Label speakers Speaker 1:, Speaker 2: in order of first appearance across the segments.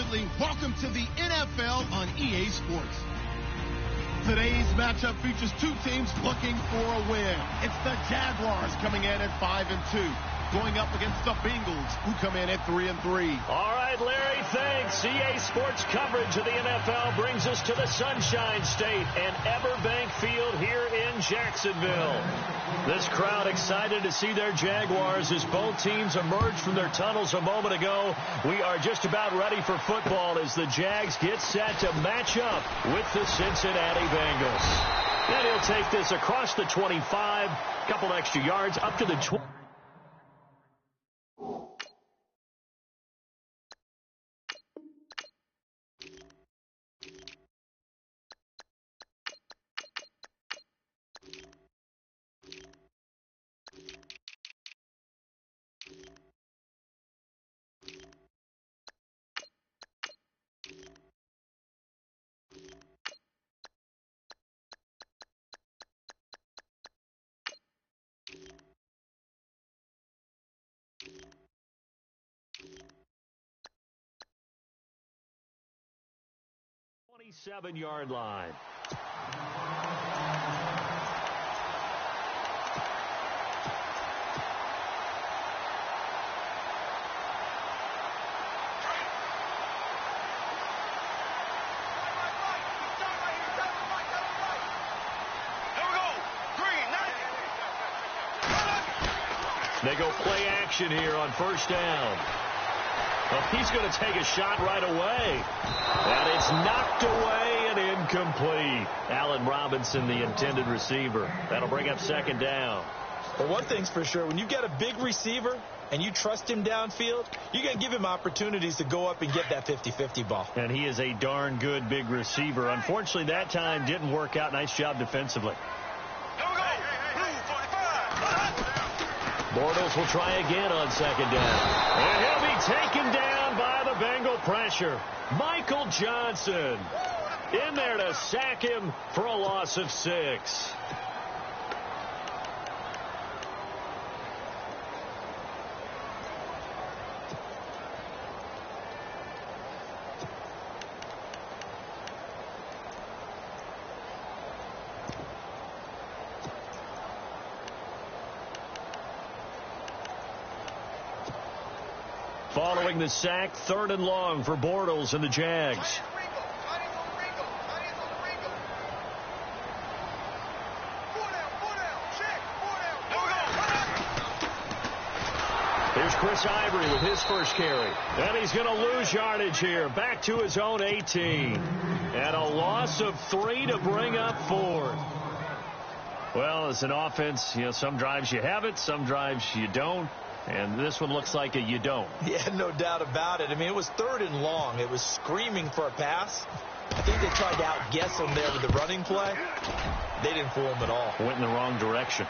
Speaker 1: Absolutely. Welcome to the NFL on EA Sports. Today's matchup features two teams looking for a win. It's the Jaguars coming in at 5-2, going up against the Bengals, who come in at 3-3.
Speaker 2: All right, Larry, thanks. EA Sports coverage of the NFL brings us to the Sunshine State and Everbank Field here in Jacksonville. This crowd excited to see their Jaguars as both teams emerged from their tunnels a moment ago. We are just about ready for football as the Jags get set to match up with the Cincinnati Bengals. And he'll take this across the 25, a couple extra yards up to the 20. Seven-yard line. They go play action here on first down. Well, he's going to take a shot right away. And it's knocked away and incomplete. Allen Robinson, the intended receiver. That'll bring up second down.
Speaker 3: Well, one thing's for sure. When you get a big receiver and you trust him downfield, you're going to give him opportunities to go up and get that 50-50 ball.
Speaker 2: And he is a darn good big receiver. Unfortunately, that time didn't work out. Nice job defensively. Bortles will try again on second down. And he'll be taken down by the Bengal pressure. Michael Johnson in there to sack him for a loss of 6. Following the sack, 3rd and long for Bortles and the Jags. Here's Chris Ivory with his first carry. And he's going to lose yardage here. Back to his own 18. And a loss of 3 to bring up 4. Well, as an offense, some drives you have it, some drives you don't. And this one looks like a you don't.
Speaker 3: Yeah, no doubt about it. I mean, it was 3rd and long. It was screaming for a pass. I think they tried to outguess him there with the running play. They didn't fool him at all.
Speaker 2: Went in the wrong direction.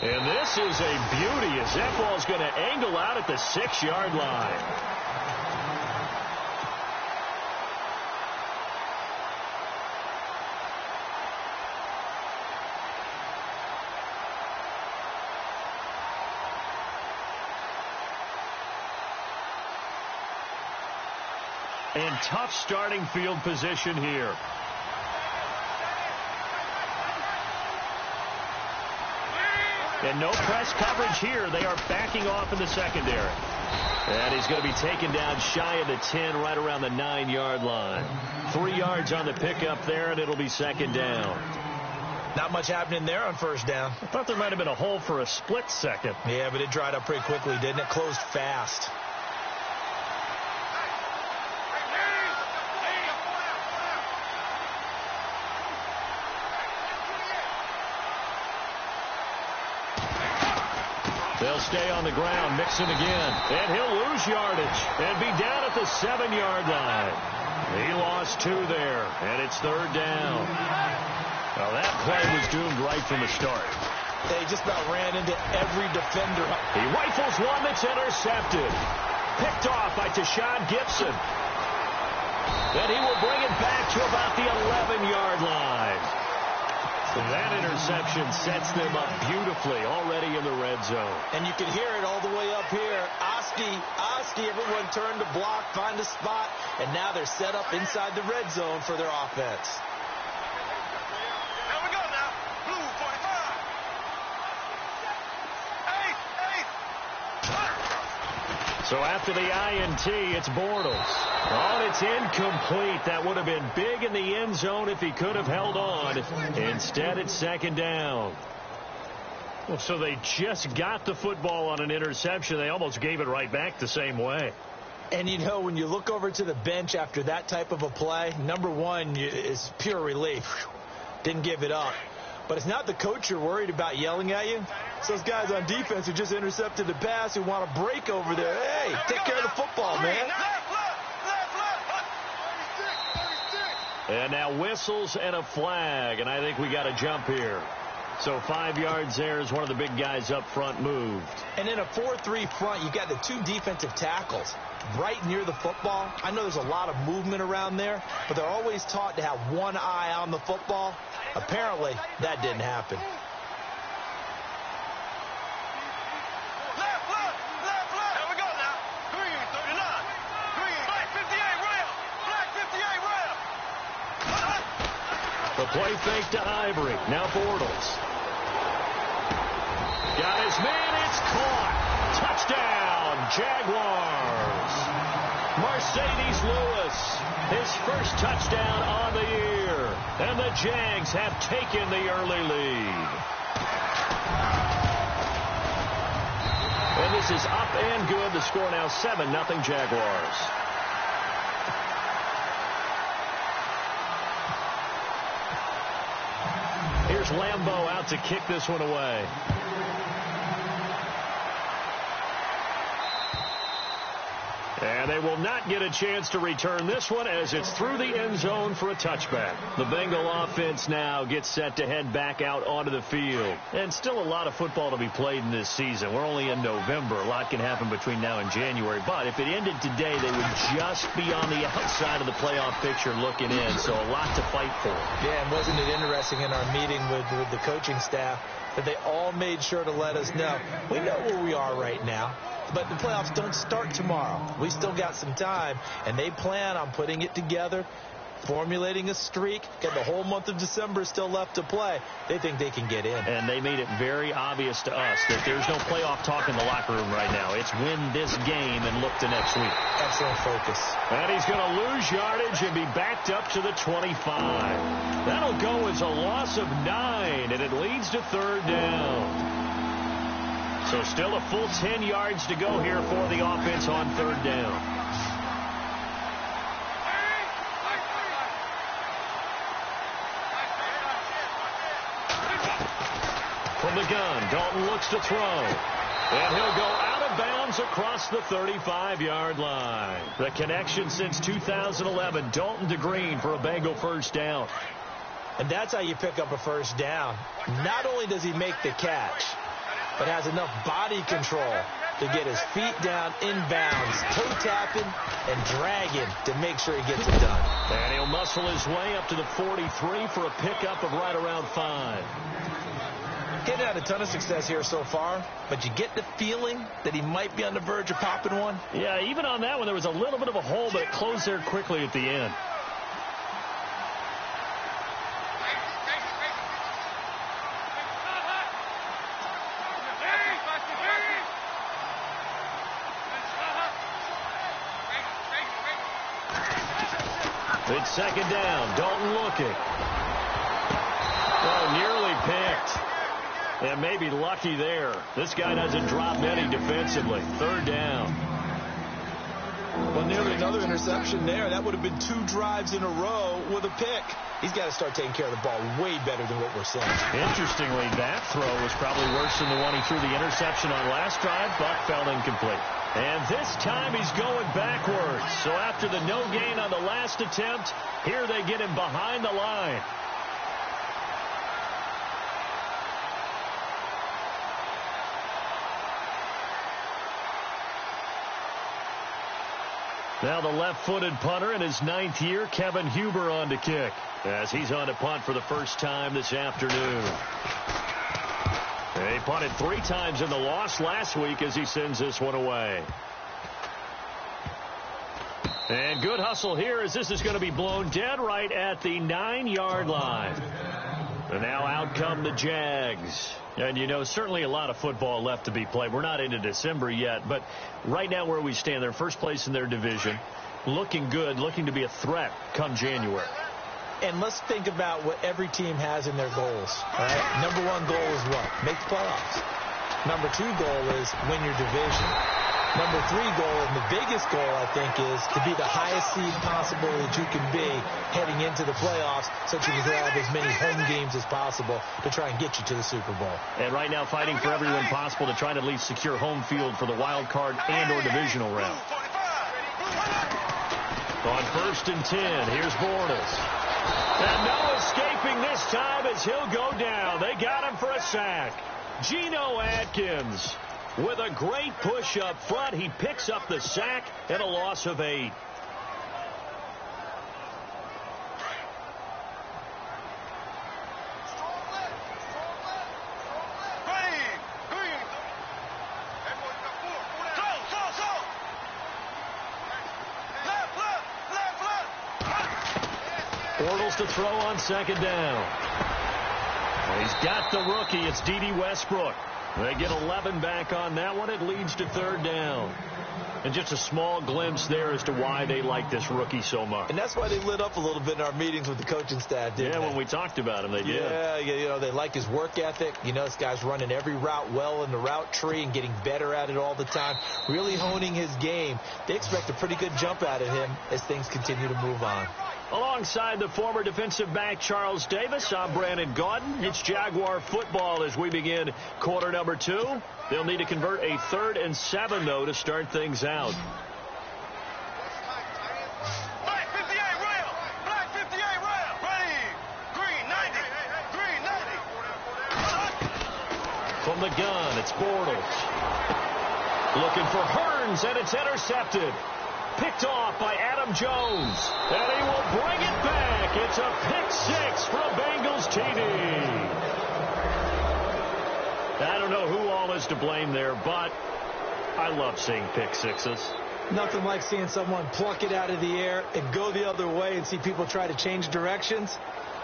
Speaker 2: And this is a beauty as that ball's going to angle out at the 6-yard line. And tough starting field position here. And no press coverage here. They are backing off in the secondary. And he's going to be taken down shy of the 10, right around the 9-yard line. 3 yards on the pickup there, and it'll be second down.
Speaker 3: Not much happening there on first down.
Speaker 2: I thought there might have been a hole for a split second.
Speaker 3: Yeah, but it dried up pretty quickly, didn't it? Closed fast.
Speaker 2: They'll stay on the ground, Mixon again. And he'll lose yardage and be down at the 7-yard line. He lost 2 there, and it's 3rd down. Well, that play was doomed right from the start.
Speaker 3: They just about ran into every defender.
Speaker 2: He rifles one that's intercepted. Picked off by Tashawn Gibson. Then he will bring it back to about the 11-yard line. So that interception sets them up beautifully already in the red zone.
Speaker 3: And you can hear it all the way up here. Oski, everyone turned to block, find a spot, and now they're set up inside the red zone for their offense.
Speaker 4: Here we go now. Blue 45.
Speaker 2: So after the INT, it's Bortles. Oh, and it's incomplete. That would have been big in the end zone if he could have held on. Instead, it's second down. Well, so they just got the football on an interception. They almost gave it right back the same way.
Speaker 3: And, you know, when you look over to the bench after that type of a play, number one is pure relief. Didn't give it up. But it's not the coach you're worried about yelling at you. It's those guys on defense who just intercepted the pass who want to break over there. Hey, take care of the football, man.
Speaker 2: And now whistles and a flag, and I think we got a jump here. So 5 yards there as one of the big guys up front moved.
Speaker 3: And in a 4-3 front, you've got the two defensive tackles right near the football. I know there's a lot of movement around there, but they're always taught to have one eye on the football. Apparently, that didn't happen.
Speaker 4: Left. Here we go now. Green 39. Green. Black 58 rail. Black 58 rail.
Speaker 2: The play fake to Ivory. Now Bortles. Got his man. It's caught. Touchdown, Jaguars. Mercedes Lewis, his first touchdown on the year. And the Jags have taken the early lead. And this is up and good. The score now 7-0 Jaguars. Here's Lambeau out to kick this one away. And they will not get a chance to return this one as it's through the end zone for a touchback. The Bengal offense now gets set to head back out onto the field. And still a lot of football to be played in this season. We're only in November. A lot can happen between now and January. But if it ended today, they would just be on the outside of the playoff picture looking in. So a lot to fight for.
Speaker 3: Yeah, and wasn't it interesting in our meeting with the coaching staff that they all made sure to let us know. We know where we are right now. But the playoffs don't start tomorrow. We still got some time, and they plan on putting it together, formulating a streak. Got the whole month of December still left to play. They think they can get in.
Speaker 2: And they made it very obvious to us that there's no playoff talk in the locker room right now. It's win this game and look to next week.
Speaker 3: Excellent focus.
Speaker 2: And he's going to lose yardage and be backed up to the 25. That'll go as a loss of 9, and it leads to third down. So still a full 10 yards to go here for the offense on third down. From the gun, Dalton looks to throw. And he'll go out of bounds across the 35-yard line. The connection since 2011, Dalton to Green for a Bengal first down.
Speaker 3: And that's how you pick up a first down. Not only does he make the catch, but has enough body control to get his feet down inbounds, toe tapping and dragging to make sure he gets it done.
Speaker 2: And he'll muscle his way up to the 43 for a pickup of right around 5.
Speaker 3: Getting had a ton of success here so far, but you get the feeling that he might be on the verge of popping one.
Speaker 2: Yeah, even on that one, there was a little bit of a hole, but it closed there quickly at the end. It's second down. Dalton looking. Oh, nearly picked. And maybe lucky there. This guy doesn't drop any defensively. Third down.
Speaker 3: Well, nearly another interception there. That would have been 2 drives in a row with a pick. He's got to start taking care of the ball way better than what we're seeing.
Speaker 2: Interestingly, that throw was probably worse than the one he threw the interception on last drive, but fell incomplete. And this time he's going backwards. So after the no gain on the last attempt, here they get him behind the line. Now the left-footed punter in his 9th year, Kevin Huber, on to kick, as he's on to punt for the first time this afternoon. He punted 3 times in the loss last week as he sends this one away. And good hustle here as this is going to be blown dead right at the 9-yard line. And now out come the Jags. And, you know, certainly a lot of football left to be played. We're not into December yet, but right now where we stand, they're first place in their division, looking good, looking to be a threat come January.
Speaker 3: And let's think about what every team has in their goals. All right? Number one goal is what? Make the playoffs. Number two goal is win your division. Number three goal, and the biggest goal, I think, is to be the highest seed possible that you can be heading into the playoffs so that you can grab as many home games as possible to try and get you to the Super Bowl.
Speaker 2: And right now fighting for every win possible to try to at least secure home field for the wild card and or divisional round. On 1st and 10, here's Bortles. And no escaping this time as he'll go down. They got him for a sack. Geno Atkins with a great push up front. He picks up the sack and a loss of 8. Bortles to throw on 2nd down. He's got the rookie. It's DD Westbrook. They get 11 back on that one. It leads to 3rd down. And just a small glimpse there as to why they like this rookie so much.
Speaker 3: And that's why they lit up a little bit in our meetings with the coaching staff, didn't they?
Speaker 2: Yeah, when we talked about him, they did.
Speaker 3: Yeah, you know, they like his work ethic. You know, this guy's running every route well in the route tree and getting better at it all the time, really honing his game. They expect a pretty good jump out of him as things continue to move on.
Speaker 2: Alongside the former defensive back Charles Davis, I'm Brandon Gaudin. It's Jaguar football as we begin quarter number 2. They'll need to convert a 3rd and 7, though, to start things out.
Speaker 4: Black 58 rail. Black 58 rail. Ready. Green 90. Green 90.
Speaker 2: From the gun, it's Bortles. Looking for Hearns, and it's intercepted. Picked off by Adam Jones. And he will bring it back. It's a pick 6 from Bengals TD. I don't know who all is to blame there, but I love seeing pick sixes.
Speaker 3: Nothing like seeing someone pluck it out of the air and go the other way and see people try to change directions.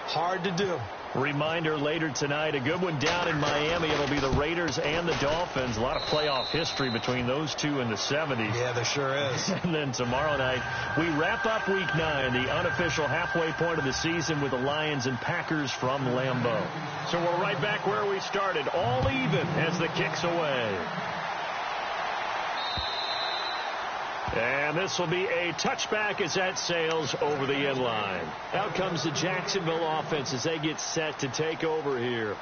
Speaker 3: Hard to do.
Speaker 2: Reminder later tonight, a good one down in Miami. It'll be the Raiders and the Dolphins. A lot of playoff history between those two in the 70s.
Speaker 3: Yeah, there sure is.
Speaker 2: And then tomorrow night, we wrap up Week 9, the unofficial halfway point of the season with the Lions and Packers from Lambeau. So we're right back where we started, all even as the kick's away. And this will be a touchback as that sails over the end line. Out comes the Jacksonville offense as they get set to take over here.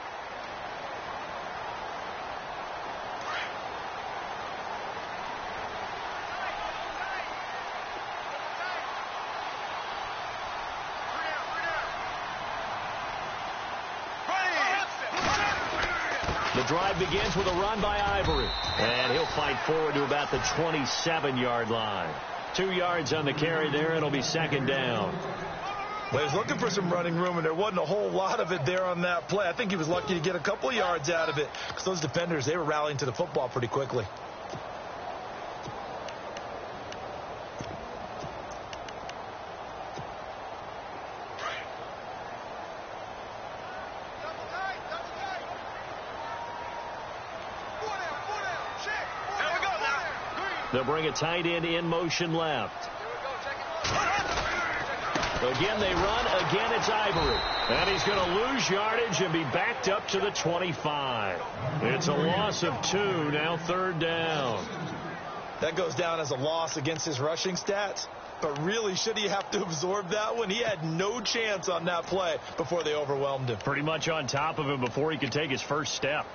Speaker 2: The drive begins with a run by Ivory. And he'll fight forward to about the 27-yard line. 2 yards on the carry there. It'll be 2nd down.
Speaker 3: Well, he was looking for some running room, and there wasn't a whole lot of it there on that play. I think he was lucky to get a couple of yards out of it because those defenders, they were rallying to the football pretty quickly.
Speaker 2: They'll bring a tight end in motion left. Again, they run. Again, it's Ivory. And he's going to lose yardage and be backed up to the 25. It's a loss of 2, now 3rd down.
Speaker 3: That goes down as a loss against his rushing stats. But really, should he have to absorb that one? He had no chance on that play before they overwhelmed him.
Speaker 2: Pretty much on top of him before he could take his first step.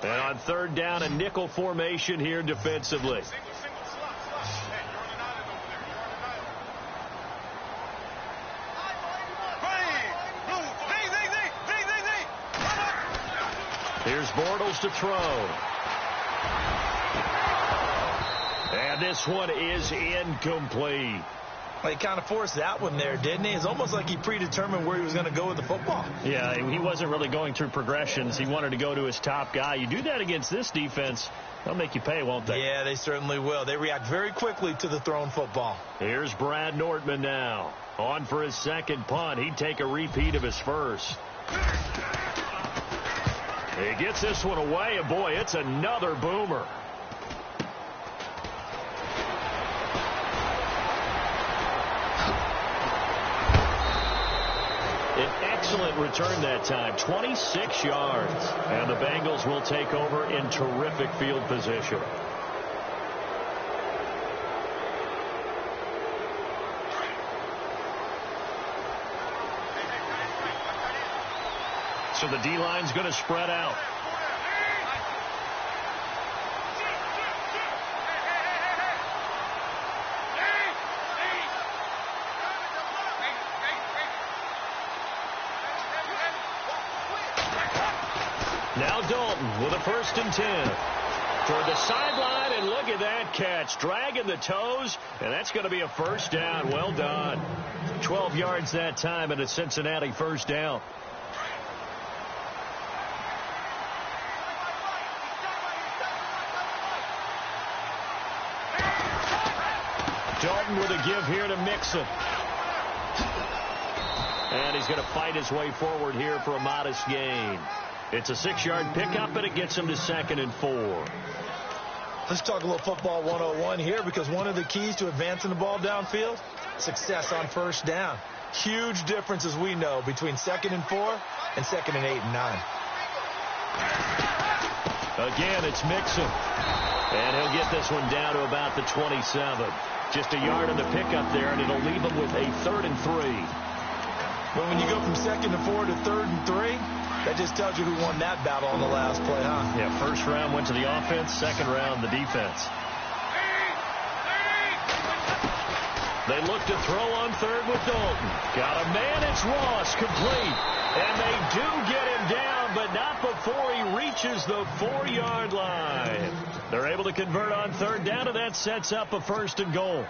Speaker 2: And on 3rd down, a nickel formation here defensively. Here's Bortles to throw. And this one is incomplete.
Speaker 3: Well, he kind of forced that one there, didn't he? It's almost like he predetermined where he was going to go with the football.
Speaker 2: Yeah, he wasn't really going through progressions. He wanted to go to his top guy. You do that against this defense, they'll make you pay, won't they?
Speaker 3: Yeah, they certainly will. They react very quickly to the thrown football.
Speaker 2: Here's Brad Nordman now. On for his second punt. He'd take a repeat of his first. He gets this one away, and boy, it's another boomer. An excellent return that time, 26 yards. And the Bengals will take over in terrific field position. So the D-line's going to spread out. Now Dalton with a 1st and 10. Toward the sideline, and look at that catch. Dragging the toes, and that's going to be a first down. Well done. 12 yards that time, and a Cincinnati first down. Dalton with a give here to Mixon. And he's going to fight his way forward here for a modest gain. It's a 6-yard pickup, and it gets him to 2nd and 4.
Speaker 3: Let's talk a little football 101 here, because one of the keys to advancing the ball downfield, success on first down. Huge difference, as we know, between 2nd and 4 and 2nd and 8 and 9.
Speaker 2: Again, it's Mixon. And he'll get this one down to about the 27. Just a yard on the pickup there, and it'll leave him with a 3rd and 3.
Speaker 3: Well, when you go from 2nd and 4 to 3rd and 3, that just tells you who won that battle on the last play, huh?
Speaker 2: Yeah, first round went to the offense, second round the defense. They look to throw on 3rd with Dalton. Got a man, it's Ross, complete. And they do get him down, but not before he reaches the 4-yard line. They're able to convert on 3rd down, and that sets up a 1st and goal.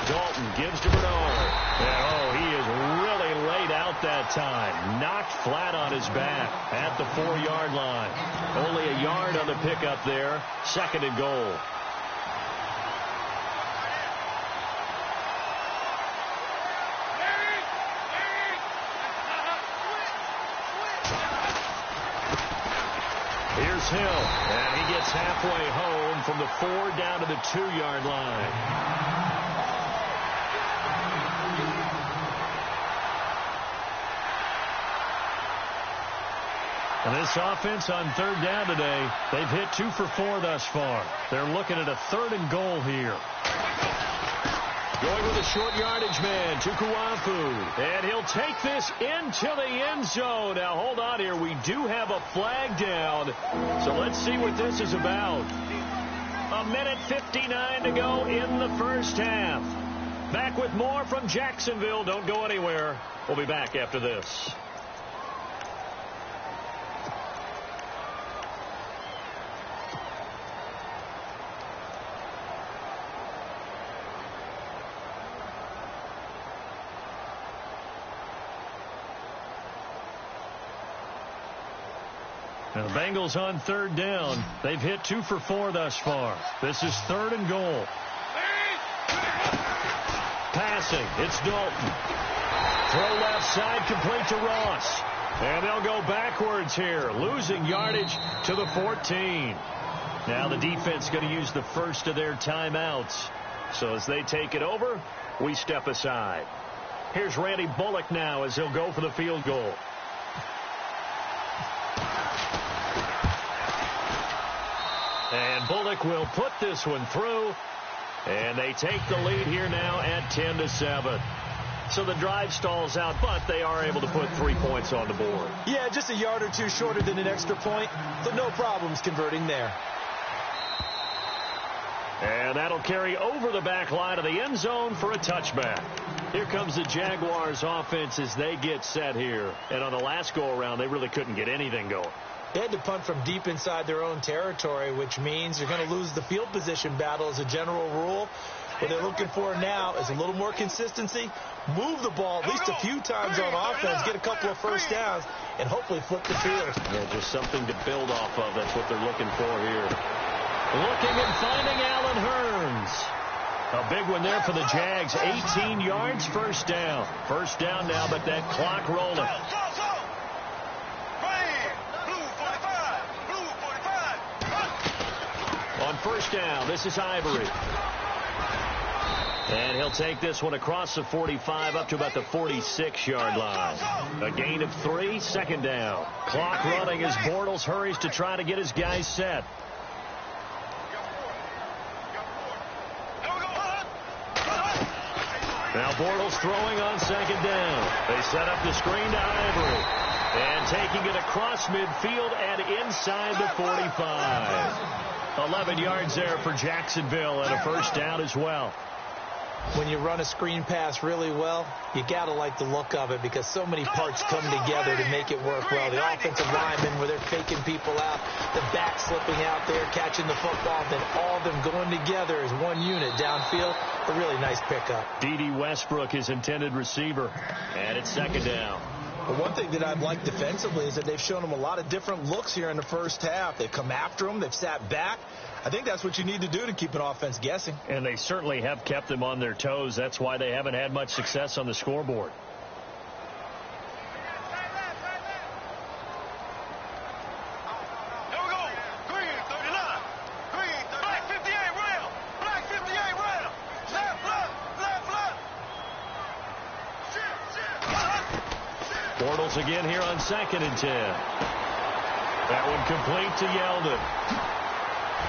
Speaker 2: Dalton gives to Bernard. And, he is really laid out that time. Knocked flat on his back at the 4-yard line. Only a yard on the pickup there. 2nd and goal. Here's Hill, and he gets halfway home from the 4 down to the 2-yard line. And this offense on 3rd down today, they've hit 2 for 4 thus far. They're looking at a 3rd and goal here. Going with a short yardage man, Tukuafu. And he'll take this into the end zone. Now, hold on here. We do have a flag down. So let's see what this is about. 1:59 to go in the first half. Back with more from Jacksonville. Don't go anywhere. We'll be back after this. Now the Bengals on 3rd down. They've hit 2 for 4 thus far. This is 3rd and goal. Passing. It's Dalton. Throw left side, complete to Ross. And they'll go backwards here, losing yardage to the 14. Now the defense going to use the first of their timeouts. So as they take it over, we step aside. Here's Randy Bullock now as he'll go for the field goal. And Bullock will put this one through. And they take the lead here now at 10-7. So the drive stalls out, but they are able to put 3 points on the board.
Speaker 3: Yeah, just a yard or two shorter than an extra point, so no problems converting there.
Speaker 2: And that'll carry over the back line of the end zone for a touchback. Here comes the Jaguars offense as they get set here. And on the last go-around, they really couldn't get anything going.
Speaker 3: They had to punt from deep inside their own territory, which means you're going to lose the field position battle as a general rule. What they're looking for now is a little more consistency, move the ball at least a few times on offense, get a couple of first downs, and hopefully flip the field.
Speaker 2: Yeah, just something to build off of. That's what they're looking for here. Looking and finding Allen Hurns. A big one there for the Jags. 18 yards, first down. First down now, but that clock rolling. On first down, this is Ivory. And he'll take this one across the 45 up to about the 46-yard line. A gain of 3, second down. Clock running as Bortles hurries to try to get his guys set. Now Bortles throwing on second down. They set up the screen to Ivory. And taking it across midfield and inside the 45. 11 yards there for Jacksonville and a first down as well.
Speaker 3: When you run a screen pass really well, you got to like the look of it because so many parts come together to make it work well. The offensive linemen where they're faking people out, the back slipping out there, catching the football, then all of them going together as one unit downfield. A really nice pickup.
Speaker 2: D.D. Westbrook, his intended receiver. And it's second down.
Speaker 3: Well, one thing that I'd like defensively is that they've shown them a lot of different looks here in the first half. They've come after them. They've sat back. I think that's what you need to do to keep an offense guessing.
Speaker 2: And they certainly have kept them on their toes. That's why they haven't had much success on the scoreboard.
Speaker 4: Here we go. Green 39. Green 39. Black 58 round. Black 58 round. Left. Shit.
Speaker 2: Bortles again here on 2nd and 10. That one complete to Yeldon.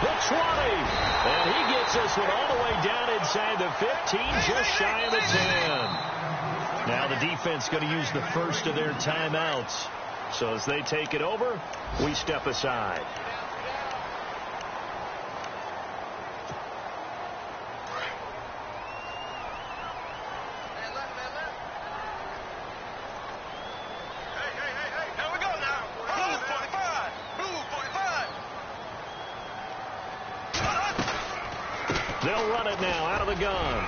Speaker 2: The 20, and he gets this one all the way down inside the 15, just shy of the 10. Now the defense going to use the first of their timeouts. So as they take it over, we step aside. They'll run it now out of the gun.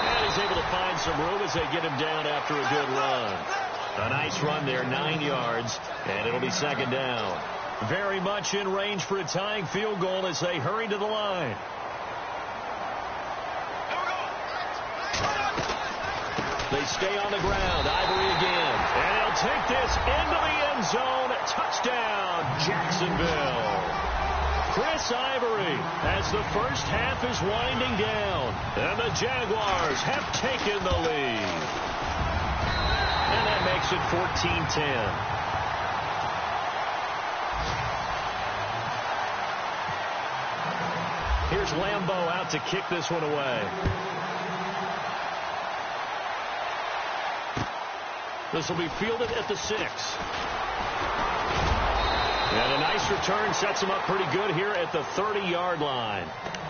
Speaker 2: And he's able to find some room as they get him down after a good run. A nice run there, 9 yards, and it'll be second down. Very much in range for a tying field goal as they hurry to the line. They stay on the ground. Ivory again. And he'll take this into the end zone. Touchdown, Jacksonville. Chris Ivory as the first half is winding down. And the Jaguars have taken the lead. And that makes it 14-10. Here's Lambeau out to kick this one away. This will be fielded at the 6. And a nice return sets them up pretty good here at the 30-yard line.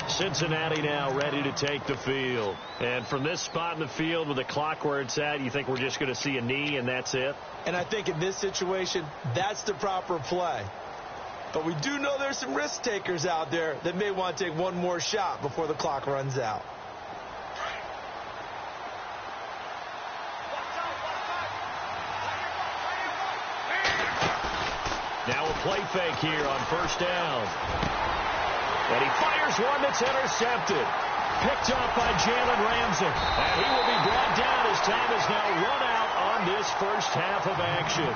Speaker 2: Cincinnati now ready to take the field. And from this spot in the field with the clock where it's at, you think we're just going to see a knee and that's it?
Speaker 3: And I think in this situation, that's the proper play. But we do know there's some risk takers out there that may want to take one more shot before the clock runs out.
Speaker 2: Now a play fake here on first down. And he fires one that's intercepted. Picked up by Jalen Ramsey. And he will be brought down as time is now run out on this first half of action.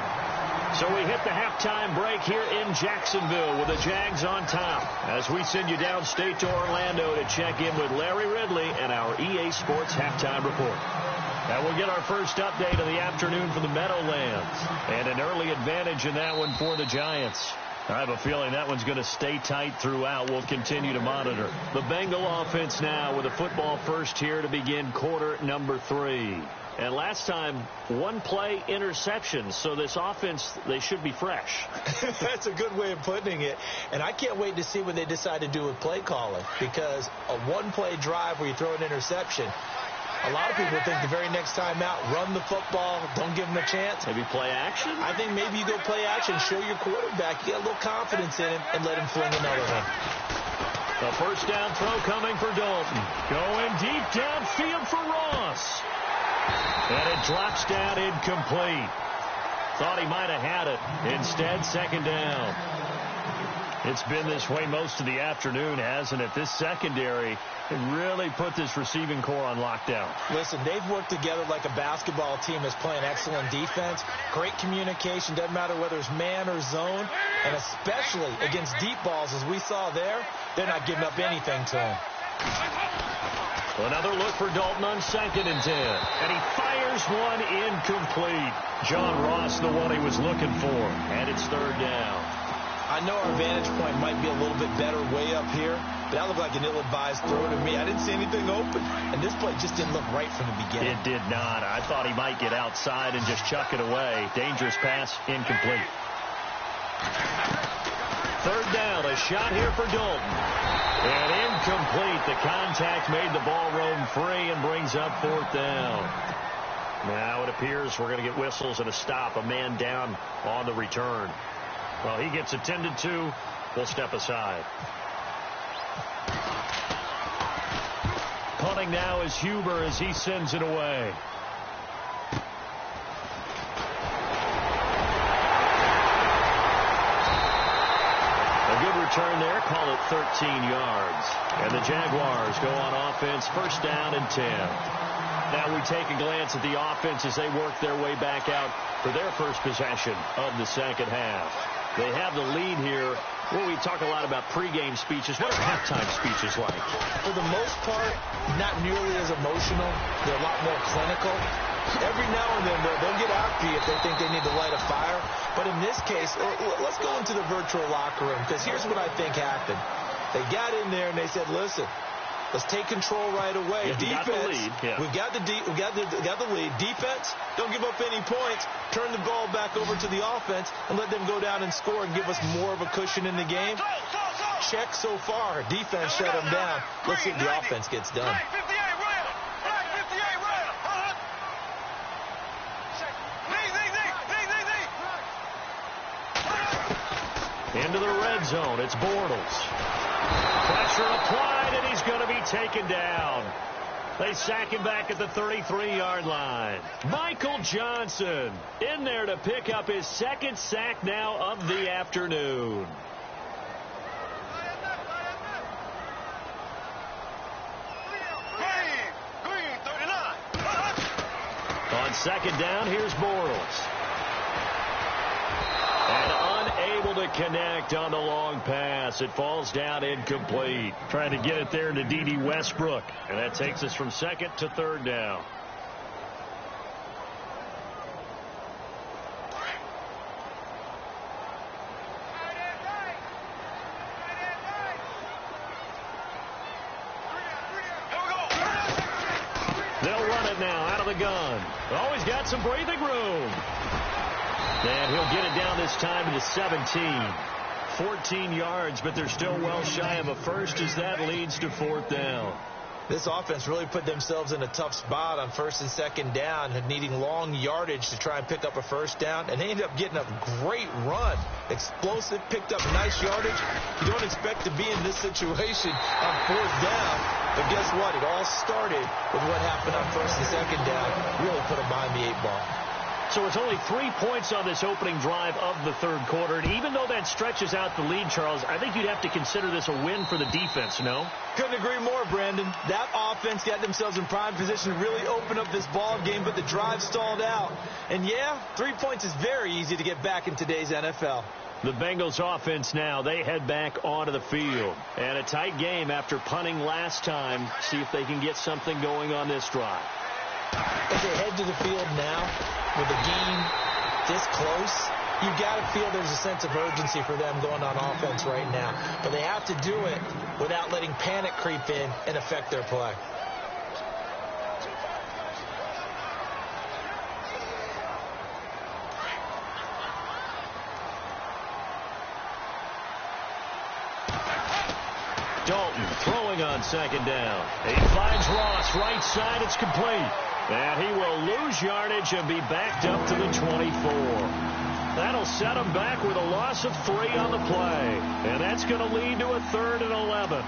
Speaker 2: So we hit the halftime break here in Jacksonville with the Jags on top as we send you downstate to Orlando to check in with Larry Ridley and our EA Sports Halftime Report. And we'll get our first update of the afternoon from the Meadowlands. And an early advantage in that one for the Giants. I have a feeling that one's going to stay tight throughout. We'll continue to monitor. The Bengal offense now with a football first here to begin quarter number 3. And last time, one play interception. So this offense, they should be fresh.
Speaker 3: That's a good way of putting it. And I can't wait to see what they decide to do with play calling, because a one-play drive where you throw an interception, a lot of people think the very next time out, run the football, don't give them a chance.
Speaker 2: Maybe play action?
Speaker 3: I think maybe you go play action, show your quarterback, you get a little confidence in him, and let him fling another one.
Speaker 2: The first down throw coming for Dalton. Going deep downfield for Ross. And it drops down incomplete. Thought he might have had it. Instead, second down. It's been this way most of the afternoon, hasn't it? This secondary really put this receiving core on lockdown.
Speaker 3: Listen, they've worked together like a basketball team that's playing excellent defense. Great communication. Doesn't matter whether it's man or zone. And especially against deep balls, as we saw there, they're not giving up anything to him.
Speaker 2: Another look for Dalton on 2nd and 10. And he fires one incomplete. John Ross, the one he was looking for. And it's 3rd down.
Speaker 3: I know our vantage point might be a little bit better way up here, but that looked like an ill-advised throw to me. I didn't see anything open, and this play just didn't look right from the beginning.
Speaker 2: It did not. I thought he might get outside and just chuck it away. Dangerous pass, incomplete. 3rd down, a shot here for Dalton. And incomplete. The contact made the ball roam free and brings up 4th down. Now it appears we're going to get whistles and a stop. A man down on the return. Well, he gets attended to. We'll step aside. Punting now is Huber as he sends it away. A good return there. Call it 13 yards. And the Jaguars go on offense. 1st down and 10. Now we take a glance at the offense as they work their way back out for their first possession of the second half. They have the lead here. Well, we talk a lot about pregame speeches. What are halftime speeches like?
Speaker 3: For the most part, not nearly as emotional. They're a lot more clinical. Every now and then, they'll get after you if they think they need to light a fire. But in this case, let's go into the virtual locker room, because here's what I think happened. They got in there and they said, listen, let's take control right away.
Speaker 2: Yeah,
Speaker 3: defense, we've got the lead. Defense, don't give up any points. Turn the ball back over to the offense and let them go down and score and give us more of a cushion in the game. Check so far. Defense shut them down. Let's see if the offense gets done.
Speaker 2: Into the red zone. It's Bortles. Pressure applied, and he's going to be taken down. They sack him back at the 33-yard line. Michael Johnson in there to pick up his 2nd sack now of the afternoon. On 2nd down, here's Bortles. And unable to connect on the long pass. It falls down incomplete. Trying to get it there to D.D. Westbrook. And that takes us from 2nd to 3rd down. They'll run it now out of the gun. Always got some breathing room. And he'll get it down this time to the 17. 14 yards, but they're still well shy of a first as that leads to 4th down.
Speaker 3: This offense really put themselves in a tough spot on 1st and 2nd down, needing long yardage to try and pick up a 1st down, and they ended up getting a great run. Explosive, picked up nice yardage. You don't expect to be in this situation on 4th down, but guess what? It all started with what happened on 1st and 2nd down. Really put them behind the 8 ball.
Speaker 2: So it's only 3 points on this opening drive of the 3rd quarter. And even though that stretches out the lead, Charles, I think you'd have to consider this a win for the defense, no?
Speaker 3: Couldn't agree more, Brandon. That offense got themselves in prime position to really open up this ball game, but the drive stalled out. And, yeah, 3 points is very easy to get back in today's NFL.
Speaker 2: The Bengals offense now, they head back onto the field. And a tight game after punting last time. See if they can get something going on this drive.
Speaker 3: As they head to the field now, with a game this close, you got to feel there's a sense of urgency for them going on offense right now. But they have to do it without letting panic creep in and affect their play.
Speaker 2: throwing on second down. He finds Ross right side. It's complete. And he will lose yardage and be backed up to the 24. That'll set him back with a loss of 3 on the play. And that's going to lead to a 3rd and 11.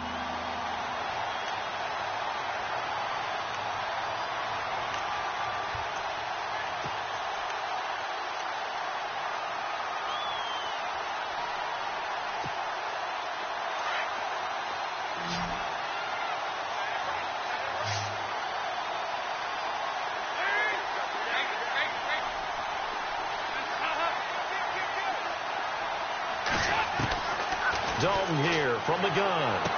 Speaker 2: Dalton here from the gun.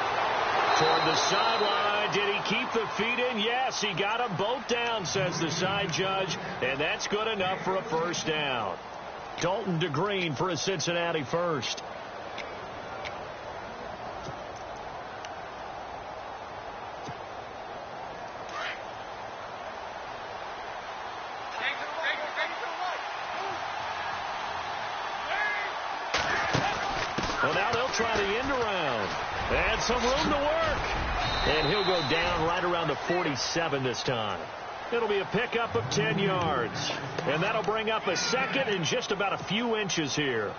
Speaker 2: Toward the sideline. Did he keep the feet in? Yes, he got them both down, says the side judge. And that's good enough for a 1st down. Dalton to Green for a Cincinnati first. Well, now they'll try the end around. And some room to work. And he'll go down right around the 47 this time. It'll be a pickup of 10 yards. And that'll bring up a 2nd and just about a few inches here.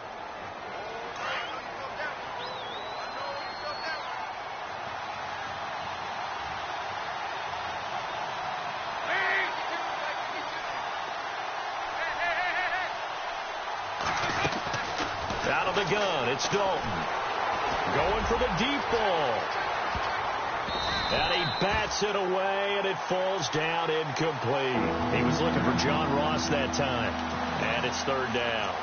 Speaker 2: Out of the gun, it's Dalton. Going for the deep ball. And he bats it away, and it falls down incomplete. He was looking for John Ross that time. And it's 3rd down.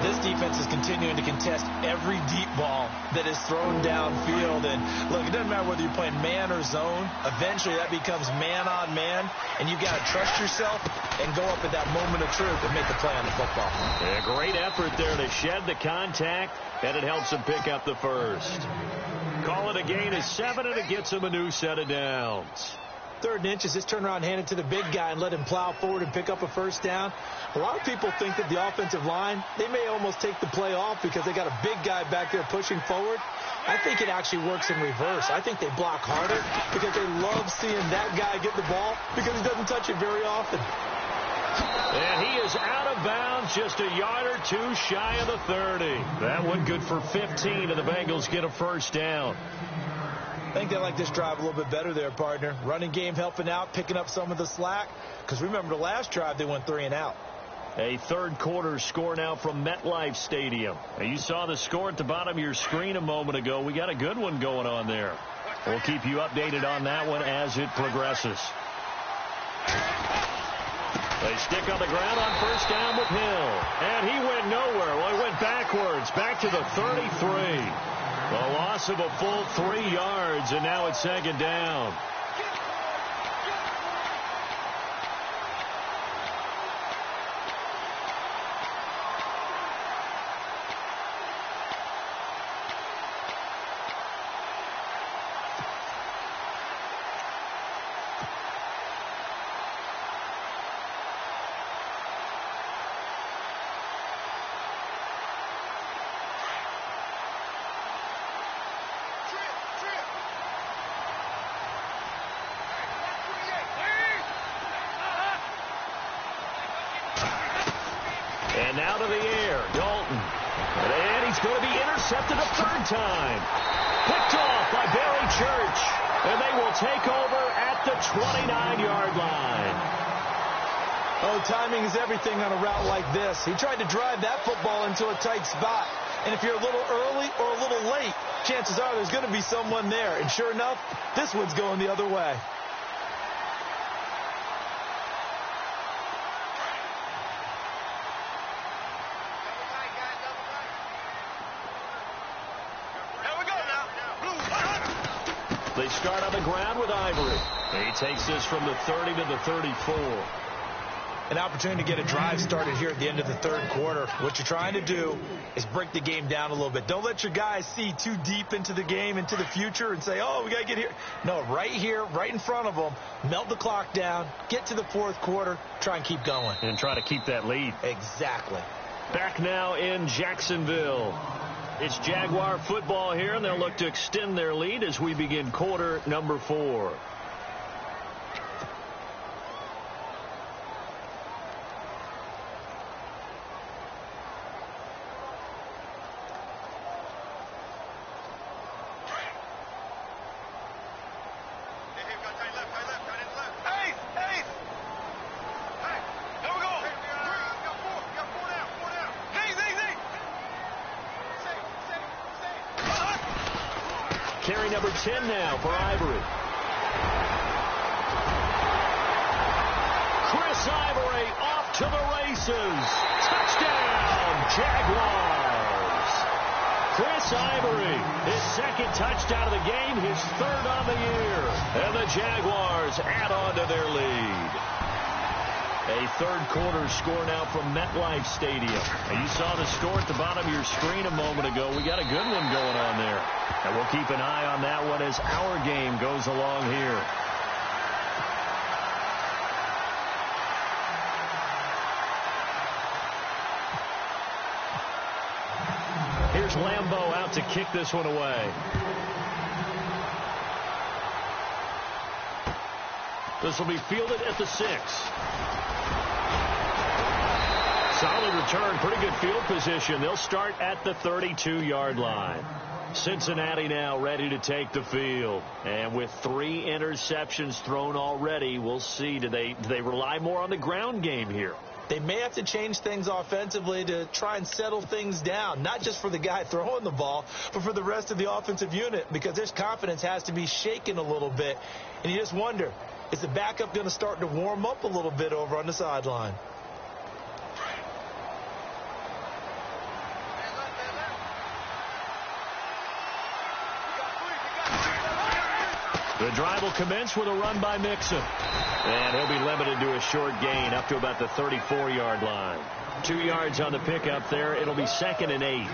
Speaker 3: This defense is continuing to contest every deep ball that is thrown downfield. And, look, it doesn't matter whether you're playing man or zone. Eventually, that becomes man on man. And you've got to trust yourself and go up at that moment of truth and make the play on the football.
Speaker 2: A great effort there to shed the contact, and it helps him pick up the 1st. Call it a gain of 7, and it gets him a new set of downs.
Speaker 3: 3rd and inches, just turn around, hand it to the big guy, and let him plow forward and pick up a 1st down. A lot of people think that the offensive line, they may almost take the play off because they got a big guy back there pushing forward. I think it actually works in reverse. I think they block harder because they love seeing that guy get the ball because he doesn't touch it very often.
Speaker 2: And he is out of bounds, just a yard or 2 shy of the 30. That one good for 15, and the Bengals get a 1st down.
Speaker 3: I think they like this drive a little bit better there, partner. Running game helping out, picking up some of the slack. Because remember, the last drive, they went 3 and out.
Speaker 2: A 3rd quarter score now from MetLife Stadium. And you saw the score at the bottom of your screen a moment ago. We got a good one going on there. We'll keep you updated on that one as it progresses. They stick on the ground on 1st down with Hill. And he went nowhere. Well, he went backwards, back to the 33. A loss of a full 3 yards, and now it's 2nd down. And now to the air, Dalton. And he's going to be intercepted a 3rd time. Picked off by Barry Church. And they will take over at the 29-yard line.
Speaker 3: Oh, timing is everything on a route like this. He tried to drive that football into a tight spot. And if you're a little early or a little late, chances are there's going to be someone there. And sure enough, this one's going the other way.
Speaker 2: They start on the ground with Ivory. He takes this from the 30 to the 34.
Speaker 3: An opportunity to get a drive started here at the end of the 3rd quarter. What you're trying to do is break the game down a little bit. Don't let your guys see too deep into the game, into the future, and say, oh, we got to get here. No, right here, right in front of them, melt the clock down, get to the 4th quarter, try and keep going.
Speaker 2: And try to keep that lead.
Speaker 3: Exactly.
Speaker 2: Back now in Jacksonville. It's Jaguar football here, and they'll look to extend their lead as we begin quarter number 4. Carry number 10 now for Ivory. Chris Ivory off to the races. Touchdown, Jaguars. Chris Ivory, his second touchdown of the game, his third on the year. And the Jaguars add on to their lead. A third-quarter score now from MetLife Stadium. And you saw the score at the bottom of your screen a moment ago. We got a good one going on there. And we'll keep an eye on that one as our game goes along here. Here's Lambeau out to kick this one away. This will be fielded at the 6. Solid return, pretty good field position. They'll start at the 32-yard line. Cincinnati now ready to take the field. And with 3 interceptions thrown already, we'll see. Do they rely more on the ground game here?
Speaker 3: They may have to change things offensively to try and settle things down, not just for the guy throwing the ball, but for the rest of the offensive unit, because their confidence has to be shaken a little bit. And you just wonder, is the backup going to start to warm up a little bit over on the sideline?
Speaker 2: The drive will commence with a run by Mixon. And he'll be limited to a short gain up to about the 34-yard line. 2 yards on the pickup there. It'll be 2nd and 8.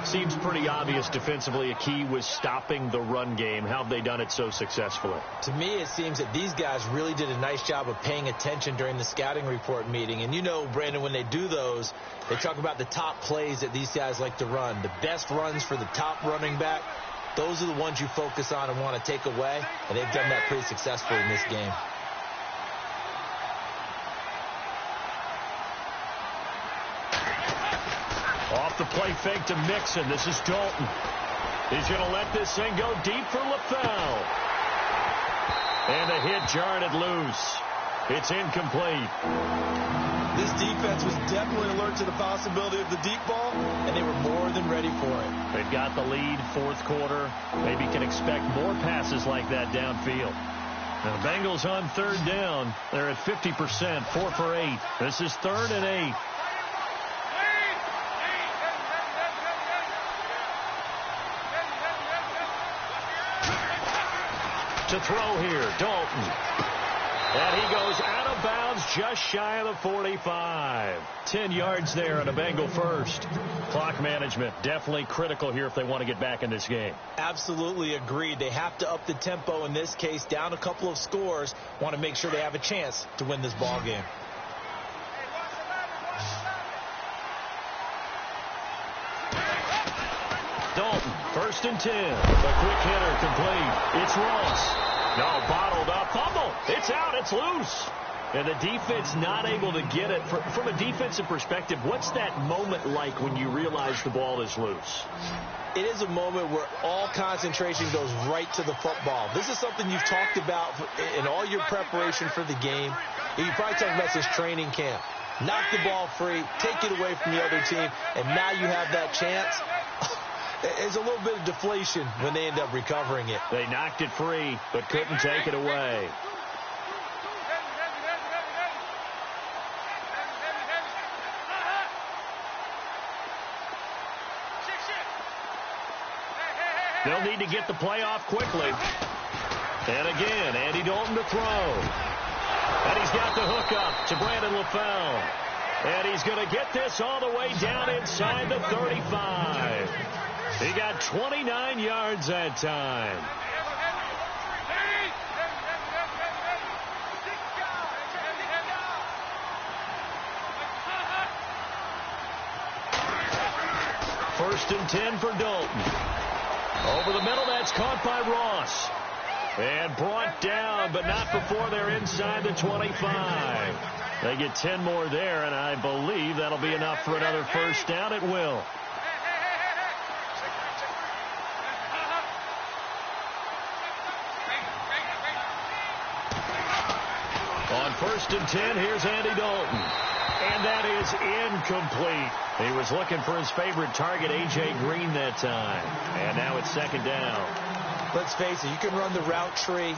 Speaker 2: Seems pretty obvious defensively a key was stopping the run game. How have they done it so successfully?
Speaker 3: To me, it seems that these guys really did a nice job of paying attention during the scouting report meeting. And you know, Brandon, when they do those, they talk about the top plays that these guys like to run. The best runs for the top running back. Those are the ones you focus on and want to take away, and they've done that pretty successfully in this game.
Speaker 2: Off the play fake to Mixon. This is Dalton. He's going to let this thing go deep for LaFell. And the hit jarred it loose. It's incomplete.
Speaker 3: This defense was definitely alert to the possibility of the deep ball, and they were more than ready for it.
Speaker 2: They've got the lead, 4th quarter. Maybe can expect more passes like that downfield. Now the Bengals on 3rd down. They're at 50%, 4 for 8. This is 3rd and 8. To throw here, Dalton. And he goes out of bounds just shy of the 45. 10 yards there on a Bengal first. Clock management definitely critical here if they want to get back in this game.
Speaker 3: Absolutely agreed. They have to up the tempo in this case, down a couple of scores. Want to make sure they have a chance to win this ball game.
Speaker 2: Dalton, 1st and 10. The quick hitter complete. It's Ross. No, bottled up. Fumble. It's out. It's loose. And the defense not able to get it. From a defensive perspective, what's that moment like when you realize the ball is loose?
Speaker 3: It is a moment where all concentration goes right to the football. This is something you've talked about in all your preparation for the game. You probably talked about this training camp. Knock the ball free, take it away from the other team, and now you have that chance. There's a little bit of deflation when they end up recovering it.
Speaker 2: They knocked it free, but couldn't take it away. They'll need to get the play off quickly. And again, Andy Dalton to throw. And he's got the hook up to Brandon LaFell. And he's going to get this all the way down inside the 35. He got 29 yards that time. First and 10 for Dalton. Over the middle, that's caught by Ross. And brought down, but not before they're inside the 25. They get 10 more there, and I believe that'll be enough for another first down. It will. On first and 10, here's Andy Dalton. And that is incomplete. He was looking for his favorite target, A.J. Green, that time. And now it's second down.
Speaker 3: Let's face it, you can run the route tree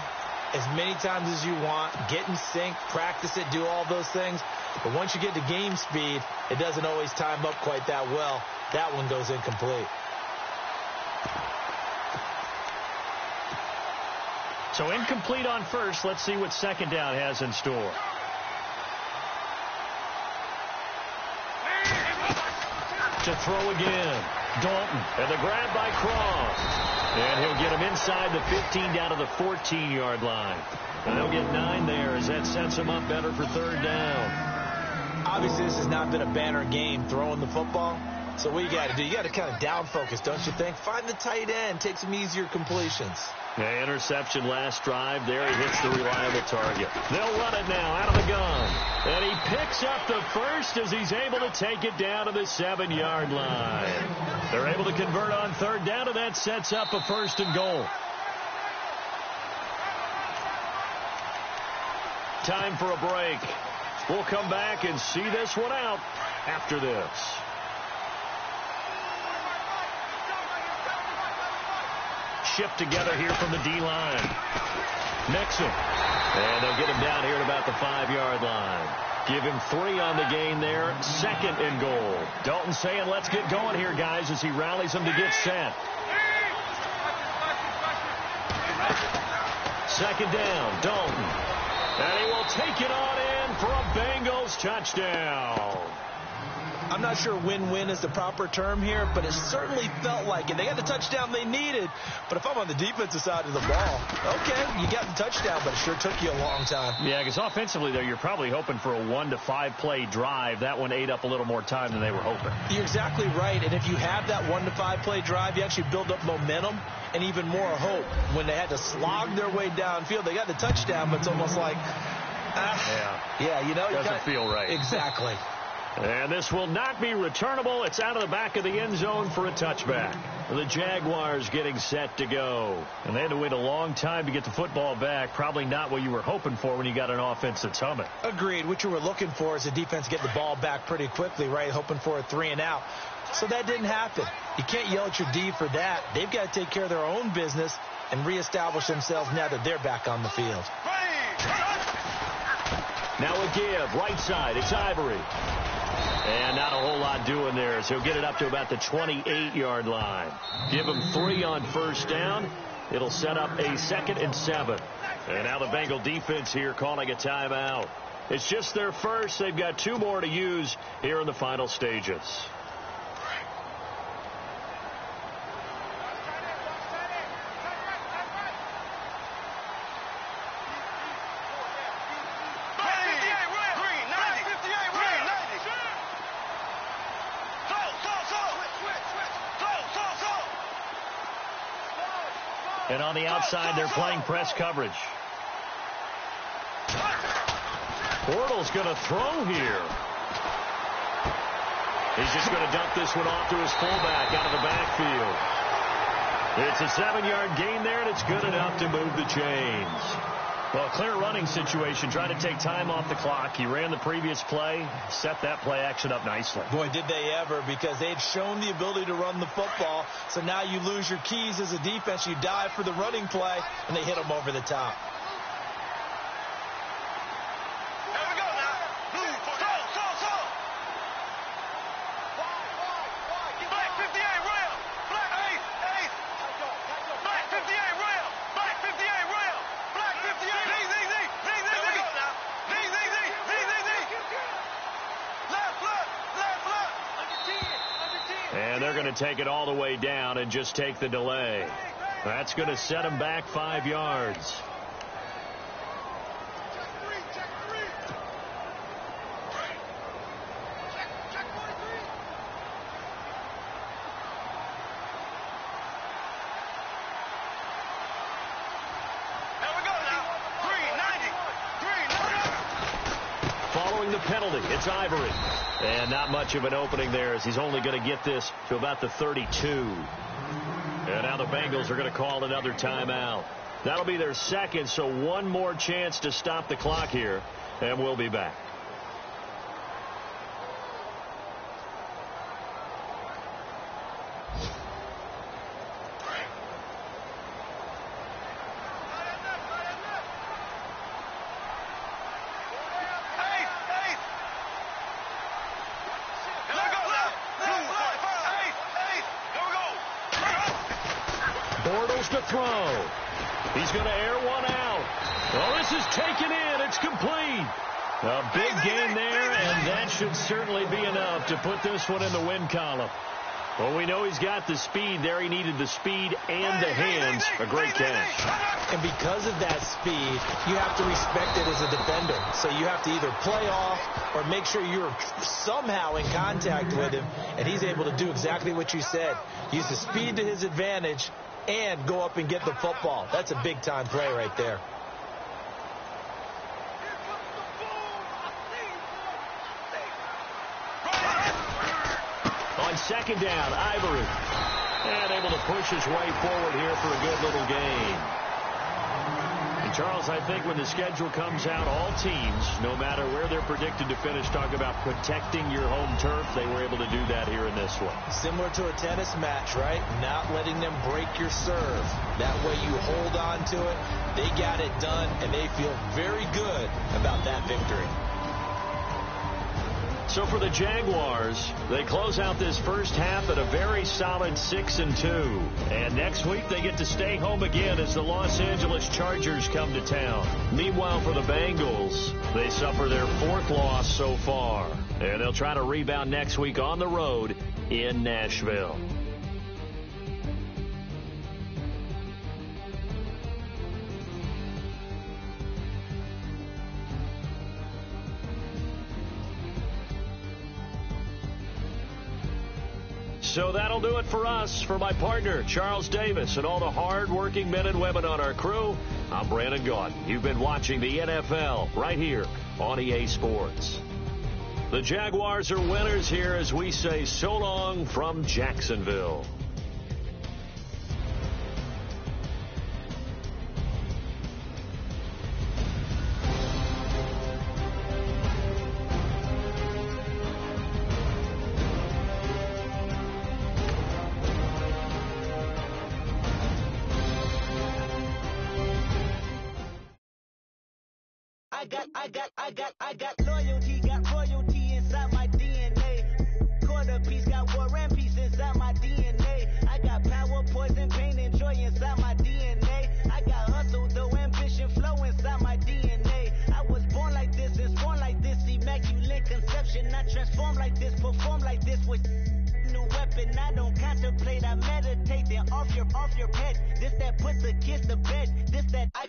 Speaker 3: as many times as you want, get in sync, practice it, do all those things. But once you get to game speed, it doesn't always time up quite that well. That one goes incomplete.
Speaker 2: So incomplete on first. Let's see what second down has in store. To throw again. Dalton. And the grab by Cross. And he'll get him inside the 15 down to the 14-yard line. And they'll get 9 there as that sets him up better for third down.
Speaker 3: Obviously, this has not been a banner game throwing the football. So what you got to do, you got to kind of down focus, don't you think? Find the tight end, take some easier completions.
Speaker 2: Yeah, interception last drive. There he hits the reliable target. They'll run it now out of the gun. And he picks up the first as he's able to take it down to the 7-yard line. They're able to convert on third down, and that sets up a first and goal. Time for a break. We'll come back and see this one out after this. Shipped together here from the D-line. Mixon. And they'll get him down here at about the 5-yard line. Give him 3 on the gain there. Second and goal. Dalton saying, let's get going here, guys, as he rallies them to get set. Second down, Dalton. And he will take it on in for a Bengals touchdown.
Speaker 3: I'm not sure win-win is the proper term here, but it certainly felt like it. They got the touchdown they needed, but if I'm on the defensive side of the ball, okay, you got the touchdown, but it sure took you a long time.
Speaker 2: Yeah, because offensively, though, you're probably hoping for a 1 to 5 play drive. That one ate up a little more time than they were hoping.
Speaker 3: You're exactly right, and if you have that 1 to 5 play drive, you actually build up momentum and even more hope. When they had to slog their way downfield, they got the touchdown, but it's almost like, you know.
Speaker 2: Doesn't feel right.
Speaker 3: Exactly.
Speaker 2: And this will not be returnable. It's out of the back of the end zone for a touchback. The Jaguars getting set to go. And they had to wait a long time to get the football back. Probably not what you were hoping for when you got an offense that's humming.
Speaker 3: Agreed. What you were looking for is the defense get the ball back pretty quickly, right? Hoping for a 3 and out. So that didn't happen. You can't yell at your D for that. They've got to take care of their own business and reestablish themselves now that they're back on the field.
Speaker 2: Now a give. Right side. It's Ivory. And not a whole lot doing there, so he'll get it up to about the 28-yard line. Give him 3 on first down. It'll set up a 2nd and 7. And now the Bengal defense here calling a timeout. It's just their first. They've got 2 more to use here in the final stages. And on the outside, they're playing press coverage. Bortles going to throw here. He's just going to dump this one off to his fullback out of the backfield. It's a 7-yard gain there, and it's good enough to move the chains. Well, clear running situation, trying to take time off the clock. He ran the previous play, set that play action up nicely.
Speaker 3: Boy, did they ever, because they had shown the ability to run the football. So now you lose your keys as a defense. You dive for the running play, and they hit them over the top.
Speaker 4: Here we go now. Black 58 rail. Black 8. Black 58 rail. Black 58 rail. Black 58. Here we go now. Left.
Speaker 2: And they're going to take it all the way down and just take the delay. That's going to set them back 5 yards. penalty. It's Ivory. And not much of an opening there as he's only going to get this to about the 32. And now the Bengals are going to call another timeout. That'll be their second, so one more chance to stop the clock here, and we'll be back. To throw. He's going to air one out. Well, this is taken in. It's complete. A big gain there, and that should certainly be enough to put this one in the win column. Well, we know he's got the speed there. He needed the speed and the hands. A great catch.
Speaker 3: And because of that speed, you have to respect it as a defender. So you have to either play off or make sure you're somehow in contact with him, and he's able to do exactly what you said. Use the speed to his advantage and go up and get the football. That's a big-time play right there.
Speaker 2: On second down, Ivory. And able to push his way forward here for a good little gain. And Charles, I think when the schedule comes out, all teams, no matter where they're predicted to finish, talk about protecting your home turf. They were able to do that here in this one.
Speaker 3: Similar to a tennis match, right? Not letting them break your serve. That way you hold on to it. They got it done, and they feel very good about that victory.
Speaker 2: So for the Jaguars, they close out this first half at a very solid 6-2. And next week they get to stay home again as the Los Angeles Chargers come to town. Meanwhile, for the Bengals, they suffer their fourth loss so far. And they'll try to rebound next week on the road in Nashville. So that'll do it for us. For my partner, Charles Davis, and all the hard-working men and women on our crew, I'm Brandon Gaudin. You've been watching the NFL right here on EA Sports. The Jaguars are winners here as we say so long from Jacksonville.
Speaker 5: I got loyalty, got royalty inside my DNA. Quarter piece, got war and peace inside my DNA. I got power, poison, pain, and joy inside my DNA. I got hustle, though ambition, flow inside my DNA. I was born like this, and born like this, immaculate conception. I transform like this, perform like this with new weapon. I don't contemplate, I meditate. Then off your head. This that puts a kiss to bed. This that I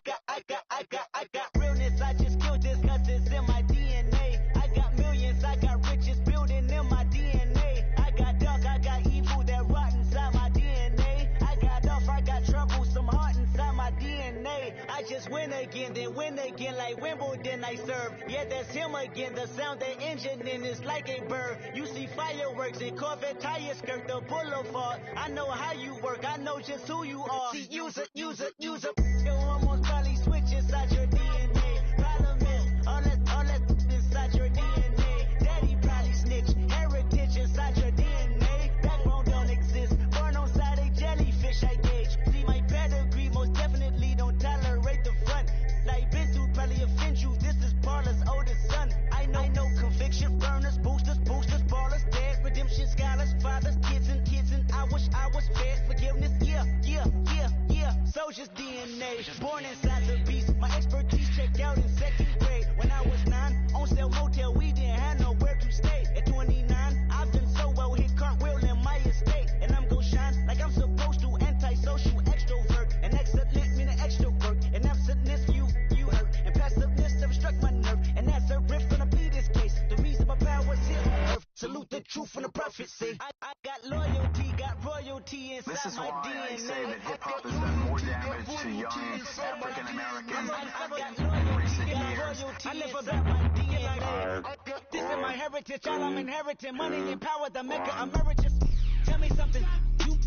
Speaker 5: got realness. I just killed this 'cause it's in my DNA. I got millions, I got riches building in my DNA. I got dark, I got evil that rot inside my DNA. I got off, I got trouble, some heart inside my DNA. I just win again, then win again like Wimbledon I serve. Yeah, that's him again. The sound the engine in is like a bird. You see fireworks and Corvette tires skirt the boulevard. I know how you work, I know just who you are. See, use it. Your hormones probably switch inside your DNA. Problem is, all that inside your DNA. Daddy probably snitch, heritage inside your DNA. Backbone don't exist, born on side a jellyfish I gauge. See my pedigree, most definitely don't tolerate the front. Like been through probably offend you, this is Paula's oldest son. I know conviction, burners, boosters, ballers, dead, redemption, scholars, fathers, kids and I wish I was fed. Forgiveness, yeah. Soldier's DNA, born inside the beast. My expertise checked out in second grade. When I was 9, on sale motel, we didn't have nowhere to stay. At 29, I've done so well, hit cartwheel in my estate. And I'm gon' shine like I'm supposed to, antisocial extrovert. And excellent meaning extra work. And absentness, you hurt. And passiveness never struck my nerve. And that's a riff gonna be this case. The reason my power's here on earth. Salute the truth and the prophecy. I got loyalty, got royalty inside
Speaker 6: this is
Speaker 5: my
Speaker 6: why
Speaker 5: DNA.
Speaker 6: I say that hip-hop has done more damage to young African Americans in recent years.
Speaker 5: I never got my DNA. my heritage, all I'm inheriting. Money and power, the maker emeritus. Tell me something, you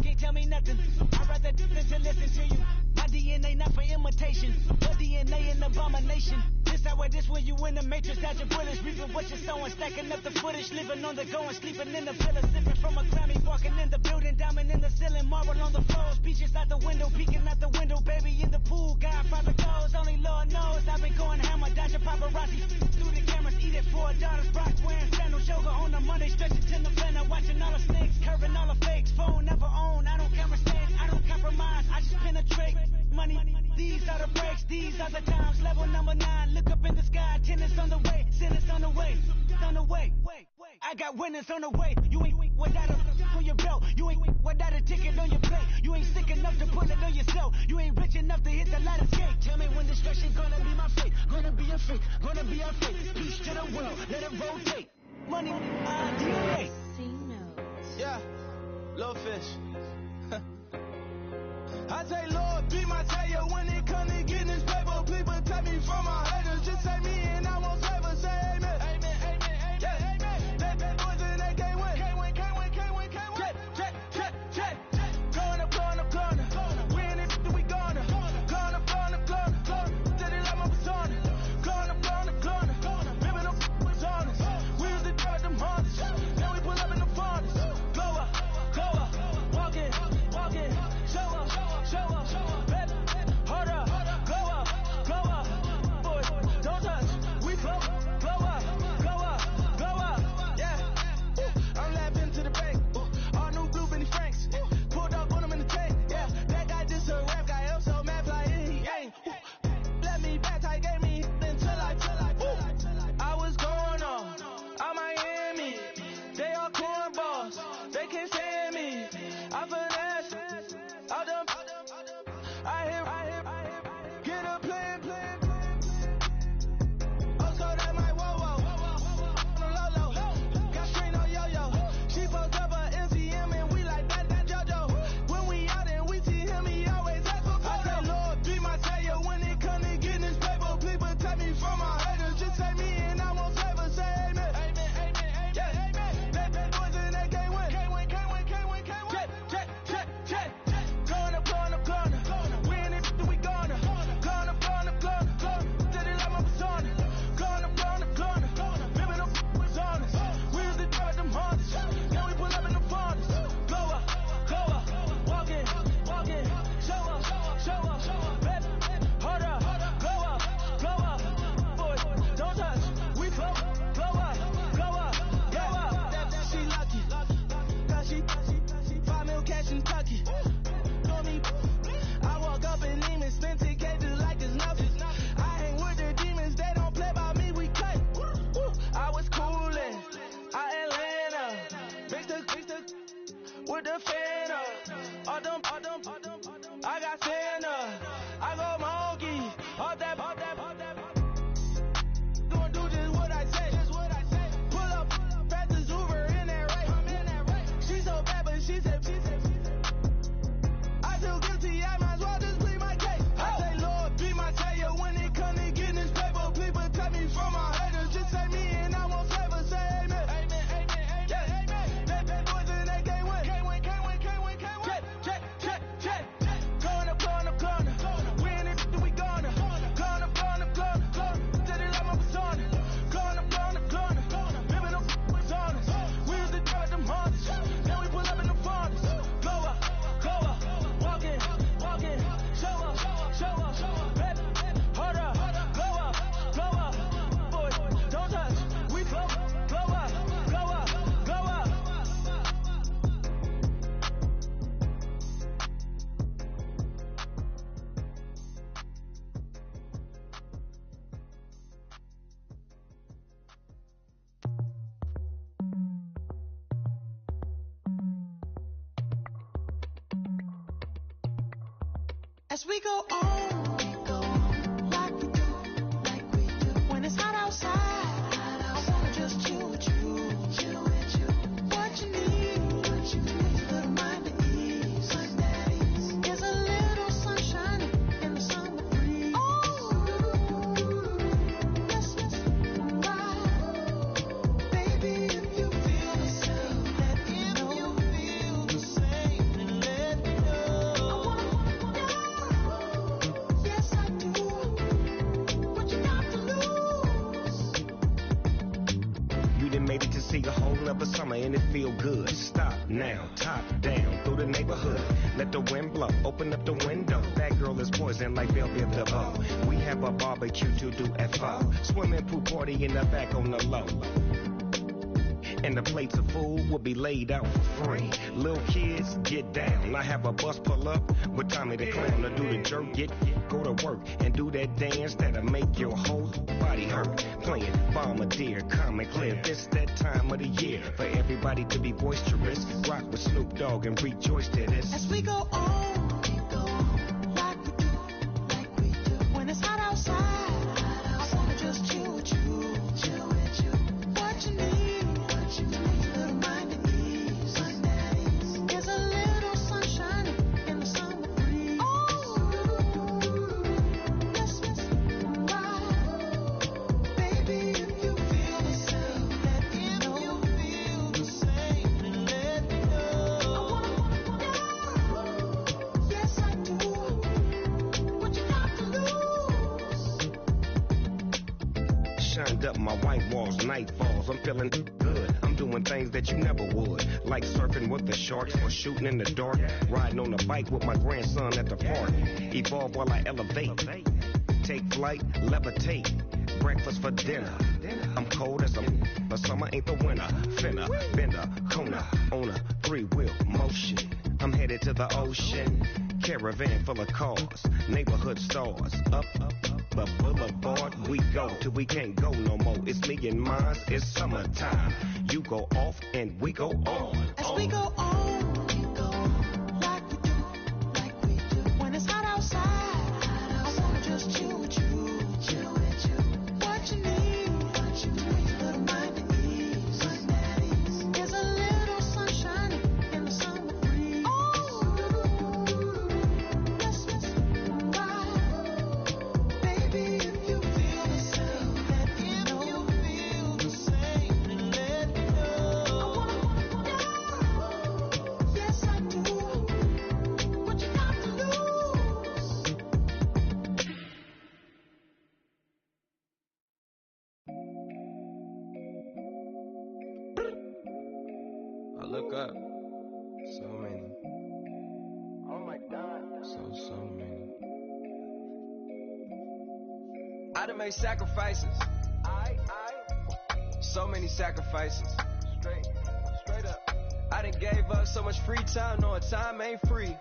Speaker 5: can't tell me nothing. I'd rather do than to listen to you. My DNA not for imitation, your DNA an abomination. This how it is when you in the matrix, dodging bullets, reaping what you're sowing, stacking up the footage, living on the go and sleeping in the villa, sipping from a Grammy, walking in the building, diamond in the ceiling, marble on the floors, beaches out the window, peeking out the window, baby in the pool, Godfather goes, only Lord knows, I've been going hammer, dodging paparazzi, through the cameras, eat it for $4, Brock wearing sandals, yoga on the Monday, stretching to the fender, watching all the snakes, curving all the fakes, phone never own, I don't care mistake, I don't compromise, I just penetrate, money, these are the breaks, these are the times, level number 9, look up in the sky, tennis on the way, sinners on the way, on the way. I got winners on the way. You ain't without a on your belt. You ain't without a ticket on your plate. You ain't sick enough to put it on yourself. You ain't rich enough to hit the ladder skate. Tell me when destruction gonna be my fate. Gonna be a fate. Gonna be a fate. Peace to the world. Let it rotate. Money, DNA.
Speaker 3: Yeah, little fish. I say, Lord, be my savior when it come to getting this paper. Please protect me from my haters. Just say me and I won't ever say amen. Amen, amen, amen. Yeah, amen. That boys and they can't win. Can't win, can't win, can't win, can't win. Check. Going up, win it, we gonna. Going up, did it like my persona. Going up, ripping up was honest. We was the judge, them hunters. Then we pull up in the furnace. Go up, walking, show up, baby, hold up, go up, boys, don't touch, we float, blow up, yeah, I'm laughing to the bank, all new blue Benny Franks, pulled up on him in the tank, yeah, that guy just a rap guy, I'm so mad, fly in, he ain't, let me back, I gave me, until I was going on, I'm Miami, they all cornballs, they can't stand me, I finesse, all them, I hear, get a plan. Oh, so that my whoa, on the low, got strain on yo-yo. She post up her MCM and we like that JoJo. When we out and we see him, he always ask for photo. I say, Lord, be my savior when it come to getting this paper. Please protect me from my haters. Just say me and I won't ever say amen. Amen, yeah, amen. That boys and they can't win. Can't win. Check. Going up, win it, we gonna. Gonna, did it like my persona. Gonna, ripping up was honest. We was the judge, them hunters. Then we pull up in the furnace. Go up, walking, show up, baby, hold up, go up, boys, don't touch, we float, blow up, she lucky, cause she 5 mil cash in Kentucky. I walk up and Neiman, spend 10K just like it's nothing. I hang with the demons, they don't play by me, we cut. I was coolin', Atlanta, mixed with the Fanta. All them, I got Santa, I go monkey, all that. Gonna do just what I say, pull up, fast as Uber in that race. She so bad, but she said. I feel guilty, I might as well just plead my case. I say, Lord, be my savior when it come to getting this paper. Please protect me from my haters. Just say me and I won't ever say amen. Amen, yeah, amen. That boys and they can't win. Can't win. Check. Going up, win it, we gonna. Gonna, did it like my persona. Gonna, ripping up was honest. We was the judge, them hunters. Then we pull up in the furnace. Go up, walking, show up, baby, hold up, go up, boys, don't touch, we float, blow up.
Speaker 7: As we go on, like we do. When it's hot outside, I wanna just chill with you. What you need, put a little mind at ease. There's a little sunshine in the summer breeze. Oh, yes, right.
Speaker 8: of the summer and it feel good. Stop now, top down through the neighborhood. Let the wind blow, open up the window. That girl is poison like Velvet DeVoe. We have a barbecue to do at 4. Swimming pool party in the back on the low. And the plates of food will be laid out for free. Little kids, get down. I have a bus pull up with Tommy the Clown to do the jerk. Go to work and do that dance that'll make your whole body hurt. Playing Bombardier, calm and clear. This that time of the year for everybody to be boisterous. Rock with Snoop Dogg and rejoice to this.
Speaker 7: As we go on, like we do. When it's hot outside, I wanna just chill with you. What you need.
Speaker 8: Up my white walls, night falls, I'm feeling good. I'm doing things that you never would, like surfing with the sharks or shooting in the dark, riding on a bike with my grandson at the park. Evolve while I elevate, take flight, levitate, breakfast for dinner. I'm cold as but summer ain't the winter. Finna, bender, Kona, on a 3-wheel motion. I'm headed to the ocean, caravan full of cars, neighborhood stars, up the boulevard we go till we can't go no more. It's me and mine, it's summertime. You go off and we go on.
Speaker 7: As we go on, like we do. When it's hot outside, I wanna just chill with you. What you need, little mind at ease. There's a little sunshine in the summer breeze.
Speaker 9: Look up. So many.
Speaker 4: Oh my God.
Speaker 9: So many. I done made sacrifices. So many sacrifices.
Speaker 4: Straight up.
Speaker 9: I done gave up so much free time, knowing time ain't free.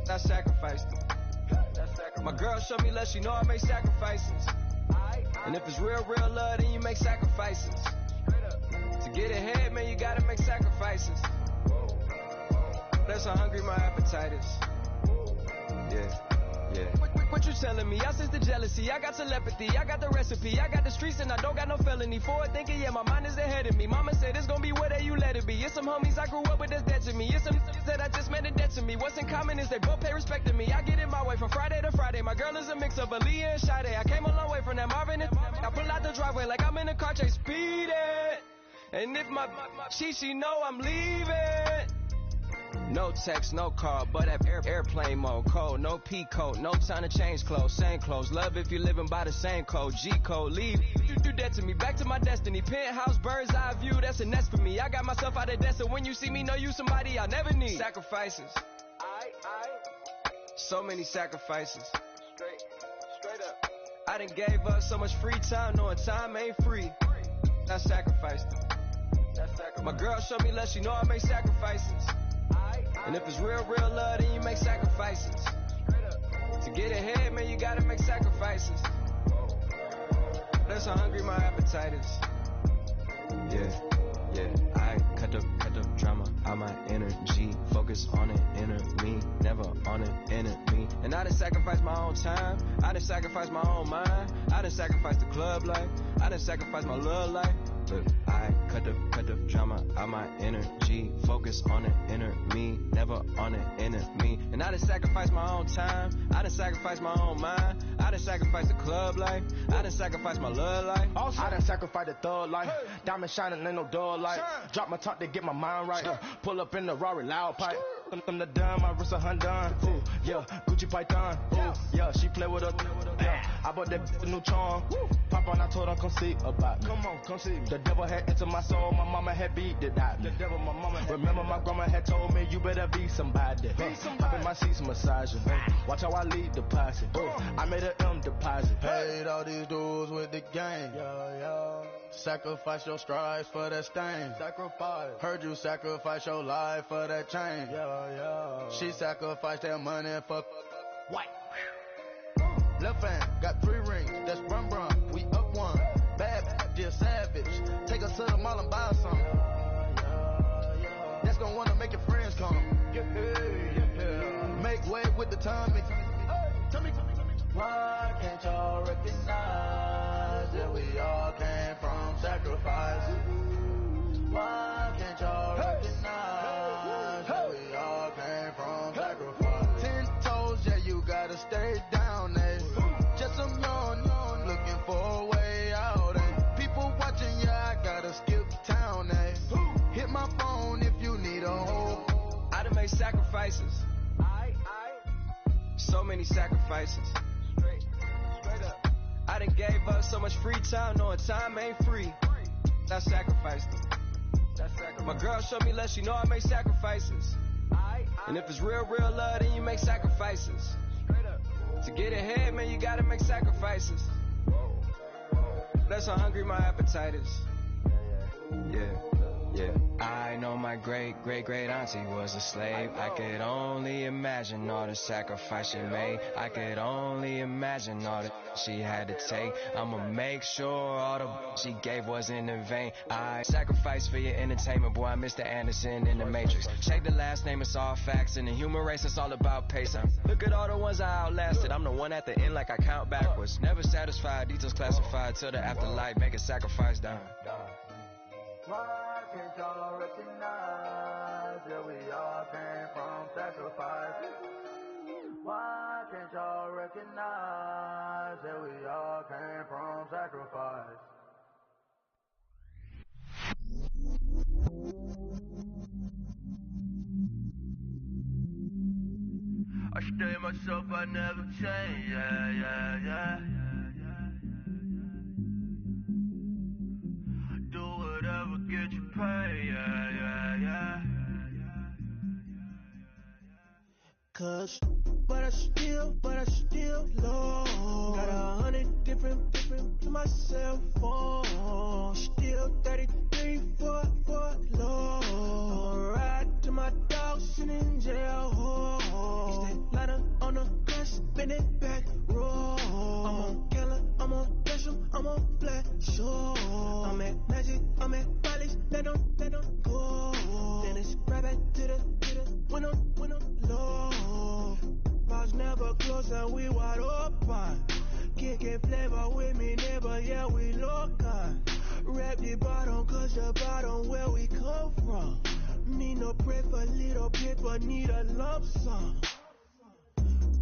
Speaker 9: I sacrificed it. My girl showed me love, she know I make sacrifices. And if it's real love, then you make sacrifices. To get ahead, man, you gotta make sacrifices. That's how hungry my appetite is. Yeah. What you telling me? I sense the jealousy, I got telepathy, I got the recipe, I got the streets and I don't got no felony. Forward thinking, yeah, my mind is ahead of me. Mama said it's gonna be whatever you let it be. It's some homies I grew up with that's dead to me. It's some that I just met a debt to me. What's in common is they both pay respect to me. I get it my way from Friday to Friday. My girl is a mix of Aaliyah and Sade. I came a long way from that Marvin and I pull out the driveway like I'm in a car chase speeding. And if my she know I'm leaving. No text, no call, but at airplane mode. Code, no P code, no time to change clothes. Same clothes, love if you're living by the same code. G code, leave. You do that to me, back to my destiny. Penthouse, bird's eye view, that's a nest for me. I got myself out of debt, so when you see me, know you somebody I'll never need. Sacrifices. So many sacrifices.
Speaker 4: Straight up.
Speaker 9: I done gave up so much free time, knowing time ain't free. I sacrificed it. My girl showed me love, she know I make sacrifices. And if it's real love, then you make sacrifices. To get ahead, man, you gotta make sacrifices. That's how hungry my appetite is. Yeah. I cut the drama out my energy. Focus on it, inner me, never on it, enemy. And I done sacrificed my own time. I done sacrificed my own mind. I done sacrificed the club life. I done sacrificed my love life. But I cut the drama out my energy. Focus on it, inner me, never on it, enemy. And I done sacrificed my own time. I done sacrificed my own mind. I done sacrificed the club life. I done sacrificed my love life.
Speaker 10: I done sacrificed the thug life. Diamond shining, ain't no dull light. Drop my top to get my mind right. Pull up in the Rari loud pipe. I'm the dime, my wrist a Hyundai. Ooh, yeah, Gucci Python. Ooh, yeah, she play with her. Yeah, I bought that a new charm. Pop on, I told her come see about me. Come on, come see me. The devil had entered my soul, my mama had beat it out me. The devil, my mama had. Remember my grandma had told me you better be somebody. Hop in my seats massaging. Watch how I lead the posse. I made a M deposit. Paid all these dudes with the game. Yeah, yeah. Sacrifice your strides for that stain. Sacrifice. Heard you sacrifice your life for that change. Yeah, yeah. She sacrificed that money for white. Left hand got 3 rings. That's brum brum. We up one. Bad, dear savage. Take us to the mall and buy some. That's gonna wanna make your friends come. Make way with the timing. Tell me. Why can't y'all recognize that we all came from sacrifice? Why can't y'all recognize that we all came from sacrifice? 10 toes, yeah, you gotta stay down, eh? Just some young, looking for a way out, eh? People watching, yeah, I gotta skip town, eh? Hit my phone if you need a hold.
Speaker 9: I done made sacrifices. So many sacrifices. Straight up. I done gave up so much free time, knowing time ain't free. I sacrificed it. My girl showed me love, she know I make sacrifices. And if it's real love, then you make sacrifices. To get ahead, man, you gotta make sacrifices. That's how hungry my appetite is. Yeah. I know my great auntie was a slave. I could only imagine all the sacrifice she made. I could only imagine all that she had to take. I'ma make sure all the she gave wasn't in vain. I sacrificed for your entertainment, boy. I'm Mr. Anderson in the Matrix. Check the last name, it's all facts. In the human race, it's all about pace. Look at all the ones I outlasted. I'm the one at the end like I count backwards. Never satisfied, details classified till the afterlife. Make a sacrifice down.
Speaker 6: Why can't y'all recognize that we all came from sacrifice? Why can't y'all recognize that we all came from sacrifice? I stay myself, I never change, yeah. Do whatever, get you paid, yeah.
Speaker 7: Cause, but I still low. Got 100 different to my cell phone. Still 33 for low. I'ma ride to my dog sitting in jail. Stay lighter on the gun, spin it back, roll. I'm on Keller, I'm on Gresham, I'm on Black Shore. I'm at Magic, I'm at Bally's, they don't go. Then it's right back to the when I'm low. Bars never close and we wide open. Kicking flavor with me, neighbor, yeah, we local. Rap the bottom, cause the bottom where we come from. Need no pray for little paper, need a lump sum.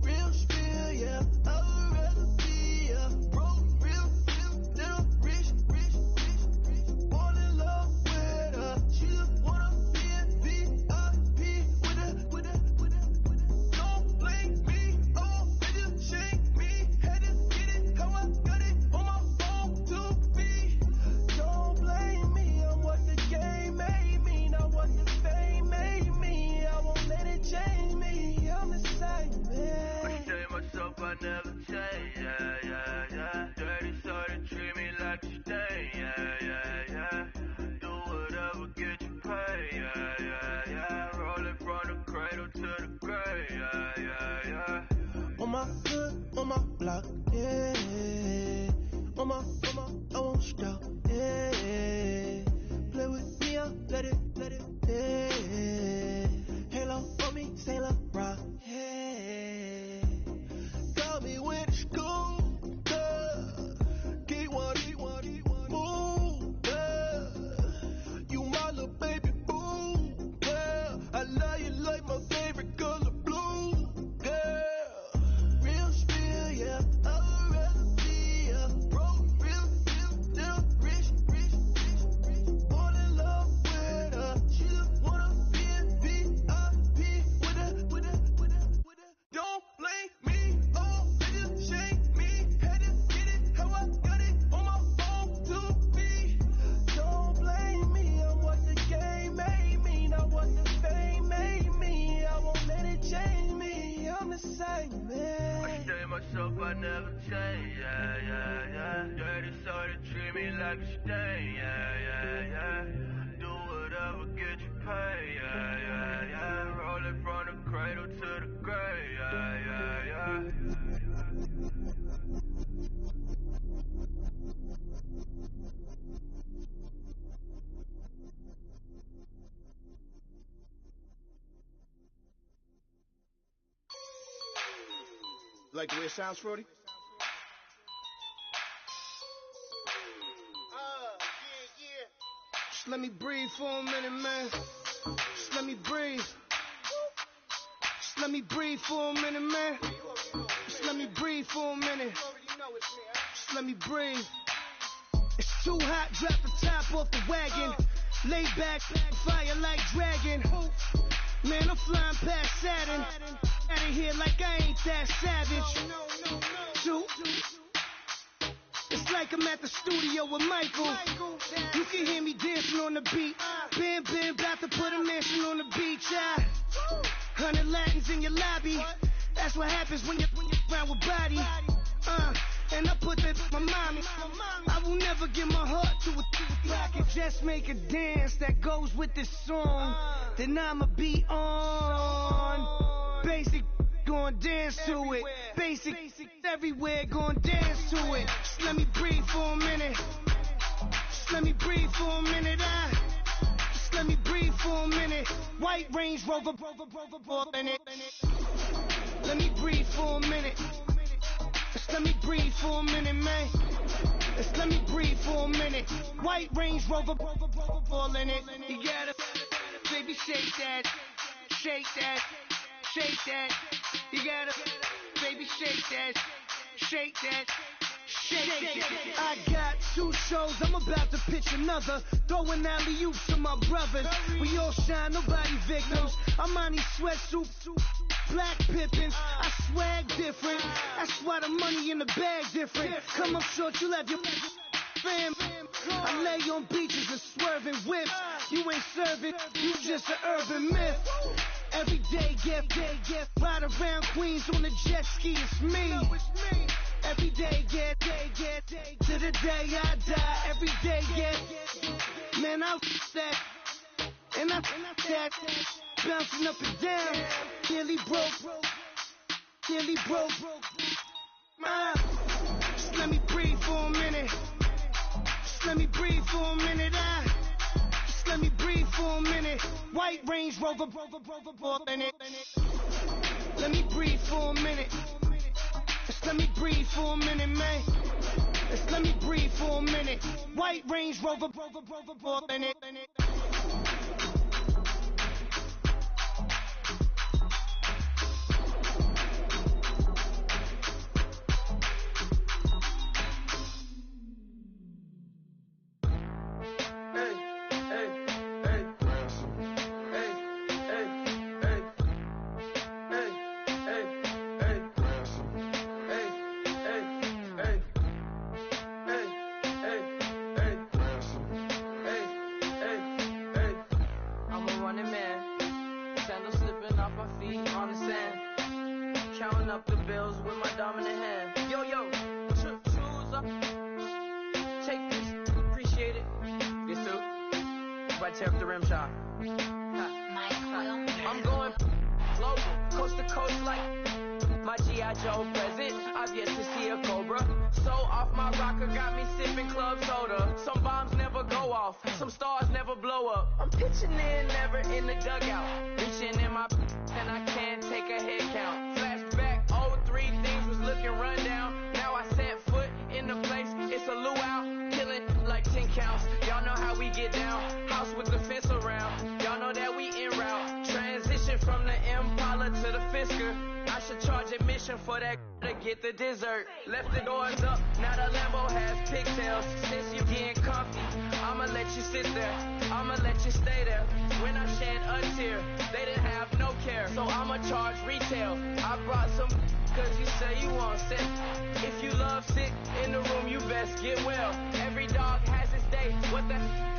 Speaker 7: Real spill, yeah, I would rather be a broke, real, little rich. Fall in love with her, she just wanna be a VIP with the. Don't blame me, oh, bitch, shake me, had to get it, how I got it on my phone to be. Don't blame me, I'm what the game made me, not what the fame made me. I won't let it change me, I'm the same, man.
Speaker 6: I stay myself, I never change, yeah. Dirty started treat me like a stain, yeah. Do whatever, get you paid, yeah. Rolling from the cradle to the grave, yeah.
Speaker 7: On my hood, on my block, yeah. On my, I won't stop, yeah. Play with me, I'll let it, yeah. Halo on me, Sailor Rock, yeah. Got me with the school, Keep one, move, yeah. You my little baby boo, yeah. I love you like my favorite color blue, yeah. Real spill, yeah. I would rather be a broke, real, little rich.
Speaker 6: I never change, yeah, yeah, yeah. Dirty soda, treat me like a stain, yeah, yeah, yeah. Do whatever, get you paid, yeah, yeah, yeah. Roll it from the cradle to the grave, yeah, yeah, yeah.
Speaker 10: Like the way it sounds, Frody? Just let me breathe for a minute, man. Just let me breathe. Just let me breathe for a minute, man. Just let me breathe for a minute. Just let me breathe. It's too hot, drop the top off the wagon. Lay back, fire like dragon. Man, I'm flying past Saturn. Out of here like I ain't that savage. Two. It's like I'm at the studio with Michael. You can hear me dancing on the beat. Bam, bam, about to put a mansion on the beach. 100 Latins in your lobby. That's what happens when you're around with body. And I put that my mommy. I will never give my heart to a if I can just make a dance that goes with this song, then I'ma be on. Basic, gon' dance to it. Basic, everywhere, gon' dance to it. Just let me breathe for a minute. Just let me breathe for a minute. Just let me breathe for a minute. White Range Rover, in it. Let me breathe for a minute. Just let me breathe for a minute, man. Just let me breathe for a minute. White Range Rover, all in it. You gotta, baby, shake that, shake that, shake that. You gotta, baby, shake that, shake that. I got 2 shows, I'm about to pitch another. Throwing alley-oops to my brothers. We all shine, nobody victims. I'm on these sweatsuits, black pippins. I swag different. That's why the money in the bag different. Come up short, you left your fam. I lay on beaches and swerving whips. You ain't serving, you just an urban myth. Every day, get ride around Queens on a jet ski, it's me. Every day, get to the day I die. Every day, get, man, I that, and I that, bouncing up and down, nearly broke. Just let me breathe for a minute. Just let me breathe for a minute. Just let me breathe for a minute. White Range Rover, in it. Let me breathe for a minute. Just let me breathe for a minute, man. Just let me breathe for a minute. White Range Rover, in it.
Speaker 9: Tear up the rim shot. I'm going global, coast to coast like my G.I. Joe present. I've yet to see a Cobra. So off my rocker got me sipping club soda. Some bombs never go off, some stars never blow up. I'm pitching in, never in the dugout. Reaching in my and I can't take a head count. Flashback, 03, things was looking run down. Now I set foot in the place, it's a luau. Killing like 10 counts. Y'all know how we get down. House with the fence around. Y'all know that we en route. Transition from the Impala to the Fisker. I should charge admission for that to get the dessert. Left the doors up, now the Lambo has pigtails. Since you getting comfy, I'ma let you sit there. I'ma let you stay there. When I shed a tear, they didn't have no care. So I'ma charge retail. I brought some cause you say you want sick. If you love sick in the room, you best get well. Every dog has its day. What the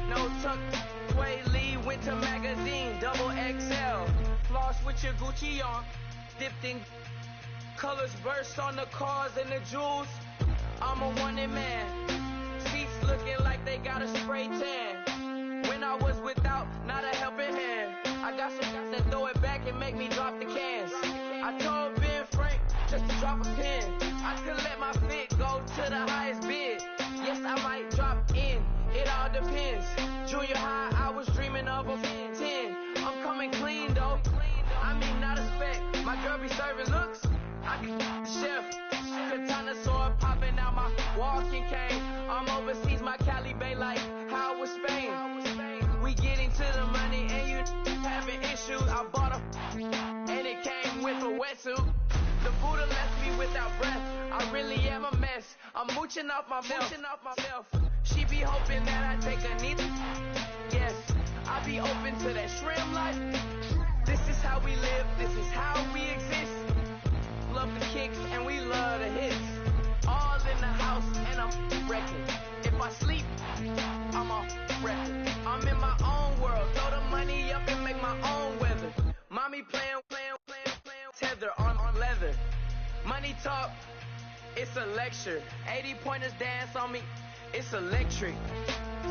Speaker 9: no tuck? Sway Lee, Winter Magazine, double XL. Floss with your Gucci on, dipped in
Speaker 11: Colors burst on the cars and the jewels. I'm a wanted man. Seats looking like they got a spray tan. When I was without, not a helping hand. I got some guys that throw it back and make me drop the cans. I told Ben Frank just to drop a pin. I could let my fit go to the highest bid. Yes, I might drop in. It all depends. Junior high, I was dreaming of a 10. I'm coming clean though. I mean, not a spec. My girl be serving looks. I can the chef. Katana sword popping out my walking cane. I'm overseas, my Cali Bay like how was Spain. We getting to the money and you having issues. I bought a and it came with a wetsuit. The Buddha left me without breath. I really am a mess. I'm mooching off my milk. She be hoping that I take a knee. Yes, I be open to that shrimp life. This is how we live. This is how we exist. Love the kicks and we love the hits. All in the house and I'm wrecking. If I sleep, I'm off record. I'm in my own world. Throw the money up and make my own weather. Mommy playing tether on leather. Money talk, it's a lecture. 80 pointers dance on me, it's electric.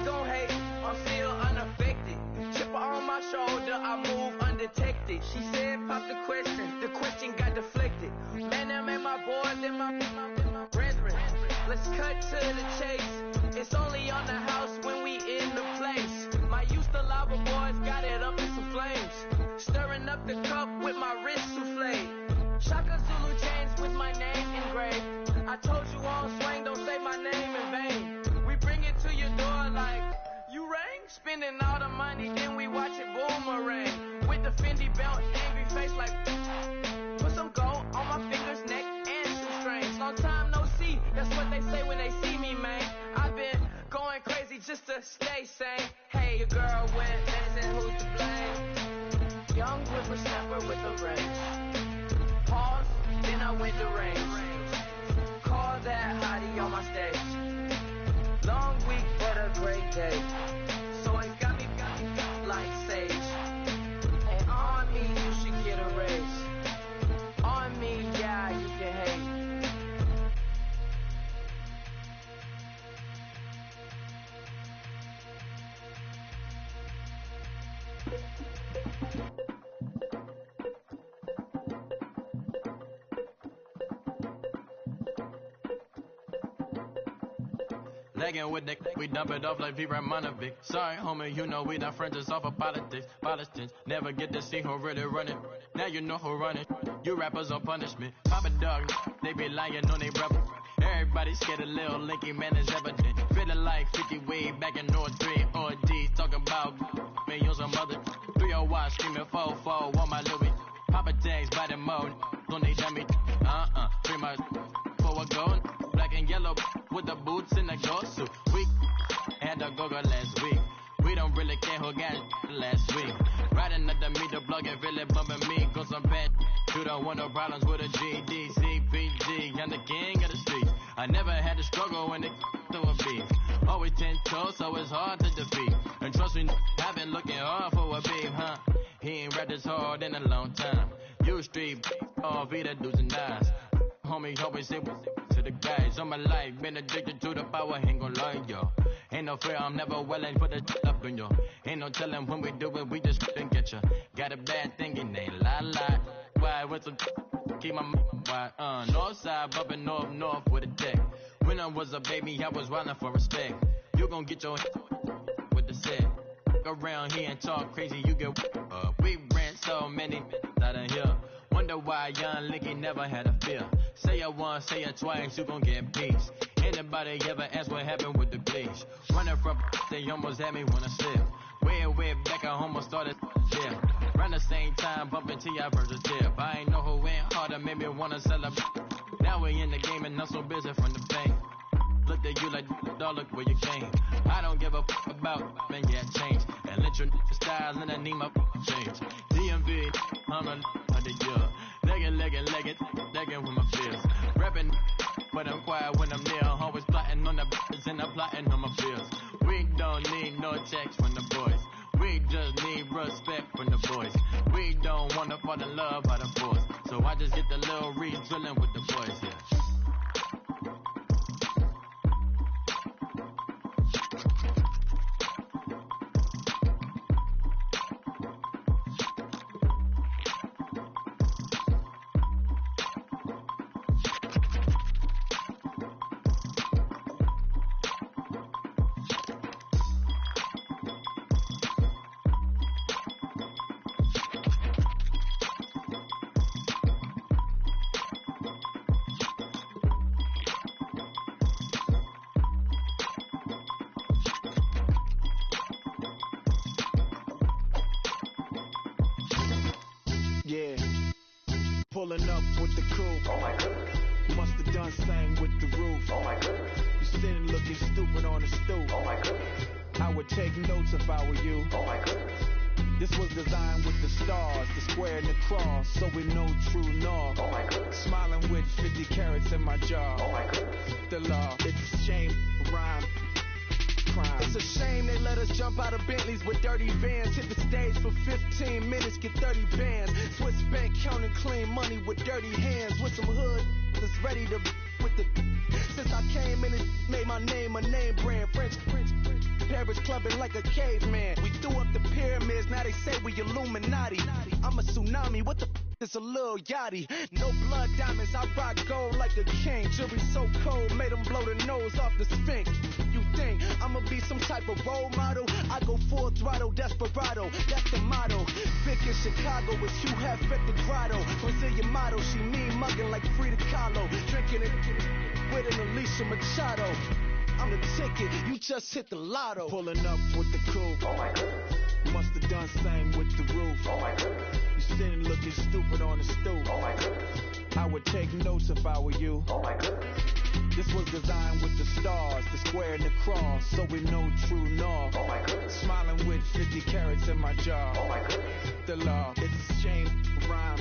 Speaker 11: Don't hate, I'm still unaffected. Chipper on my shoulder, I move undetected. She said pop the question got deflected. Man, I'm in my boys and my brethren. Let's cut to the chase. It's only on the house when we in the place. My used to lava boys got it up in some flames. Stirring up the cup with my wrist souffle. Shaka Zulu chains with my name engraved. I told you on swing, don't say my name in vain. We bring it to your door like, you rang? Spending all the money, then we watch it boomerang. With the Fendi belt, angry face like, put some gold on my fingers, neck, and shoestrings. Long time no see, that's what they say when they see me, man. I've been going crazy just to stay sane. Hey, your girl went dancing, who's to blame? Young whippersnapper with a range. Pause, then I went to range. Call that hottie on my stage. Long week, but a great day. So it got me like sage. And on me, you should get a raise. On me, yeah, you can hate.
Speaker 12: Lagging with the we dump it off like V-Ramanovic. Sorry, homie, you know we not friends, it's off of politics. Politics, never get to see who really running. Now you know who running. You rappers on punishment. Papa dog, they be lying on they brother. Everybody scared a little linky man is evident. Feeling like 50 way back in North 3 ODs. Talking about me on some other 301 screaming 4-4 on my Louis. Papa tags by the mode, on they dummy. Free my for a gold. Black and yellow with the boots and the gold suit. We had a go-go last week. We don't really care who got it last week. Riding up the meter block and really bumping me. Go some bad. You don't want no problems with a GD, CPG. I'm the king of the streets. I never had to struggle when it to a beef. Always 10 toes, so it's hard to defeat. And trust me, I've been looking hard for a beef, huh? He ain't rapped this hard in a long time. You street, all Vita dudes and eyes. Homie, always say to the guys. All my life, been addicted to the power, ain't gon' lie, yo. Ain't no fear, I'm never willing for the up in yo. Ain't no telling when we do it, we just couldn't get ya. Got a bad thing, it ain't lie. Why, with some keep my wide, north side, bumping north with a deck. When I was a baby, I was wildin' for respect. You gon' get your with the set. Around here and talk crazy, you get we ran so many out of here. Wonder why young Linky never had a fear. Say it once, say it twice, you gon' get peace. Anybody ever ask what happened with the bleach? Running from they almost had me wanna slip. Way back, I almost started yeah. Around the same time, bumping T.I. versus tip. I ain't know who went harder, made me wanna celebrate. Now we in the game and I'm so busy from the bank. Look at you like, dog, look where you came. I don't give a about, man, yeah, change. And let your style and I need my change. DMV, I'm a legging with my fears. Rapping, but I'm quiet when I'm near. Always plotting on the b****s and I'm plotting on my fears. We don't need no checks from the boys. We just need respect from the boys. We don't wanna fall in love by the force. So I just just get the little Reed drilling with the boys, yeah.
Speaker 10: Yeah, pulling up with the coupe. Oh my goodness. Must have done same with the roof. Oh my goodness. You sitting looking stupid on the stoop. Oh my goodness. I would take notes if I were you. Oh my goodness. This was designed with the stars, the square and the cross, so we know true north. Oh my goodness. Smiling with 50 carats in my jaw. Oh my goodness. The law, it's a shame, rhyme. Crime.
Speaker 9: It's a shame they let us jump out of Bentleys with dirty vans. Hit the stage for 15 minutes, get 30 bands. Swiss bank counting clean money with dirty hands. With some hood that's ready to with the. Since I came in and made my name a name brand. French Paris clubbing like a caveman. We threw up the pyramids, now they say we Illuminati. I'm a tsunami, what the it's a little yachty. No blood diamonds, I rock gold like a king. Jury so cold, made them blow the nose off the Sphinx. You think I'ma be some type of role model? I go full throttle, desperado, that's the motto. Vic in Chicago is Hugh Hef at the grotto. Brazilian model, she mean mugging like Frida Kahlo. Drinking it with an Alicia Machado. I'm the ticket, you just hit the lotto.
Speaker 10: Pulling up with the coupe. Oh my goodness. Must have done same with the roof. Oh my goodness. You sitting looking stupid on the stoop. Oh my goodness. I would take notes if I were you. Oh my goodness. This was designed with the stars, the square and the cross, so we know true north. Oh my goodness. Smiling with 50 carats in my jaw. Oh my goodness. The law, it's a shame, rhyme.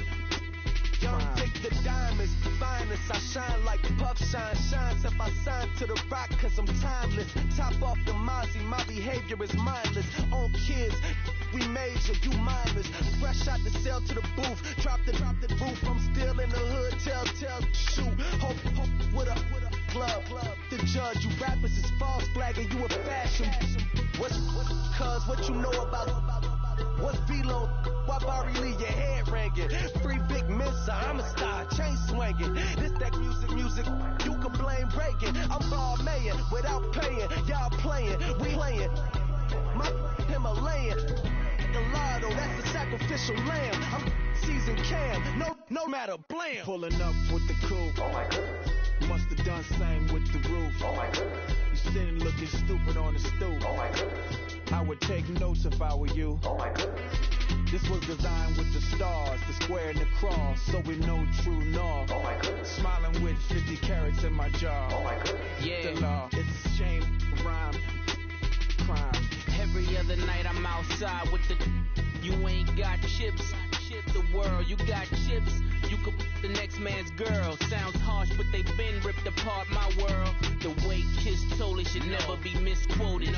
Speaker 9: Young Dick the diamonds, finest. I shine like Puff Shine shines if I sign to the rock, cause I'm timeless. Top off the Mozzie, my behavior is mindless. On kids, we major, you mindless. Fresh out the cell to the booth, drop the roof. I'm still in the hood, tell, shoot. Hope with a club. The judge, you rappers is false flagging, you a fashion. What's cuz, what you know about? What's Velo? Why Barry leave your head ringing? Free Big Mensa, I'm a star, chain swinging. This that music, you can blame Reagan. I'm ball mayor without paying. Y'all playing, we playing. My Himalayan, the lotto, that's the sacrificial lamb. I'm season cam, no matter, blam.
Speaker 10: Pulling up with the coupe. Oh my goodness. Must have done same with the roof. Oh my goodness. You sitting looking stupid on the stoop. Oh my goodness. I would take notes if I were you. Oh my goodness. This was designed with the stars, the square and the cross, so we know true north. Oh my goodness. Smiling with 50 carats in my jaw. Oh my goodness.
Speaker 11: Yeah.
Speaker 10: The law, it's a shame, rhyme, crime.
Speaker 11: Every other night I'm outside with the. You ain't got chips. The world, you got chips. You could the next man's girl. Sounds harsh, but they been ripped apart my world. The way Kiss told it should never be misquoted.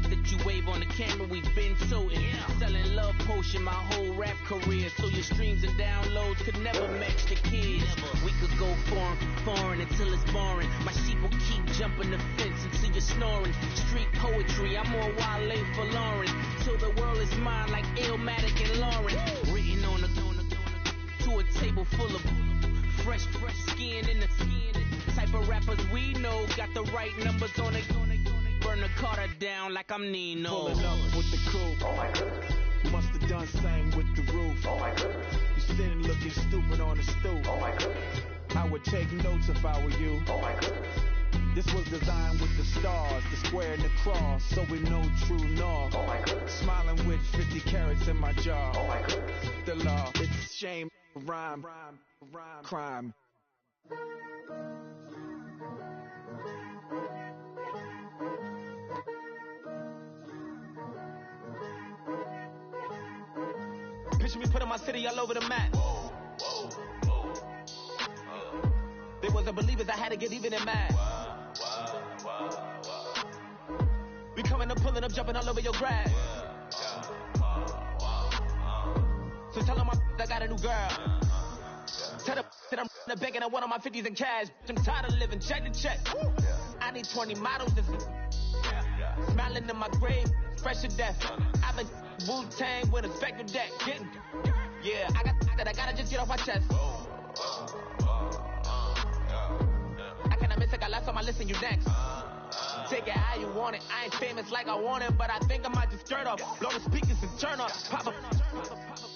Speaker 11: That you wave on the camera, we've been toting. Selling love potion my whole rap career. So your streams and downloads could never match the kids. We could go foreign until it's boring. My sheep will keep jumping the fence until you're snoring. Street poetry, I'm more Wale for Lauren. Till the world is mine like Illmatic and Lauren. Written on to a table full of fresh skin in the type of rappers we know. Got the right numbers on it. Burn the Carter down like I'm Nino.
Speaker 10: Pulling up with the coupe. Oh my goodness. Must have done same with the roof. Oh my goodness. You sitting looking stupid on the stoop. Oh my goodness. I would take notes if I were you. Oh my goodness. This was designed with the stars, the square and the cross, so we know true north. Oh my goodness. Smiling with 50 carats in my jaw. Oh my goodness. The law, it's a shame, rhyme, crime.
Speaker 9: Picture me putting my city all over the map. They wasn't believers, I had to get even in mad. We coming up, pulling up, jumping all over your grass. So tell them I got a new girl. Tell them
Speaker 13: that I'm in the bank and I want all my 50s in cash. I'm tired of living check to check. I need 20 models and smiling in my grave, fresh to death. I've been Wu-Tang with a spectral deck. I gotta just get off my chest. I cannot miss it, got last on my list and you next. Take it how you want it. I ain't famous like I want it, but I think I might just skirt off. Blow the speakers and turn off. Pop up.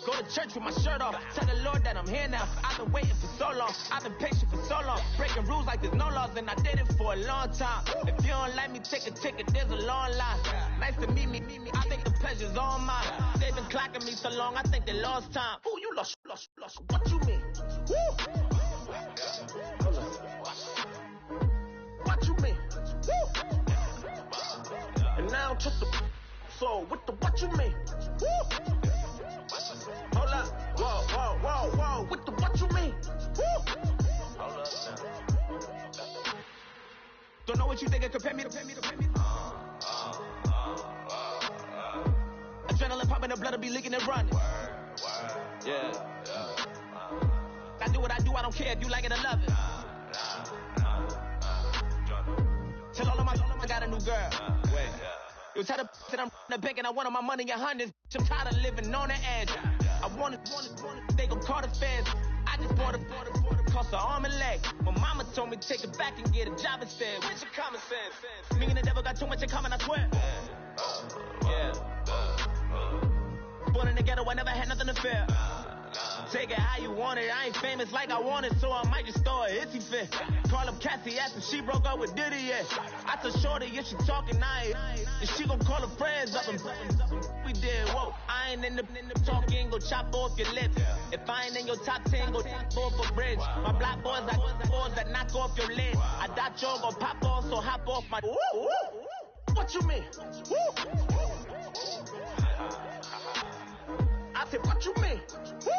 Speaker 13: Go to church with my shirt off. Tell the Lord that I'm here now. I've been waiting for so long. I've been patient for so long. Breaking rules like there's no laws, and I did it for a long time. If you don't like me, take a ticket. There's a long line. Nice to meet me. I think the pleasure's all mine. They've been clocking me so long, I think they lost time. Ooh, you lost. What you mean? Woo! What you mean? Woo! And now trust the so what you mean? Woo! Hold up, whoa, with the what you mean? Woo! Hold up now. Don't know what you think, compare me. Adrenaline pumping, the blood will be leaking and running. Yeah. I do what I do, I don't care if you like it or love it. Tell all of my I got a new girl. Wait. You tell the that I'm in the bank and I want all my money in hundreds. I'm tired of living on the edge. I want it, they gon' call the feds. I just bought a cost an arm and leg. My mama told me take it back and get a job instead. Where's your common sense? Me and the devil got too much in common, I swear. Yeah. Born in the ghetto, I never had nothing to fear. Take it how you want it. I ain't famous like I want it, so I might just throw a hissy fit. Call up Cassie after she broke up with Diddy, yeah. I told Shorty if she talking, and she gon' call her friends up and we did, whoa. I ain't in the talking, go chop off your lips. If I ain't in your top 10, go top off a bridge. My black boys got boys that knock off your lid. I doubt y'all gon' pop off, so hop off my. What you mean? I said, what you mean? Woo!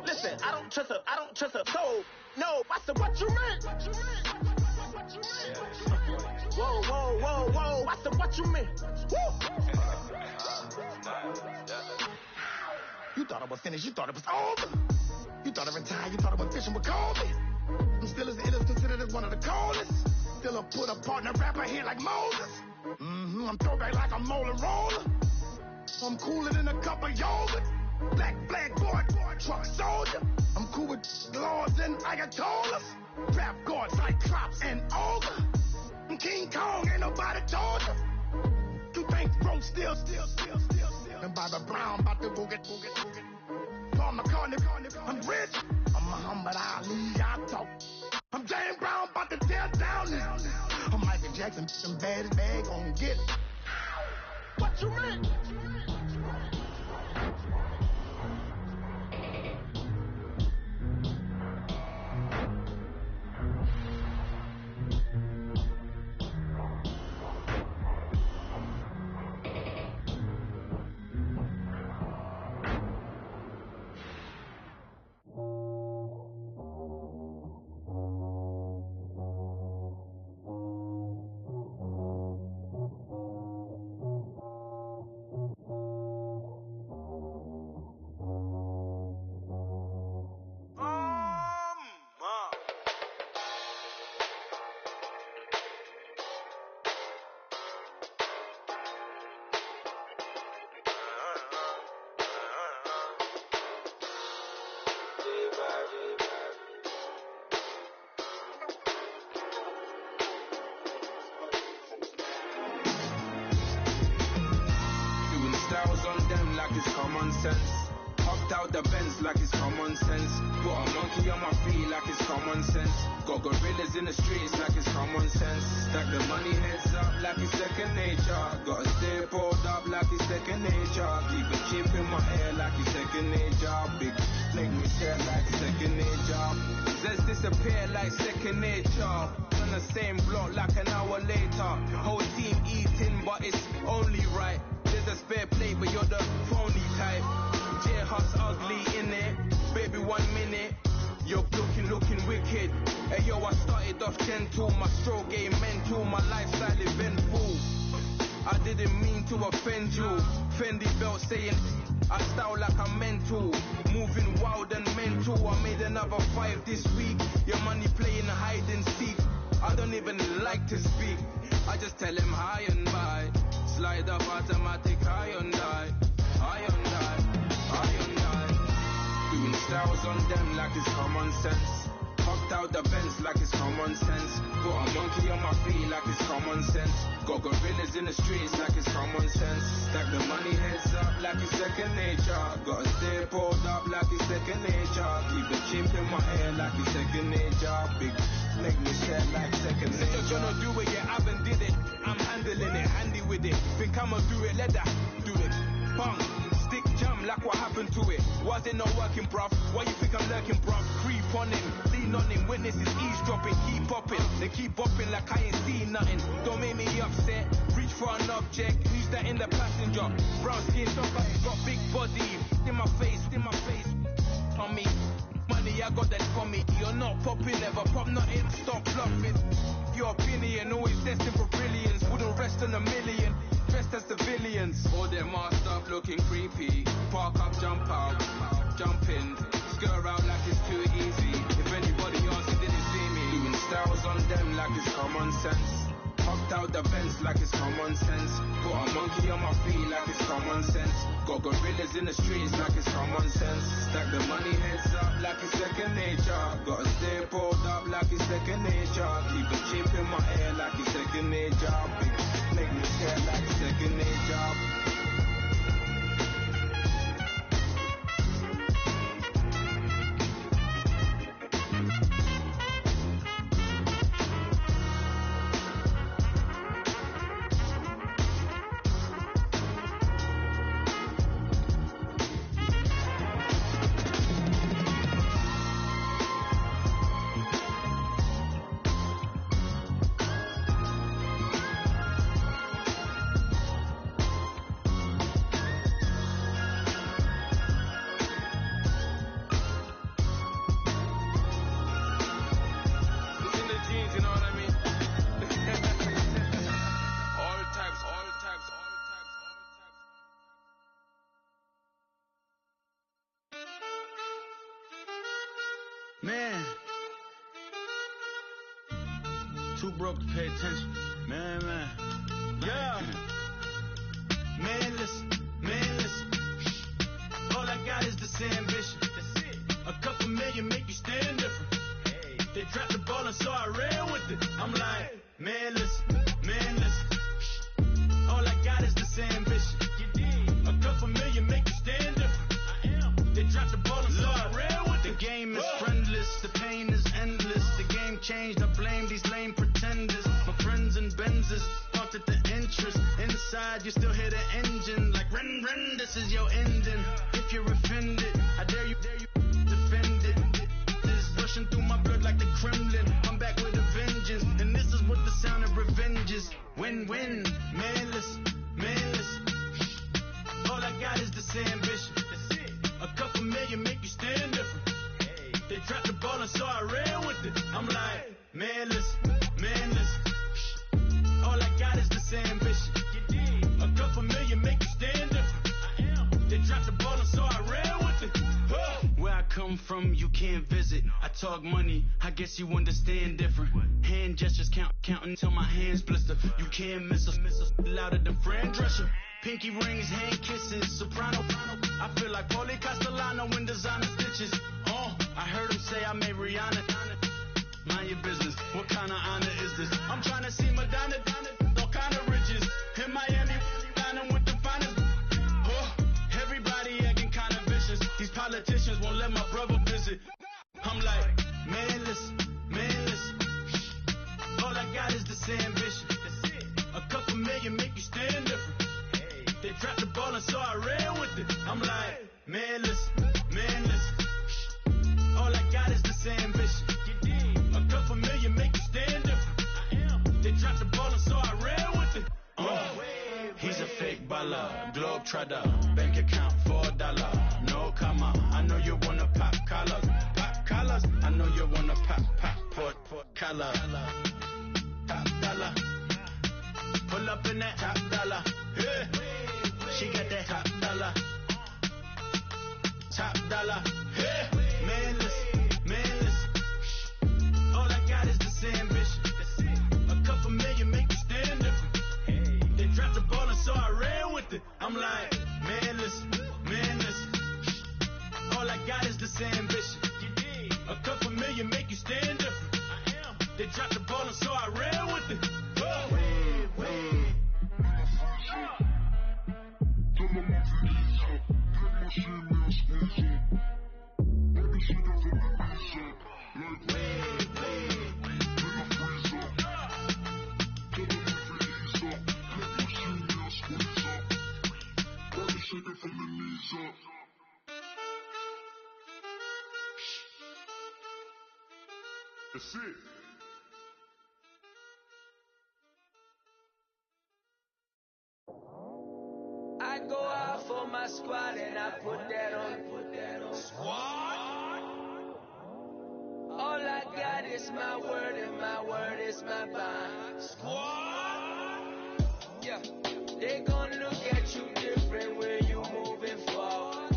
Speaker 13: Listen, I don't trust her. So, no, I said, what you mean? Whoa. I said, what you mean? Woo! You thought I was finished, you thought it was over. You thought I retired, you thought I was fishing with Kobe. I'm still as ill as considered as one of the coldest. Still a put a partner rapper here like Moses. I'm throwback like a molar roller. I'm cooler than a cup of yogurt. Black boy, truck soldier. I'm cool with lords and ayatollahs. Rap gods like Cyclops and Ogre. I'm King Kong, ain't nobody told you. You think Rome still. And Barbara Brown about to go get. Paul McCartney, I'm rich. I'm Muhammad Ali, I talk. I'm James Brown, about to tear down now. I'm Michael Jackson, some bad gon' get. What you mean?
Speaker 14: Hopped out the Benz like it's common sense. Put a monkey on my feet like it's common sense. Got gorillas in the streets like it's common sense. Stack the money heads up like it's second nature. Gotta stay pulled up like it's second nature. Keep a chip in my hair like it's second nature. Big make me share like second nature. Zest disappear like second nature. On the same block like an hour later. Whole team eating but it's only right. There's a spare plate but you're the phony type. J-Hut's ugly innit. Baby 1 minute. You're looking wicked. Hey yo, I started off gentle. My stroke game mental. My lifestyle eventful. I didn't mean to offend you. Fendi belt saying I style like I'm mental. Moving wild and mental. I made another 5 this week. Your money playing hide and seek. I don't even like to speak. I just tell him high and by. Slide up automatic high and die. High and die. High and die. Doing styles on them like it's common sense. Hopped out the Benz like it's common sense. Got a monkey on my feet like it's common sense. Got gorillas in the streets like it's common sense. Stack the money heads up like it's second nature. Gotta stay pulled up like it's second nature. Keep the chimp in my hair like it's second nature. Big make me sad like second nature. Just gonna do it, yeah, I haven't did it. I'm handling it, handy with it. Think I'ma do it, let that do it. Bang. Stick jam like what happened to it. Was it not working, bruv? Why you think I'm lurking, bruv? Creep on him, lean on him, witnesses eavesdropping, keep popping. They keep bopping like I ain't seen nothing. Don't make me upset, reach for an object. Who's that in the passenger? Brown skin, got big body. In my face, on me. Money, I got that for me. You're not popping, never pop nothing, stop bluffing. Your opinion, always destined for brilliance. Wouldn't rest on a million. Dressed as civilians. All them masked stuff looking creepy. Park up, jump out, jump in. Skirt out like it's too easy. If anybody else didn't see me. Doing styles on them like it's common sense. Hopped out the Benz like it's common sense. Got a monkey on my feet like it's common sense. Got gorillas in the streets like it's common sense. Stack the money heads up like it's second nature. Gotta stay pulled up like it's second nature. Keep the chip in my hair like it's second nature. Big make me scared like second nature.
Speaker 15: Man, too broke to pay attention. Man. Yeah. Man, listen. All I got is this ambition. That's it. A couple million make you stand different. Hey. They dropped the ball and so I ran with it. I'm like, man, listen. All I got is this ambition. A couple million make you stand different. I am. They dropped the ball and so I ran with it. The game is friendless, the pain is endless. The game changed, I blame these lame pretenders. My friends and Benzes parked at the entrance. Inside, you still hear the engine. Like, ren, this is your ending. If you're offended, I dare you defend it. This is rushing through my blood like the Kremlin. I'm back with a vengeance. And this is what the sound of revenge is. Win-win, man, listen. All I got is this ambition. A couple million make you stand different. They dropped the ball and so I ran with it. I'm like, man, listen. All I got is this ambition. A couple million make you stand different. I am. They dropped the ball and so I ran with it. Where I come from, you can't visit. I talk money, I guess you understand different. Hand gestures counting till my hands blister. You can't miss us louder than Fran Drescher. Pinky rings, hand kisses, soprano. I feel like Paulie Castellano in designer stitches. I heard him say I made Rihanna. Mind your business, what kind of honor is this? I'm trying to see Madonna, all kind of riches. In Miami, dining with the finest. Everybody acting kind of vicious. These politicians won't let my brother visit. I'm like, man, listen. All I got is this ambition. A couple million make you stand different. They dropped the ball and so I ran with it. I'm like, man, listen. All I got is this ambition. A couple million make you stand different. I am. They dropped the ball and so I ran with it. He's a fake baller, globe trotter, bank account $4, no comma. I know you wanna pop collars. I know you wanna pop collar. Top dollar. Pull all up in that top dollar. Yeah. She got that top dollar. Top dollar. Yeah. Man, listen. All I got is this ambition. A couple million make me stand up. They dropped the ball and so I ran with it. I'm like, man, listen. All I got is this ambition. A couple million make you stand different. They dropped the ball and so I ran with it.
Speaker 16: That's it.
Speaker 11: I go out for my squad and I put that on. Squad? All I got is my word and my word is my bond. Squad? Yeah, they gon' look at you different when you moving forward.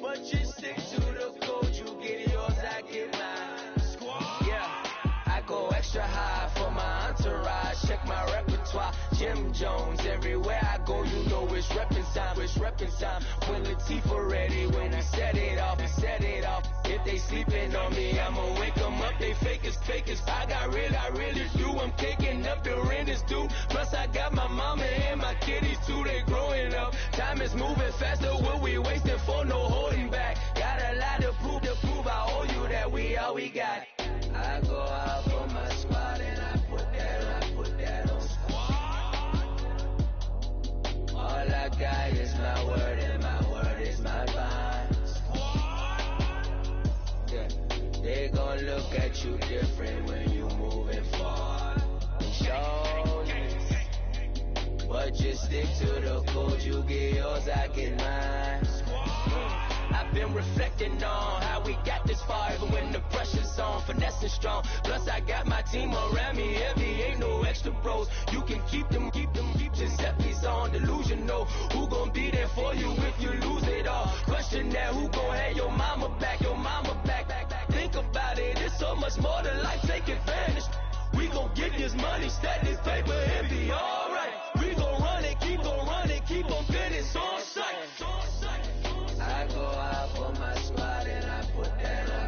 Speaker 11: But you stick to the code, you get yours, I get mine. Squad? Yeah, I go extra high for my entourage, check my repertoire. Jim Jones, everywhere I go, you know it's reppin' time. When Latifah ready, when we set it off. If they sleeping on me, I'ma wake them up, they fakers. I really do, I'm kicking up the rent is due. Plus I got my mama and my kiddies too, they growing up. Time is moving faster, what we wasting for, no holding back. Got a lot to prove, I owe you that we all we got. I go out for my squad and I put that on. All I got is my word and my word is my bond. Yeah, they gon' look at you different when you moving forward. But just stick to the code, you get yours, I get mine. I've been reflecting on how we got this far, even when the pressure's on, finessing strong. Plus I got my team around me heavy, ain't no extra bros. You can keep them, Giuseppe's on delusional. Who gon' be there for you if you lose it all? Question that, who gon' have your mama back? Think about it, it's so much more to life, take advantage. We gon' get this money, stack this paper and be alright. We gon' run it, keep on finish on sight. I go out for my squad and I put that on.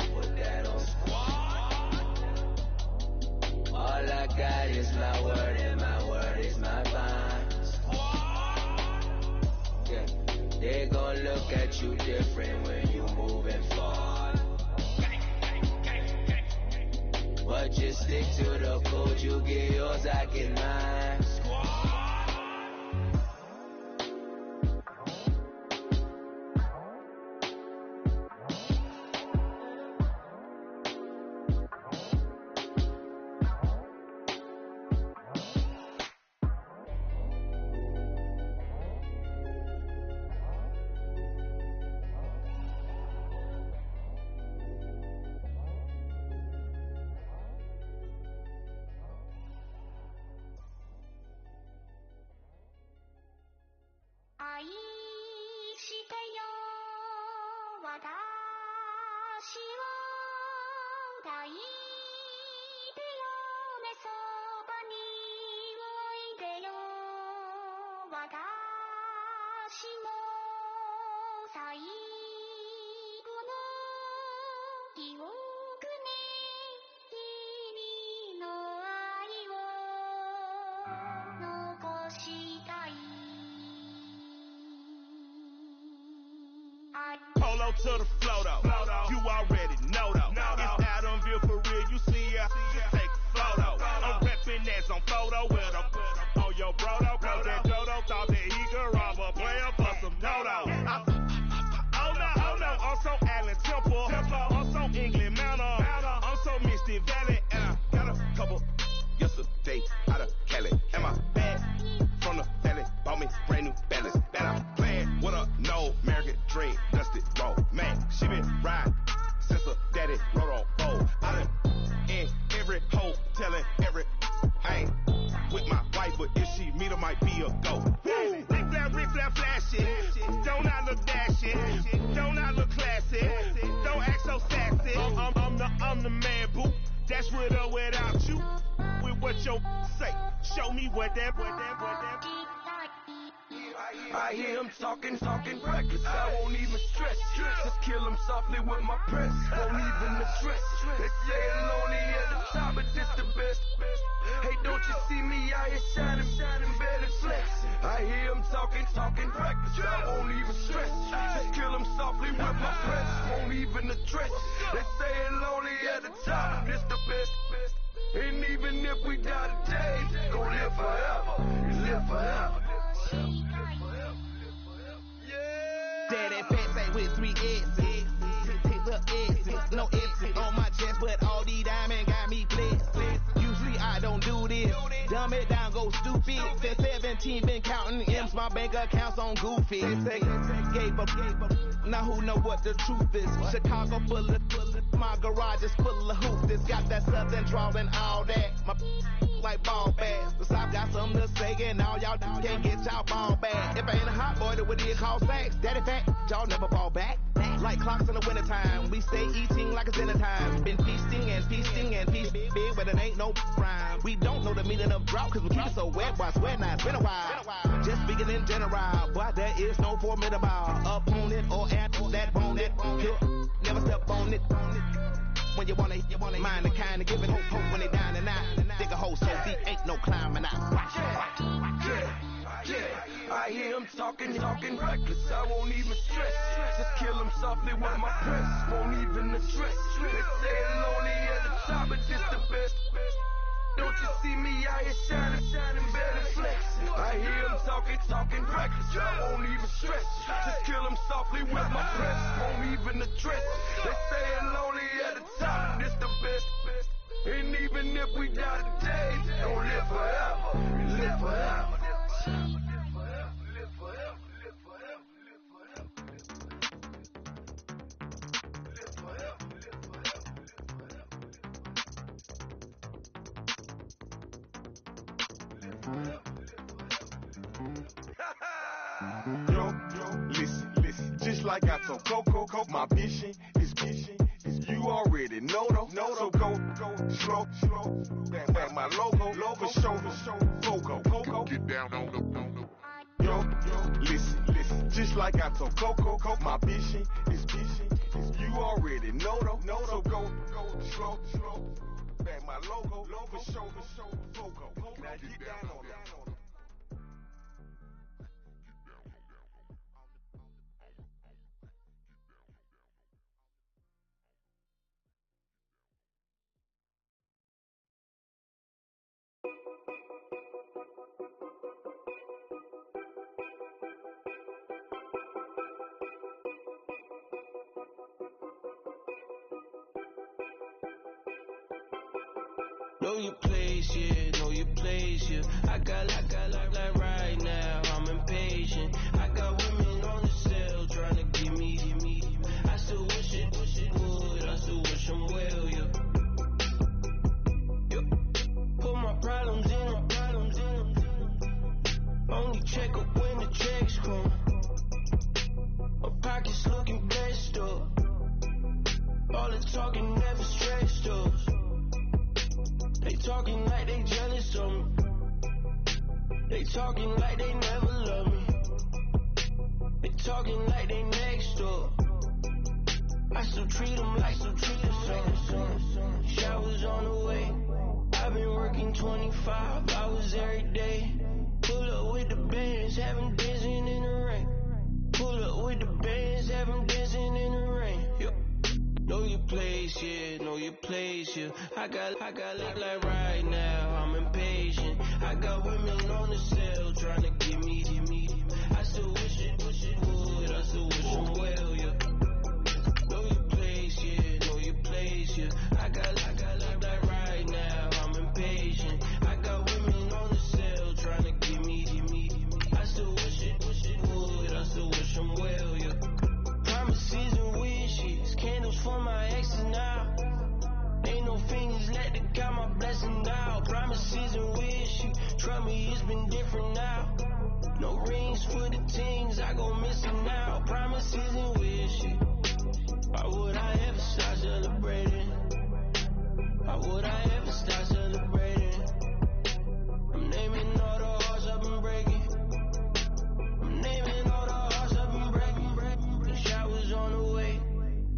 Speaker 11: All I got is my word and my word is my bond. Yeah, they gon' look at you different when you moving forward. But just stick to the code, you get yours, I get mine.
Speaker 15: Polo to the flow though, you already know though. It's Adamville for real, you see ya, just take a photo. I'm reppin' that's on photo with a on your bro though. Cause that Dodo thought that he could rob a player for some no-no. Oh no, I'm so Allen Temple, I'm so England Mountain, I'm so Misty Valley, and I got a couple yesterday out of Cali. And my bag from the valley bought me brand new balance. That I'm playing with a no American dream, dusted roll. Man, she been riding since her daddy rode on bowl. I done in every hole, telling every
Speaker 16: Hey, with my wife, but if she meet her, might be a go. Rick Flair, flashy. Don't I look dashy? Don't I look classy? Don't act so sassy. I'm the man, boo. That's with or without you. With what your say. Show me what that.
Speaker 17: I hear him talking reckless. I won't even stress. Just kill him softly with my press. Won't even address. They say it's lonely at the top, but this the best. Hey, don't you see me out here shining, belly flex? I hear him talking reckless. I won't even stress. Just kill him softly with my press. Won't even address. They say it's lonely at the top, but this the best. And even if we die today, gon' live forever. Live forever.
Speaker 18: Daddy fat say with 3 X's. Take the X's. No X's on my chest, but all these diamonds got me blessed. Usually I don't do this. Dumb it down, go stupid. Since 17 been counting M's, my bank accounts on goofy. They gave up. Now who know what the truth is? Chicago full of my garage is full of hoops. It's got that southern drawl and all that. My like ball bags. The South got something to say, and all y'all can't get y'all ball back. If I ain't a hot boy, then what do you call sacks? Daddy fat, y'all never fall back. Like clocks in the wintertime, we stay eating like it's dinner time. Been feasting and big, but it ain't no rhyme. We don't know the meaning of drought, cause we keep it so wet, boy, I swear now it's been a while. Just speaking in general, boy, there is no formidable opponent or at that bone that never step on it. When you wanna mind the kind of giving hope when they dying tonight. Dig a hole so deep, ain't no climbing out.
Speaker 17: Yeah, I hear him talking reckless. I won't even stress. Just kill him softly with my press. Won't even address. They say it's lonely at the top, but this the best. Don't you see me out here shining, belly flex? I hear him talking reckless. I won't even stress. Just kill him softly with my press. Won't even address. They say it's lonely at the top, this the best. And even if we die today, don't live forever. Live forever.
Speaker 16: Yo, listen, just like I told Coco, my vision is you already know though. So go, slow, back my logo, for show, Coco, get down on the. Yo, listen, just like I told Coco, my vision is you already know though. So go, slow, back my logo, for show, Coco, now get down on the.
Speaker 19: Know your place, yeah, know your place, yeah. I got like right now, I'm impatient. I got women on the cell trying to give me. I still wish it would, I still wish them well, yeah. Put my problems in only check up when the checks come. My pockets looking blessed up. All the talking never stretched us. They talking like they jealous of me. They talking like they never love me. They talking like they next door. I still treat them like some son. Showers on the way. I've been working 25 hours every day. Pull up with the bands, have them dancing in the rain. Pull up with the bands, have them dancing in the rain. Know your place, yeah, know your place, yeah. I got like right now, I'm impatient. I got women on the cell trying to give me. I still wish it would, I still wish them well, yeah. Know your place, yeah, know your place, yeah. I got like right now, I'm impatient. I got women on the cell trying to give me. I still wish it would, I still wish them well, yeah. Promises and wishes, candles for my exes now. Ain't no fingers, let the God my blessing down. Trust me, it's been different now. No rings for the teams, I gon' miss it now. Promises and wishes. Why would I ever stop celebrating? Why would I ever stop celebrating? I'm naming all the hearts I've been breaking. I'm naming all the hearts I've been breaking. The showers on the way.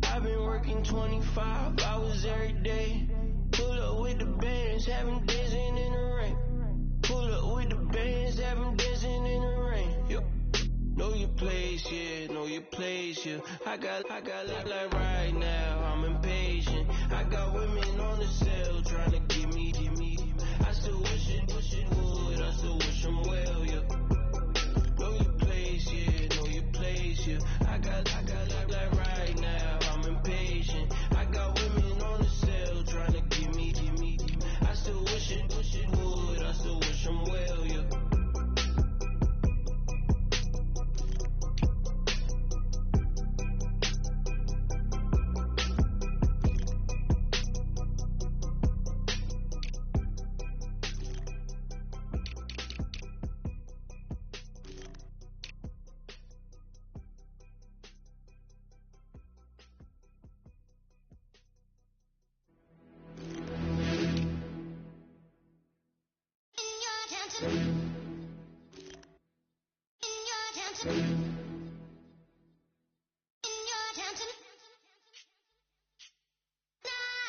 Speaker 19: I've been working 25 hours every day. Pull up with the bands, have them dancing in the rain. Pull up with the bands, have them dancing in the rain. Yo. Know your place, yeah, know your place, yeah. I got like right now, I'm impatient. I got women on the cell trying to give me. I still wish it would, I still wish them well, yeah. Know your place, yeah, know your place, yeah. I got like right now, I'm impatient. I got women on the cell trying to give me. I still wish it would, I still wish them well, yeah.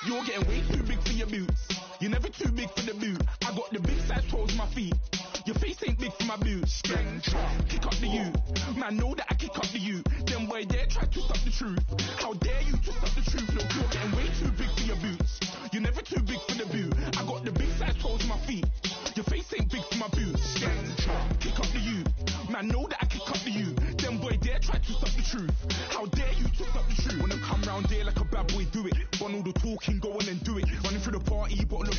Speaker 20: You're getting way too big for your boots. You're never too big for the boot. I got the big size toes on my feet. Your face ain't big for my boots. Kick up the you. Man, know that I kick up the you. Them boy dare try to stop the truth. How dare you to stop the truth? Look, you're getting way too big for your boots. You're never too big for the boot. I got the big size toes on my feet. Your face ain't big for my boots. Kick up the you. Man, know that I kick up the you. Them boy dare try to stop the truth. How dare you to stop the truth? When I come round there like a bad boy, do it. Want all the talking, go on and do it. Running through the party, but look.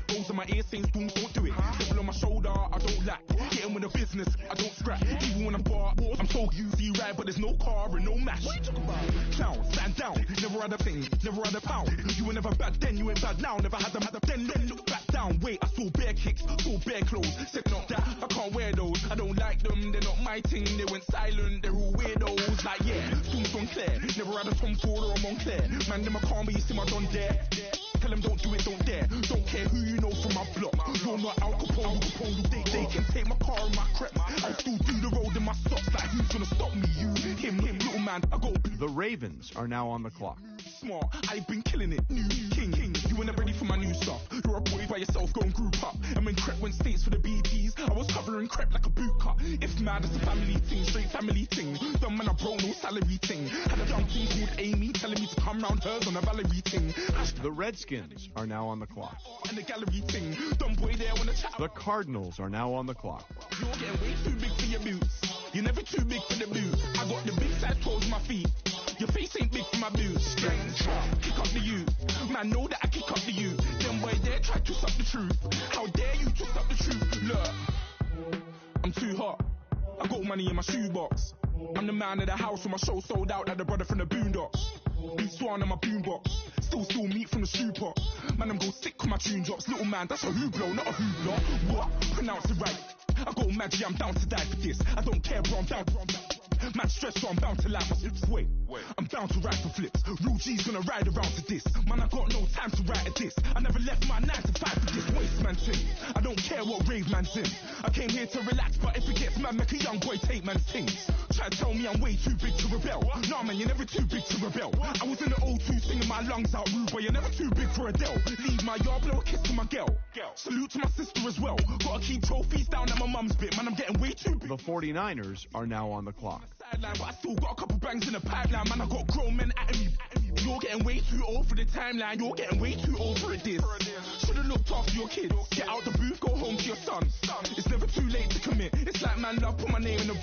Speaker 20: Goes in my ear saying, don't do it. Double on my shoulder, I don't lack. Getting with the business, I don't scrap. Even when I'm bar, I'm so easy right, but there's no car and no match. What you talking about? Clown, stand down. Never had a thing, never had a pound. You were never bad then, you ain't bad now. Never had a then look back down. Wait, I saw bare kicks, saw bare clothes. Said not that, I can't wear those. I don't like them, they're not my thing. They went silent, they're all weirdos. Like yeah, Soon's on Claire. Never had a Tom Ford or a Montclair. Man, them a calm, but you see my Don dare. Tell them don't do it, don't dare. Don't care who you know from my block. You're not Al Capone. They can take my car and my creps. I'll still do the road in my socks. Like who's gonna stop me? You, him, little man. I go.
Speaker 21: The Ravens are now on the clock.
Speaker 20: Smart, I've been killing it. New king. You were never ready for my new stuff. You're a boy by yourself, go and group up. And when Crep went states for the BTs, I was covering Crep like a boot cut. If mad, it's a family thing, straight family thing. The man I broke, no salary thing. Had a young thing called Amy telling me to come round hers on a Valerie thing.
Speaker 21: The Redskins are now on the clock.
Speaker 20: And the gallery thing. Dumb boy there when the chat.
Speaker 21: The Cardinals are now on the clock.
Speaker 20: You're getting way too big for your boots. You're never too big for the boot. I got the big size toes on my feet. Your face ain't big for my boots. Kick up the you. Man, know that I kick up the you. Them boy dare try to stop the truth. How dare you to stop the truth? Look, I'm too hot. I got money in my shoebox. I'm the man of the house when my show sold out like the brother from the Boondocks. Beat Swan in my boombox. Still meat from the stew pot. Man, I'm go sick when my tune drops. Little man, that's a hooplo, not a hoopla. What? Pronounce it right. I go magic, I'm down to die for this. I don't care, bro, I'm down. Man stressed, so I'm bound to lie my flips. Wait, I'm bound to ride for flips. Real G's gonna ride around to this. Man, I got no time to write at this. I never left my 9 to 5 for this waste man thing. I don't care what rave man's in. I came here to relax, but if it gets mad, make a young boy take man's things. Try to tell me I'm way too big to rebel. Nah, man, you're never too big to rebel. I was in the O2 singing my lungs out rude, but you're never too big for Adele. Leave my yard, blow a kiss to my girl. Salute to my sister as well. Gotta keep trophies down at my mum's bit. Man, I'm getting way too big.
Speaker 21: The 49ers are now on the clock.
Speaker 20: But I still got a couple bangs in the pipeline. Man, I got grown men at me. You're getting way too old for the timeline. You're getting way too old for a diss. Should've looked after your kids. Get out the booth, go home to your son. It's never too late to commit. It's like man, love, put my name in the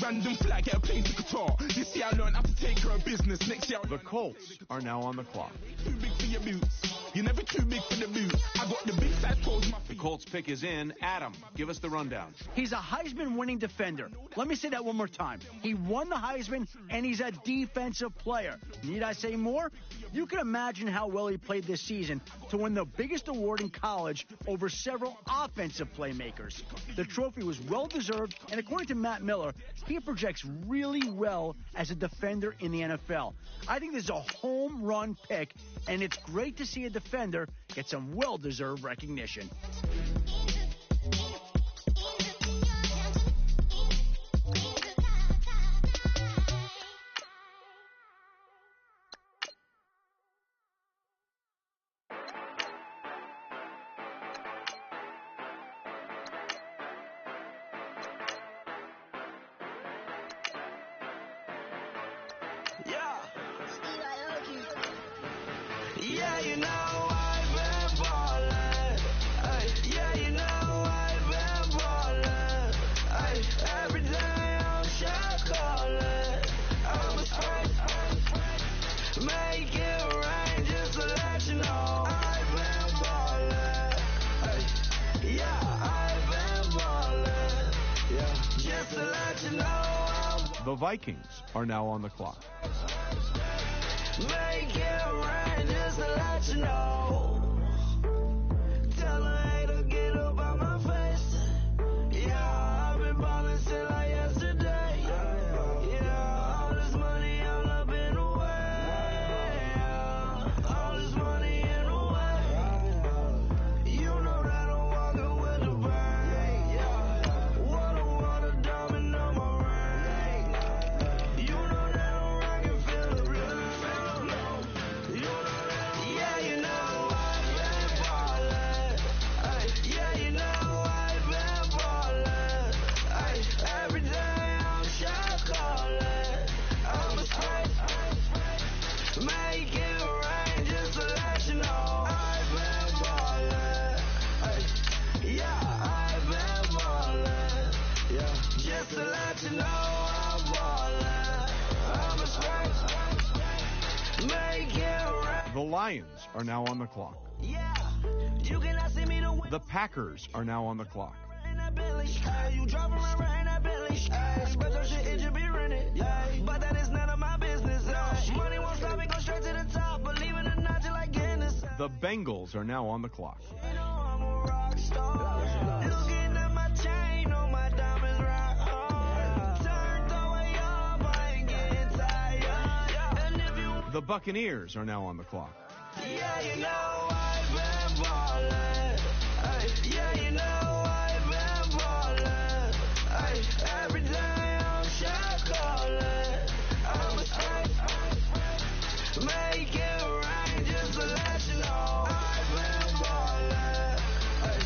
Speaker 20: Random flag, get a plane to Qatar. This year I learned how to take care of business. Next year,
Speaker 21: The Colts are now on the clock.
Speaker 20: too big for your boots. You're never too big for the boot. I got the big size toes in my
Speaker 21: The
Speaker 20: feet.
Speaker 21: Colts pick is in. Adam, give us the rundown.
Speaker 1: He's a Heisman-winning defender. Let me say that one more time. He won the Heisman, and he's a defensive player. Need I say more? You can imagine how well he played this season to win the biggest award in college over several offensive playmakers. The trophy was well-deserved, and according to Matt Miller, he projects really well as a defender in the NFL. I think this is a home run pick, and it's great to see a defender get some well-deserved recognition.
Speaker 19: Yeah, you know I've been ballin'. Ay, yeah, you know I've been ballin'. Ay, every day I'm shot callin'. I'm a sprint, make it rain just to let you know I've been ballin'. Ay, yeah, I've been ballin'. Yeah, just to let you know
Speaker 21: The Vikings are now on the clock.
Speaker 19: make it rain just to let you know. Tell a hater get up out my face. Yeah, I've been ballin' since like yesterday. Yeah, all this money all up in the way. All this money in the way. You know that I'm walking with the bang. Water diamond on my ring. You know that I'm rockin', feel the blood. Yeah, you know I've been ballin'. Ay, yeah, you know I've been ballin'. Ay, every day I'm shot callin'. I'm a sprint, make it rain just to let you know I've been ballin'. Ay, yeah, I've been ballin'. Yeah, just to let you know I'm ballin'. I'm a sprint, make it rain.
Speaker 21: The Lions are now on the clock.
Speaker 19: Yeah, you cannot see me to win.
Speaker 21: The Packers are now on the clock.
Speaker 19: You drive around right in that Bentley. Spread your shit, it should be rented. But that is none of my business. Money won't stop me, go straight to the top. Believe it or not, you like Guinness.
Speaker 21: The Bengals are now on the clock.
Speaker 19: You know I'm a rock star. Looking at my chain, on my diamonds rock hard. Turned the way up, I ain't getting tired. And if you
Speaker 21: The Buccaneers are now on the clock.
Speaker 19: yeah, you know I've been ballin'. Ay, yeah, you know I've been ballin'. Ay, every day I'm shot callin'. I'm a sprint, make it rain just to let you know I've been ballin'. Ay,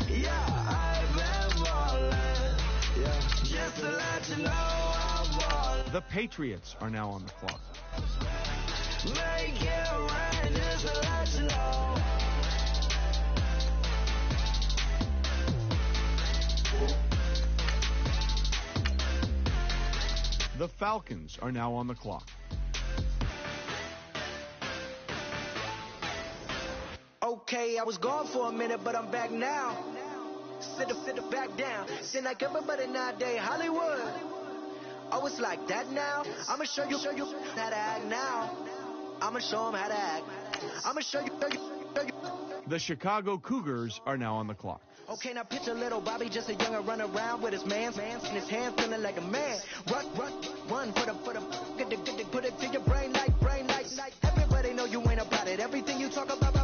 Speaker 19: yeah, I've been ballin'. Yeah, just to let you know I'm ballin'.
Speaker 21: The Patriots are now on the clock.
Speaker 19: Make it rain just to let you know.
Speaker 21: The Falcons are now on the clock.
Speaker 18: Okay, I was gone for a minute, but I'm back now. Sit back down. Seem like everybody nowadays, Hollywood. Oh, it's like that now? I'ma show you how to act now. I'ma show 'em how to act. I'ma show you.
Speaker 21: The Chicago Cougars are now on the clock.
Speaker 18: Okay, now picture little Bobby, just a younger, run around with his man's in his hand, feeling like a man. Run for the get the put it to your brain like. Everybody know you ain't about it. Everything you talk about,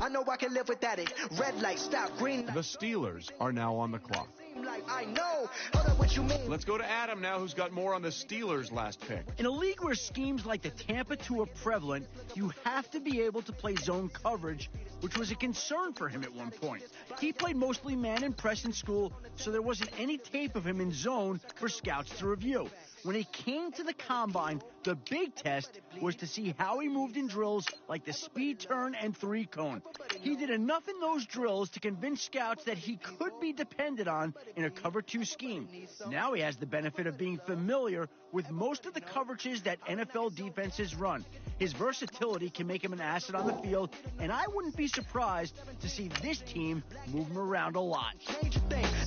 Speaker 18: I know I can live without it. Red light, stop, green light.
Speaker 21: The Steelers are now on the clock.
Speaker 18: Like I know. Hold up, what you mean?
Speaker 21: Let's go to Adam now, who's got more on the Steelers' last pick.
Speaker 1: In a league where schemes like the Tampa 2 are prevalent, you have to be able to play zone coverage, which was a concern for him at one point. He played mostly man and press in school, so there wasn't any tape of him in zone for scouts to review. When he came to the combine, the big test was to see how he moved in drills like the speed turn and three-cone. He did enough in those drills to convince scouts that he could be depended on in a cover 2 scheme. Now he has the benefit of being familiar with most of the coverages that NFL defenses run. His versatility can make him an asset on the field, and I wouldn't be surprised to see this team move him around a lot.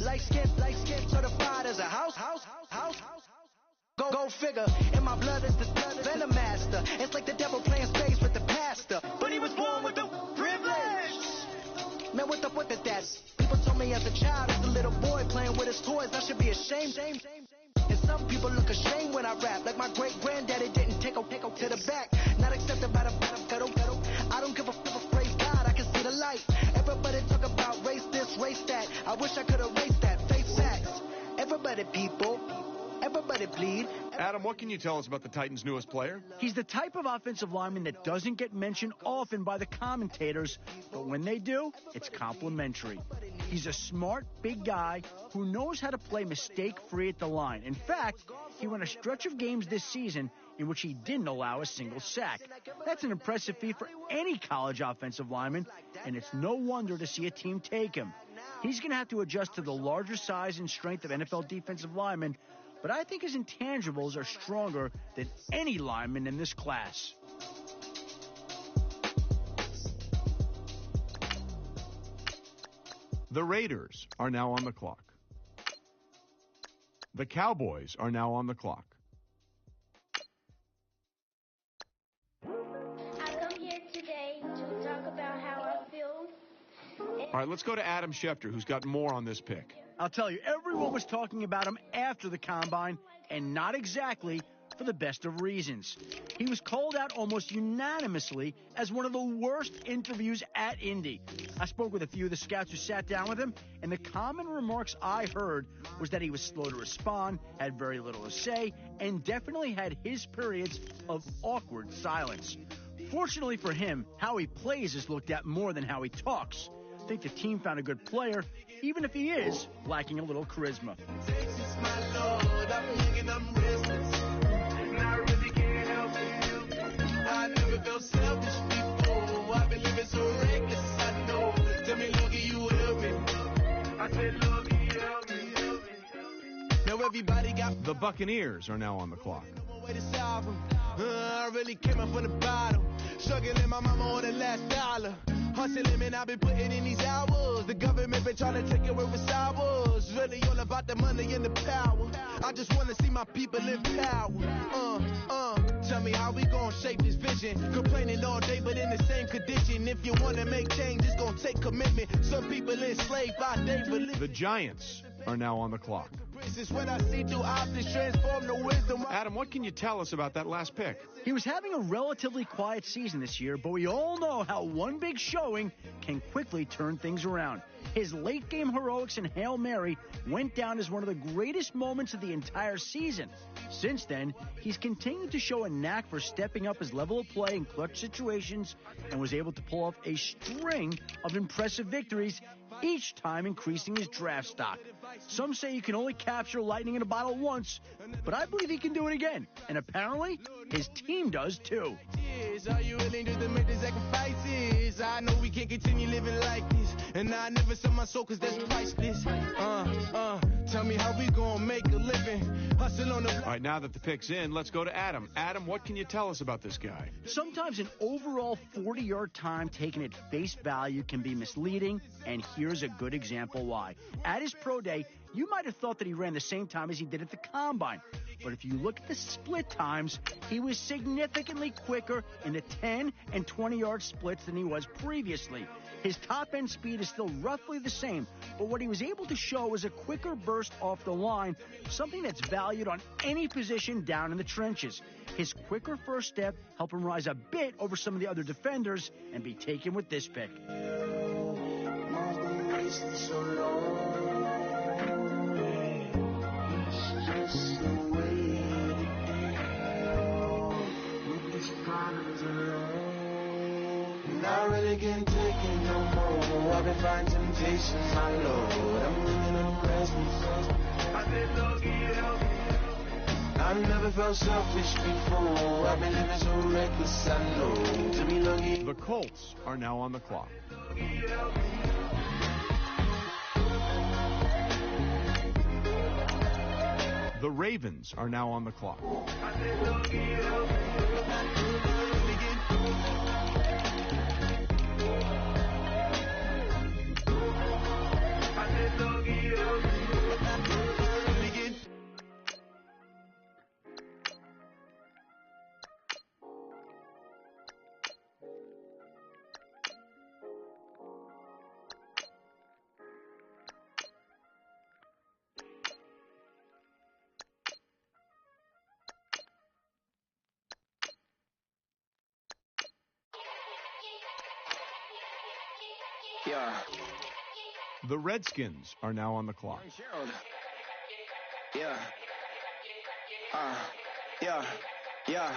Speaker 18: Like skin certified as a house. Go figure. In my blood is the venom master. It's like the devil playing space with the pastor. But he was born with the privilege. Man, what the that? People told me as a child, as a little boy playing with his toys, I should be ashamed. And some people look ashamed when I rap, like my great granddaddy didn't take a to the back. Not accepted by the ghetto. I don't give a praise God, I can see the light. Everybody talk about race this, race that. I wish I could erase that. Face facts. Everybody people. Everybody bleed.
Speaker 21: Adam, what can you tell us about the Titans' newest player?
Speaker 1: He's the type of offensive lineman that doesn't get mentioned often by the commentators, but when they do, it's complimentary. He's a smart, big guy who knows how to play mistake-free at the line. In fact, he won a stretch of games this season in which he didn't allow a single sack. That's an impressive feat for any college offensive lineman, and it's no wonder to see a team take him. He's going to have to adjust to the larger size and strength of NFL defensive linemen, but I think his intangibles are stronger than any lineman in this class.
Speaker 21: The Raiders are now on the clock. The Cowboys are now on the clock.
Speaker 2: I come here today to talk about how I feel.
Speaker 21: All right, let's go to Adam Schefter, who's got more on this pick.
Speaker 1: I'll tell you, everyone was talking about him after the combine, and not exactly for the best of reasons. He was called out almost unanimously as one of the worst interviews at Indy. I spoke with a few of the scouts who sat down with him, and the common remarks I heard was that he was slow to respond, had very little to say, and definitely had his periods of awkward silence. Fortunately for him, how he plays is looked at more than how he talks. I think the team found a good player, even if he is lacking a little charisma.
Speaker 22: I never felt selfish before. I've been living so reckless, I know. Tell me, Logie, you help me. I said, Logie, help me. Now everybody got.
Speaker 21: The Buccaneers are now on the clock.
Speaker 22: I really came up from the bottom. Struggling my mama on the last dollar. Hustling, man, I've been putting in these hours. The government been trying to take away with ours. Really all about the money and the power. I just want to see my people in power. Tell me how we gon' shape this vision. Complaining all day, but in the same condition. If you want to make change, it's gon' take commitment. Some people enslaved by day, but
Speaker 21: the Giants are now on the clock.
Speaker 22: When I see through optics, transform the wisdom.
Speaker 21: Adam, what can you tell us about that last pick?
Speaker 1: He was having a relatively quiet season this year, but we all know how one big showing can quickly turn things around. His late-game heroics and Hail Mary went down as one of the greatest moments of the entire season. Since then, he's continued to show a knack for stepping up his level of play in clutch situations and was able to pull off a string of impressive victories, each time increasing his draft stock. Some say you can only capture lightning in a bottle once, but I believe he can do it again. And apparently, his team does too.
Speaker 22: Are you willing to make the sacrifices? I know we can't continue living like this, and I never sell my soul cause that's priceless. Tell me how we gonna make a living. Hustle on the block.
Speaker 21: All right, now that the pick's in, let's go to Adam. Adam, what can you tell us about this guy?
Speaker 1: Sometimes an overall 40-yard time taken at face value can be misleading, and here's a good example why. At his pro day, you might have thought that he ran the same time as he did at the combine. But if you look at the split times, he was significantly quicker in the 10 and 20-yard splits than he was previously. His top-end speed is still roughly the same, but what he was able to show was a quicker burst off the line, something that's valued on any position down in the trenches. His quicker first step helped him rise a bit over some of the other defenders and be taken with this pick.
Speaker 22: Not really getting taken no more. I've been finding temptation, my Lord. I'm ringing on Christmas. I said, Logie, help me.
Speaker 19: I never felt selfish before. I've been living so reckless, I know. To be lucky.
Speaker 21: The Colts are now on the clock. The Ravens are now on the clock.
Speaker 17: Yeah.
Speaker 21: The Redskins are now on the clock.
Speaker 17: Yeah. Yeah.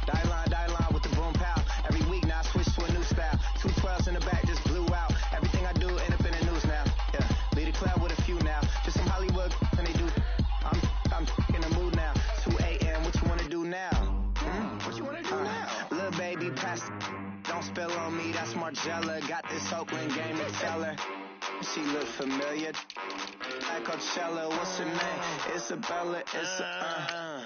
Speaker 17: Die line with the boom pow. Every week now I switch to a new style. 212s in the back just blew out. Everything I do end up in the news now. Yeah. Lead a club with a few now. Just some Hollywood and they do. I'm in the mood now. 2 a.m. What you wanna do now? What you wanna do now? Little baby pass. Don't spill on me, that's Margella. Got this Oakland game to tell her. She look familiar. Like Coachella, what's her name? Isabella,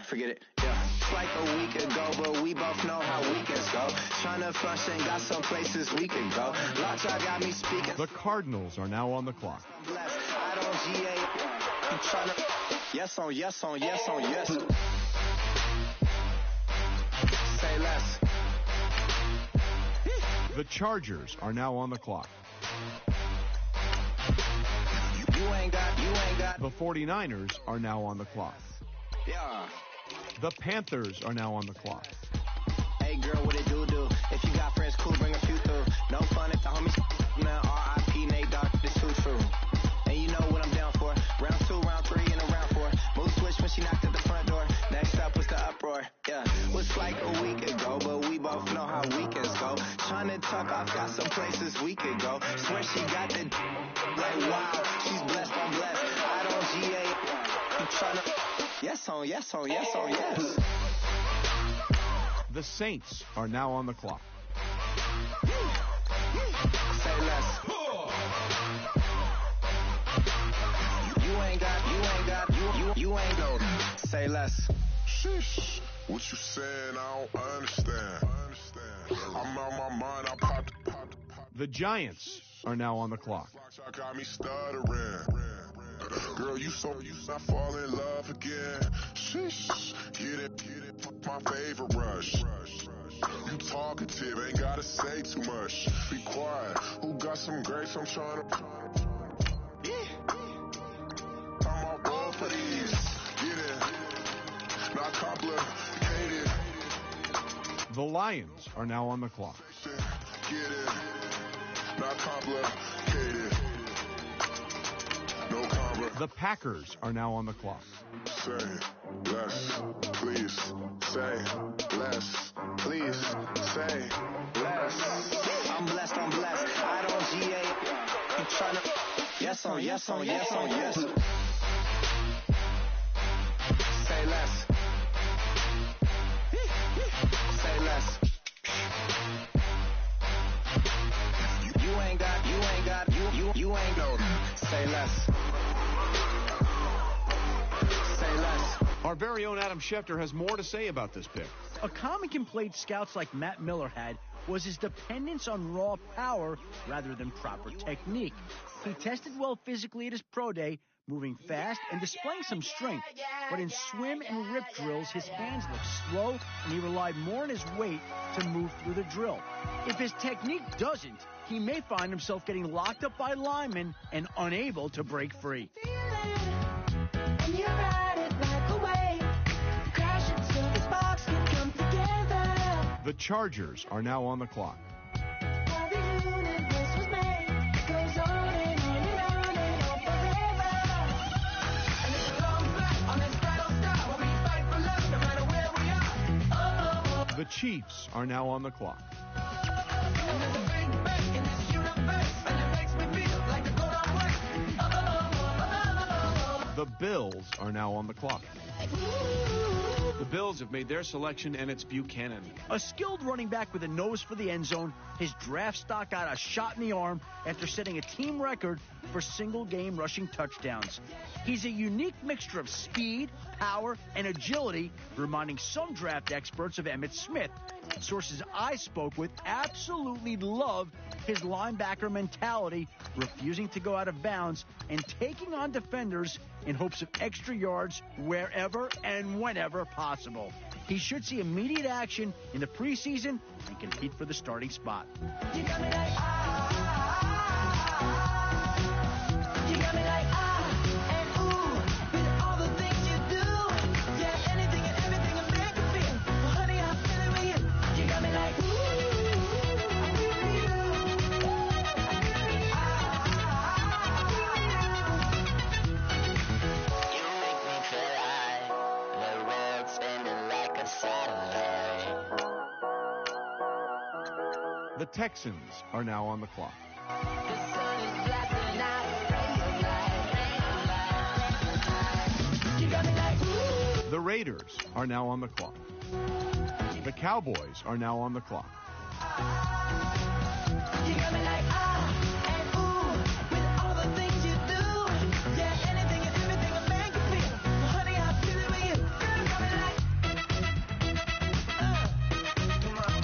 Speaker 17: forget it, yeah. It's like a week ago, but we both know how weekends go. Tryna function, got some places we could go. Lot y'all got me speaking.
Speaker 21: The Cardinals are now on the clock.
Speaker 17: I don't GA. I'm tryna. Yes on yes. Say less.
Speaker 21: The Chargers are now on the clock.
Speaker 17: You ain't got.
Speaker 21: The 49ers are now on the clock.
Speaker 17: Yeah.
Speaker 21: The Panthers are now on the clock.
Speaker 17: Hey girl, what it do? If you got friends, cool, bring a few through. No fun if the homies now R.I.P. Nate Dogg, this too true. And you know what I'm down for. Round 2, round 3, and a round 4. Move switch when she knocked at the front door. Next up was the uproar. Yeah, was like a week ago, but we both know how weekends go. Tryna tuck off, got some places we could go. Swear she got the like wow, she's blessed, I'm blessed. I don't GA. I'm tryna. Yes on yes.
Speaker 21: The Saints are now on the clock.
Speaker 17: Say less. You ain't got. You ain't go. Say less.
Speaker 16: Sheesh. What you saying? I don't understand. I'm out my mind. I popped.
Speaker 21: The Giants are now on the clock.
Speaker 16: Y'all got me stuttering. Girl, you I fall in love again. Sheesh. Get it. My favorite rush. You talkative, ain't gotta say too much. Be quiet. Who got some grapes? I'm trying to. I'm all born for these. Get it. Not complicated.
Speaker 21: The Lions are now on the clock.
Speaker 16: Get it. Not complicated. No compli.
Speaker 21: The Packers are now on the clock.
Speaker 16: Say less, please. Say less, please. Say less.
Speaker 17: I'm blessed. I don't GA. I'm tryna. Yes on yes. Say less. Say less. You ain't got. You ain't go. Say less.
Speaker 21: Our very own Adam Schefter has more to say about this pick.
Speaker 1: A common complaint scouts like Matt Miller had was his dependence on raw power rather than proper technique. He tested well physically at his pro day, moving fast and displaying some strength. But in swim and rip drills, his hands looked slow, and he relied more on his weight to move through the drill. If his technique doesn't, he may find himself getting locked up by linemen and unable to break free.
Speaker 21: The Chargers are now on the clock. The Chiefs are now on the clock. The Bills are now on the clock. The Bills have made their selection, and it's Buchanan.
Speaker 1: A skilled running back with a nose for the end zone, his draft stock got a shot in the arm after setting a team record for single-game rushing touchdowns. He's a unique mixture of speed, power, and agility, reminding some draft experts of Emmitt Smith. Sources I spoke with absolutely love his linebacker mentality, refusing to go out of bounds and taking on defenders in hopes of extra yards wherever and whenever possible. He should see immediate action in the preseason and compete for the starting spot.
Speaker 7: You got me like, you got me like, and ooh, with all the things you do. Yeah, anything and everything I make you feel. Well, honey, I'm feeling with you. You got me like, ooh, I'm feeling you.
Speaker 3: You make me feel like the world's spinning like a satellite.
Speaker 21: The Texans are now on the clock. The Raiders are now on the clock. The Cowboys are now on the clock.
Speaker 7: You got me like, and ooh, with all the things you do. Yeah, anything and everything I make you feel. Well, honey, I'm feeling with you. Girl, you got me like, come on.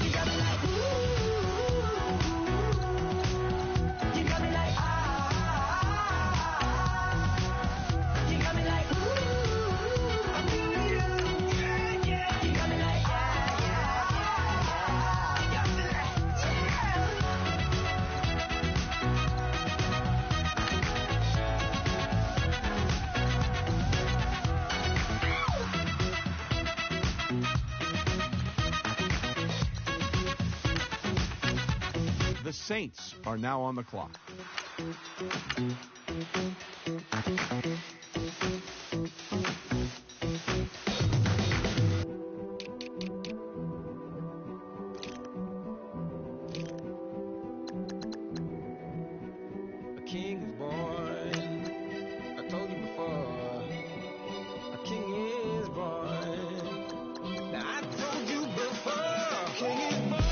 Speaker 7: You got me like, ooh. You got me like, you got me like, ooh, I'm feeling you. Yeah, yeah. You got me like, yeah, you got me like,
Speaker 21: The Saints are now on the clock.
Speaker 9: A king is born. I told you before. A king is born. Now I told you before. A king is born.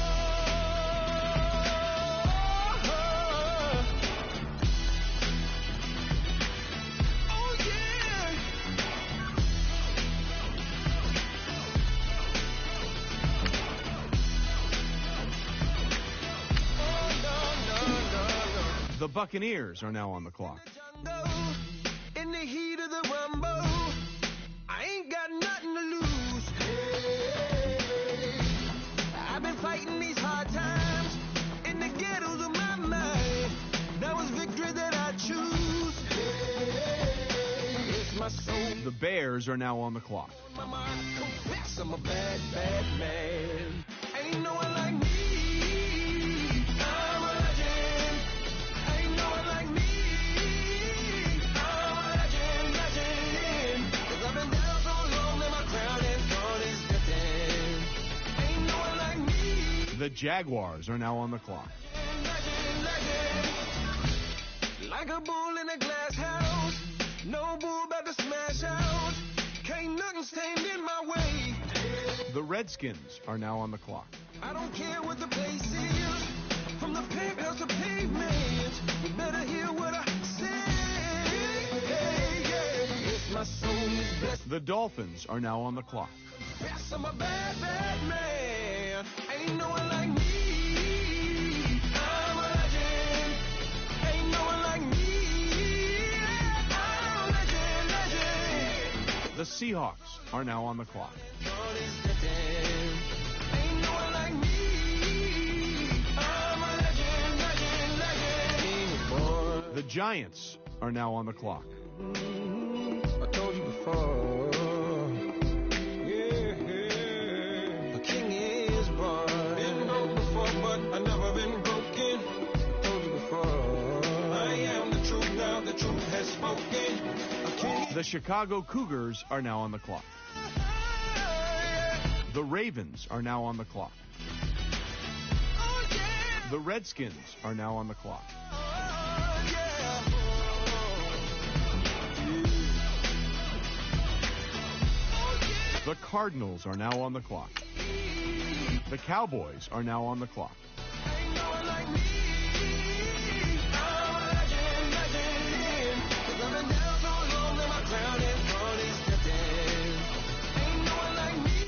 Speaker 9: Oh yeah.
Speaker 21: The Buccaneers are now on the clock.
Speaker 22: In the heat of the rumble, I ain't got nothing to lose. Hey, I've been fighting these hard times in the ghettos of my mind. Now it's victory that I choose. Hey, it's my soul.
Speaker 21: The Bears are now on the clock.
Speaker 22: My mind confess I'm a bad, bad man. Ain't no one like me. I'm a legend. Ain't no one like me. I'm a legend, legend. 'Cause I've been down so long that my crown is gone is nothing. Ain't no one like me.
Speaker 21: The Jaguars are now on the clock.
Speaker 22: Legend, legend. Like a bull in a glass house. No bull about to smash out. Can't nothing stand in my way.
Speaker 21: The Redskins are now on the clock.
Speaker 22: I don't care what the place is, from the penthouse to pavement. You better hear what I say. Hey, yeah. If my soul is blessed,
Speaker 21: The Dolphins are now on the clock.
Speaker 22: yes, I'm a bad, bad man. Ain't no one like me. I'm a legend. Ain't no one like me. I'm a legend, legend.
Speaker 21: The Seahawks are now on the clock.
Speaker 22: God is nothing. Ain't no one like me. I'm a legend, legend, legend. King is born.
Speaker 21: The Giants are now on the clock.
Speaker 22: I told you before. Yeah, a king is born. Been broke before, but I never been broken. I told you before. I am the truth now. The truth has spoken. A king.
Speaker 21: The Chicago Cougars are now on the clock. The Ravens are now on the clock. The Redskins are now on the clock. The Cardinals are now on the clock. The Cowboys are now on the clock.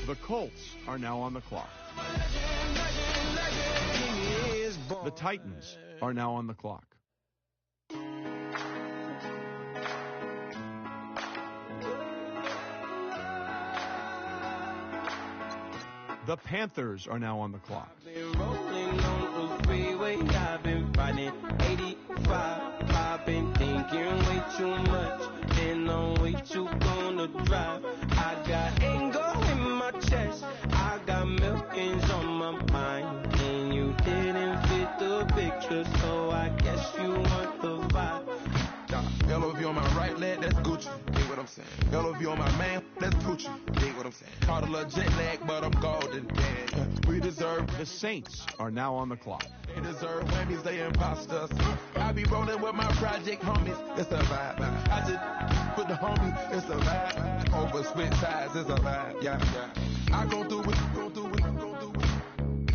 Speaker 21: The Colts are now on the clock. The Titans are now on the clock. The Panthers are now on the clock.
Speaker 19: Rolling on the freeway, I've been riding 85. I've been thinking way too much, and I'm way too gonna drive. I got anger in my chest, I got millions on my mind, and you didn't fit the picture, so I guess you want the vibe.
Speaker 10: LOV on my right leg, that's Gucci. Dig what I'm saying. LOV on my man, that's Gucci. Dig what I'm saying. Caught a little jet lag, but I'm golden. Yeah, we deserve.
Speaker 21: The Saints are now on the clock.
Speaker 10: They deserve whammies, they imposters. I be rolling with my project homies. It's a vibe. I just put the homie. It's a vibe. Over switch sides, it's a vibe. Yeah, yeah. I go through it.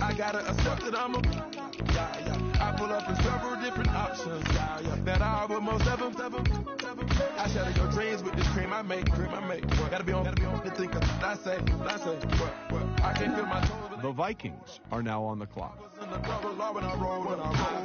Speaker 10: I gotta accept that I'm a. Yeah, yeah. I pull up in several different options. Yeah, yeah. That I would most ever. I shatter your dreams with this cream I make. What? Gotta be on the thinker. I say. What? I can't feel my toes.
Speaker 21: The Vikings are now on the clock.
Speaker 19: I've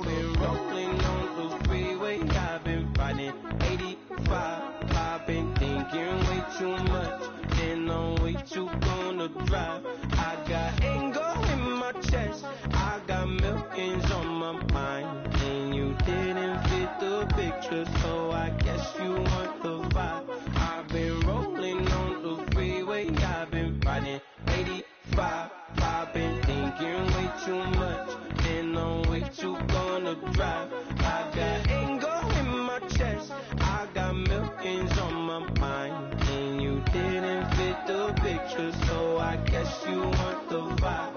Speaker 19: been rolling on the freeway, I've been riding 85. I've been thinking way too much, and I'm way too gonna drive. I got anger in my chest, I got millions on my mind, and you didn't fit the picture, so I guess you want the vibe. I've been rolling on the freeway, I've been riding 85. I've been thinking way too much, and I'm way too gonna drive. I got anger in my chest, I got millions on my mind, and you didn't fit the picture, so I guess you want the vibe.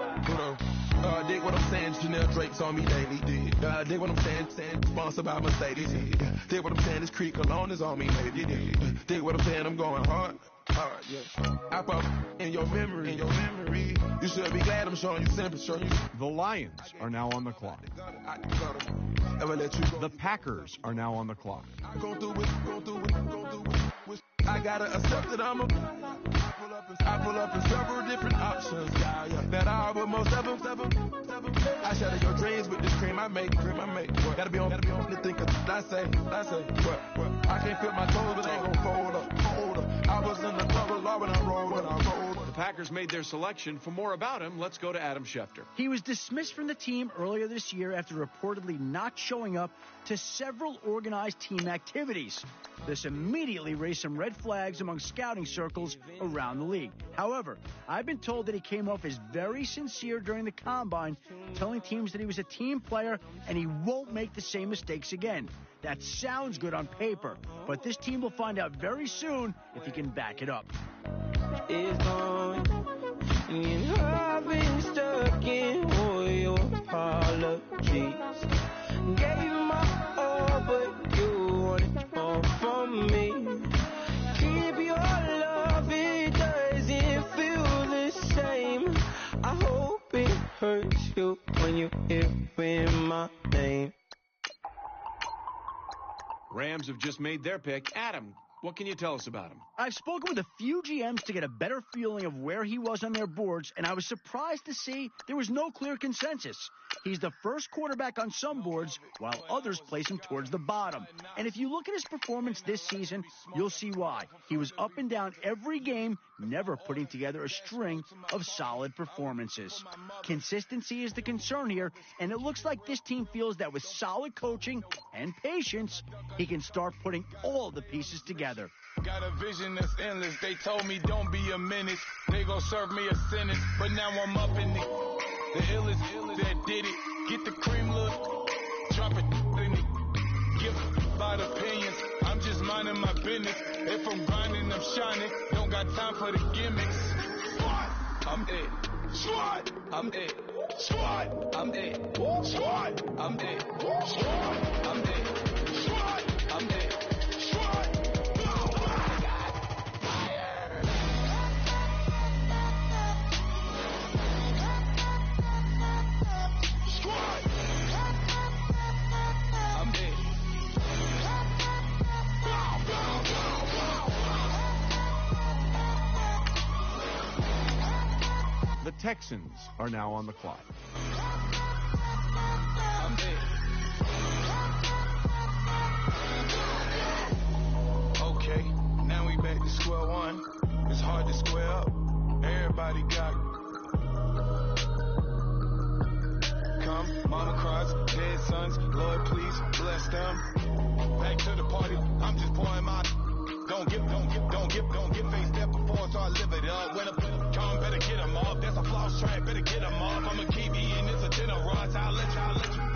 Speaker 10: Dig what I'm saying, Chanel Drake's on me daily. Dig what I'm saying, sponsored by Mercedes. Dig what I'm saying, this Creek Cologne is on me, maybe. Dig what I'm saying, I'm going hard, yeah. I pop in your memory. You should be glad I'm showing you sympathy.
Speaker 21: The Lions are now on the clock. The Packers are now on the clock.
Speaker 10: I go through it. I gotta accept that I'm a. I pull up in several different options. Yeah, yeah. That I would most ever. I shatter your dreams with this cream I make. What? Gotta be on the thinker. I say. What? I can't feel my toes, but they ain't gon' fold up. I was in the double law when I rolled.
Speaker 21: The Packers made their selection. For more about him, let's go to Adam Schefter.
Speaker 1: He was dismissed from the team earlier this year after reportedly not showing up to several organized team activities. This immediately raised some red flags among scouting circles around the league. However, I've been told that he came off as very sincere during the combine, telling teams that he was a team player and he won't make the same mistakes again. That sounds good on paper, but this team will find out very soon if he can back it up.
Speaker 19: It's gone, and I've been stuck in all your apologies. Gave my all, but you want it all from me. Keep your love, it doesn't feel the same. I hope it hurts you when you hear my name.
Speaker 21: Rams have just made their pick. Adam, what can you tell us about him?
Speaker 1: I've spoken with a few GMs to get a better feeling of where he was on their boards, and I was surprised to see there was no clear consensus. He's the first quarterback on some boards, while others place him towards the bottom. And if you look at his performance this season, you'll see why. He was up and down every game, never putting together a string of solid performances. Consistency is the concern here, and it looks like this team feels that with solid coaching and patience, he can start putting all the pieces together.
Speaker 5: Got a vision that's endless. They told me don't be a menace. They gon' serve me a sentence, but now I'm up in it. The illest that did it. Get the cream look, drop it in it. Give a lot of opinions. I'm just minding my business. If I'm grinding, I'm shining. Don't got time for the gimmicks. I'm it.
Speaker 16: Squad.
Speaker 5: I'm it.
Speaker 16: Squad.
Speaker 5: I'm it.
Speaker 16: Squad.
Speaker 5: I'm it.
Speaker 16: Squad.
Speaker 5: I'm it.
Speaker 16: Squad.
Speaker 5: I'm it.
Speaker 16: Squad.
Speaker 21: The Texans are now on the clock.
Speaker 5: I'm it. Okay, now we back to square one. It's hard to square up. Everybody got come, mama cries, dead sons. Lord, please bless them. Back to the party. I'm just pouring my. Don't get face step before so I live it up. When a come, better get them off. That's a floss track, better get them off. I'ma keep eating this a dinner rush. I'll let you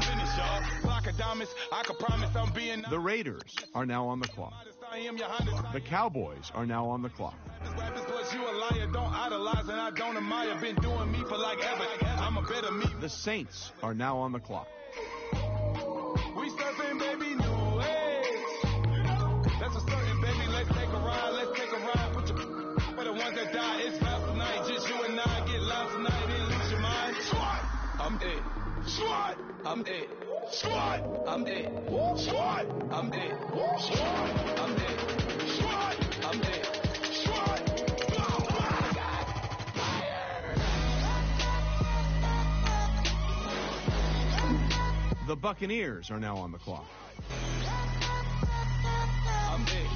Speaker 5: finish off. Like a diamond, I can promise I'm being.
Speaker 21: The Raiders are now on the clock. The Cowboys are now on the clock.
Speaker 5: But you a liar, don't idolize and I don't admire. Been doing me for like ever. I'm a better me.
Speaker 21: The Saints are now on the clock.
Speaker 5: We surfing, baby, new age. That's a certain, baby. Let's take a ride. Put your for the ones that die. It's last tonight. Just you and I get lost tonight and lose your mind.
Speaker 16: Squad.
Speaker 5: I'm it.
Speaker 16: Squad.
Speaker 5: I'm it.
Speaker 16: Squad.
Speaker 5: I'm it.
Speaker 16: Squad.
Speaker 5: I'm it.
Speaker 16: Squad.
Speaker 5: I'm it.
Speaker 16: Squad.
Speaker 5: I'm it.
Speaker 16: Squad.
Speaker 21: The Buccaneers are now on the clock.
Speaker 5: I'm it.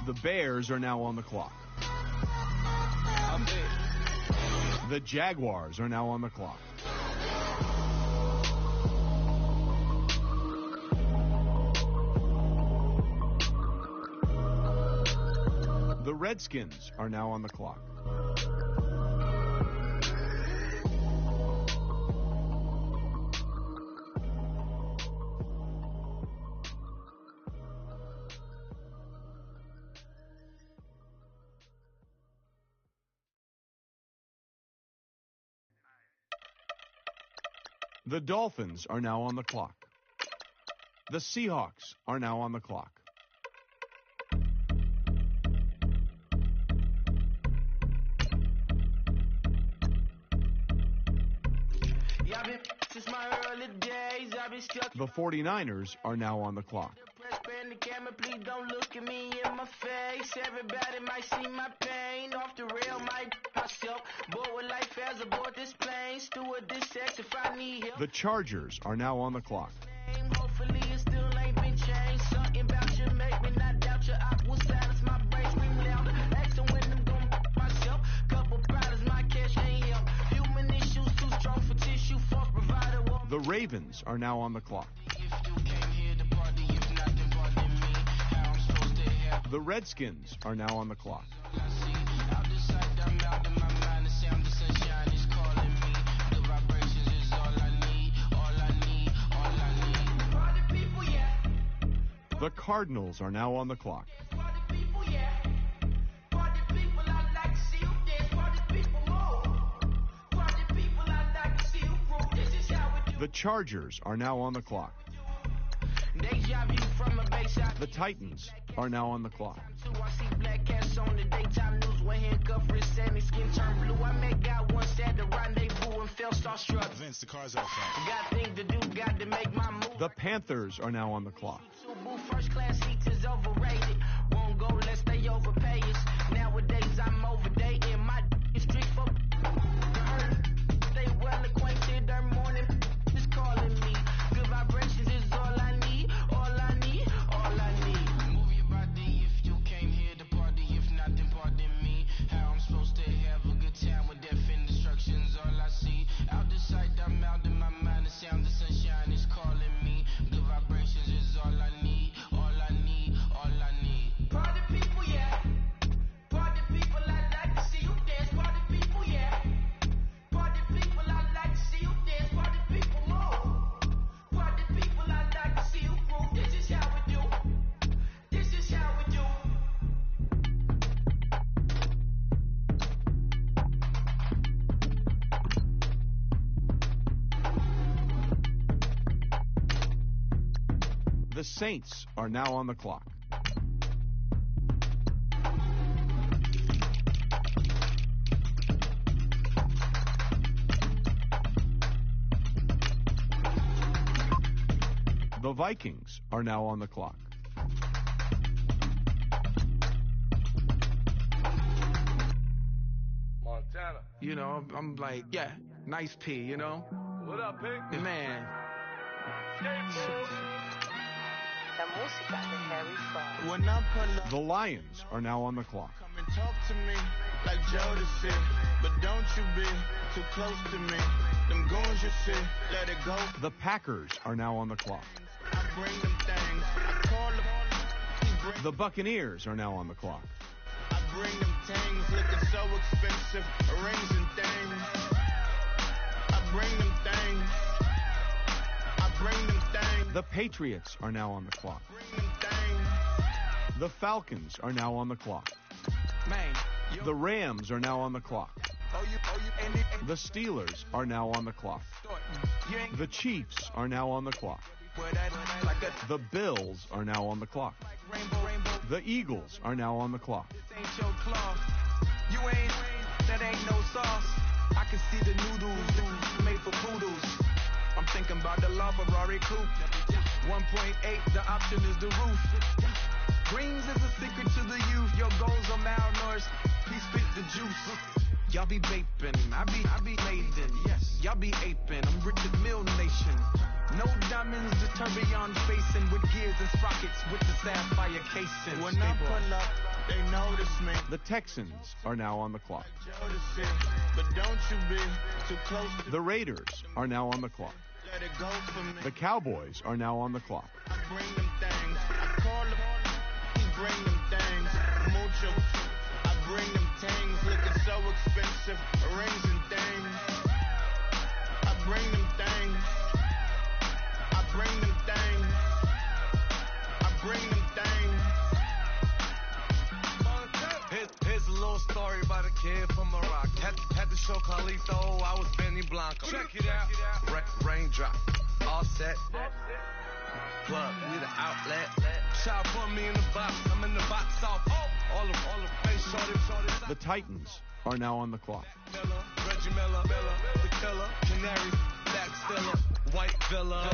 Speaker 21: The Bears are now on the clock.
Speaker 5: I'm it.
Speaker 21: The Jaguars are now on the clock. The Redskins are now on the clock. The Dolphins are now on the clock. The Seahawks are now on the clock. The 49ers are now on the clock.
Speaker 19: The camera, please don't look at me in my face. Everybody might see my pain. Off the rail, might myself. Bored with life as aboard this plane. Steward this sex if I need help.
Speaker 21: The Chargers are now on the clock.
Speaker 19: Hopefully it still ain't been changed. Something about you make me not doubt you. I will silence my brain, scream louder. Asking when I'm gonna myself. Couple problems, my cash ain't help. Human issues too strong for tissue. False provider.
Speaker 21: The Ravens are now on the clock. The Redskins are now on the clock. The Cardinals are now on the clock. The Chargers are now on the clock. The Titans are now on the clock.
Speaker 19: I see black cats on the daytime news when handcuffed wrist and his skin turned blue. I met God once at the rendezvous and felt starstruck.
Speaker 4: Vince, the car's outside.
Speaker 19: Got things to do, got to make my move.
Speaker 21: The Panthers are now on the clock.
Speaker 19: First class seats is overrated. Won't go unless they overpay us. Nowadays I'm overdating. My street for stay well acquainted. Their morning is calling me. Good vibrations is all I need. All I need. All I need. Move your body if you came here to party. If not, then pardon me. How I'm supposed to have a good time with death and destruction's all I see. Out the sight, I'm out in my mind. The sound of sunshine is calling me. Good vibrations is all I need. All I need. All I need.
Speaker 21: The Saints are now on the clock. The Vikings are now on the clock.
Speaker 4: Montana. You know, I'm like, yeah, nice P, you know? What up, Pig? Man.
Speaker 21: When I pull up, the Lions are now on the clock.
Speaker 4: Come and talk to me like Jodeci, but don't you be too close to me. Them goons you see, let it go.
Speaker 21: The Packers are now on the clock.
Speaker 4: I bring them things. I call them.
Speaker 21: The Buccaneers are now on the clock.
Speaker 4: I bring them things, looking so expensive, rings and things. I bring them things. I bring them things.
Speaker 21: The Patriots are now on the clock. The Falcons are now on the clock.
Speaker 4: Man,
Speaker 21: the Rams are now on the clock. The Steelers are now on the clock. The Chiefs are now on the clock. The Bills are now on the clock. The Eagles are now on the clock.
Speaker 4: You ain't, that ain't no sauce. I can see the noodles made for poodles. I'm thinking about the LaFerrari coupe. 1.8, the option is the roof. Greens is a secret to the youth. Your goals are malnourished. Please spit the juice. Y'all be vaping, I be laden. Yes, y'all be aping. I'm Richard Mill Nation. No diamonds, just tourbillon facing with gears and sprockets with the sapphire casing. When I pull up, they notice me.
Speaker 21: The Texans are now on the clock.
Speaker 4: But don't you be too close to
Speaker 21: the Raiders are now on the clock.
Speaker 4: let it go for me.
Speaker 21: The Cowboys are now on the clock.
Speaker 4: I bring them things. Call them. He bring them things. Mucho. I bring them things. Looking so expensive. Rings and things. I bring them things. I bring them things. I bring them things.
Speaker 8: Here's a little story about a kid from Morocco. Had to show Carlito I was Benny Blanco. Check it out. Raindrop. All set. Plug. We the outlet. Shot for me in the box. I'm in the box off. All the face shorty.
Speaker 21: The Titans are now on the clock.
Speaker 8: Reggie Miller, the killer. Canary, Black Stiller. White Villa.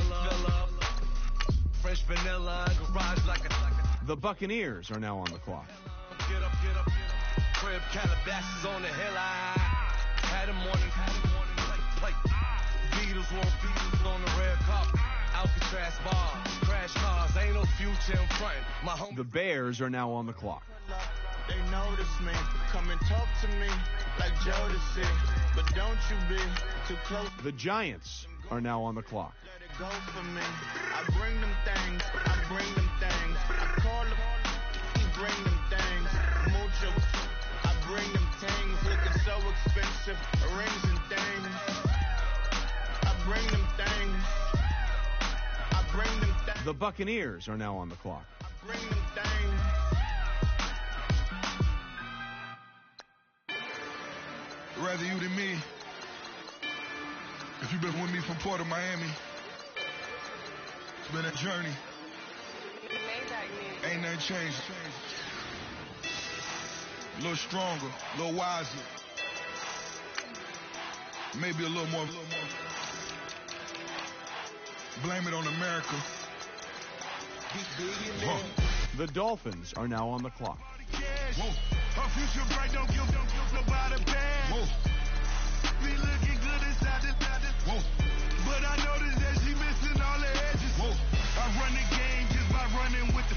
Speaker 8: Fresh vanilla. Garage like a.
Speaker 21: The Buccaneers are now on the clock.
Speaker 8: Get up. Crib Calabasas on the hill. I had a morning play. Beatles on the red carpet. Alcatraz bar, crash cars, ain't no future in front. My home.
Speaker 21: The Bears are now on the clock.
Speaker 4: They notice me, come and talk to me like Jodeci, but don't you be too close.
Speaker 21: The Giants are now on the clock.
Speaker 4: Let it go for me. I bring them things. I bring them things. I call them. He bring them things. Mucho. I bring them things. Looking so expensive. Rings and things. I bring them things. I bring them things.
Speaker 21: The Buccaneers are now on the clock.
Speaker 4: I bring them things.
Speaker 16: Rather you than me. If you've been with me from Port of Miami, it's been a journey. Ain't nothing changed. A little stronger, a little wiser. Maybe a little more. Blame it on America.
Speaker 21: The Dolphins are now on the clock.
Speaker 16: Whoa. Her future bright, don't give nobody bad. Whoa. Be looking good inside the. Whoa. But I noticed that she missing all the edges. Whoa. I run the game just by running with the.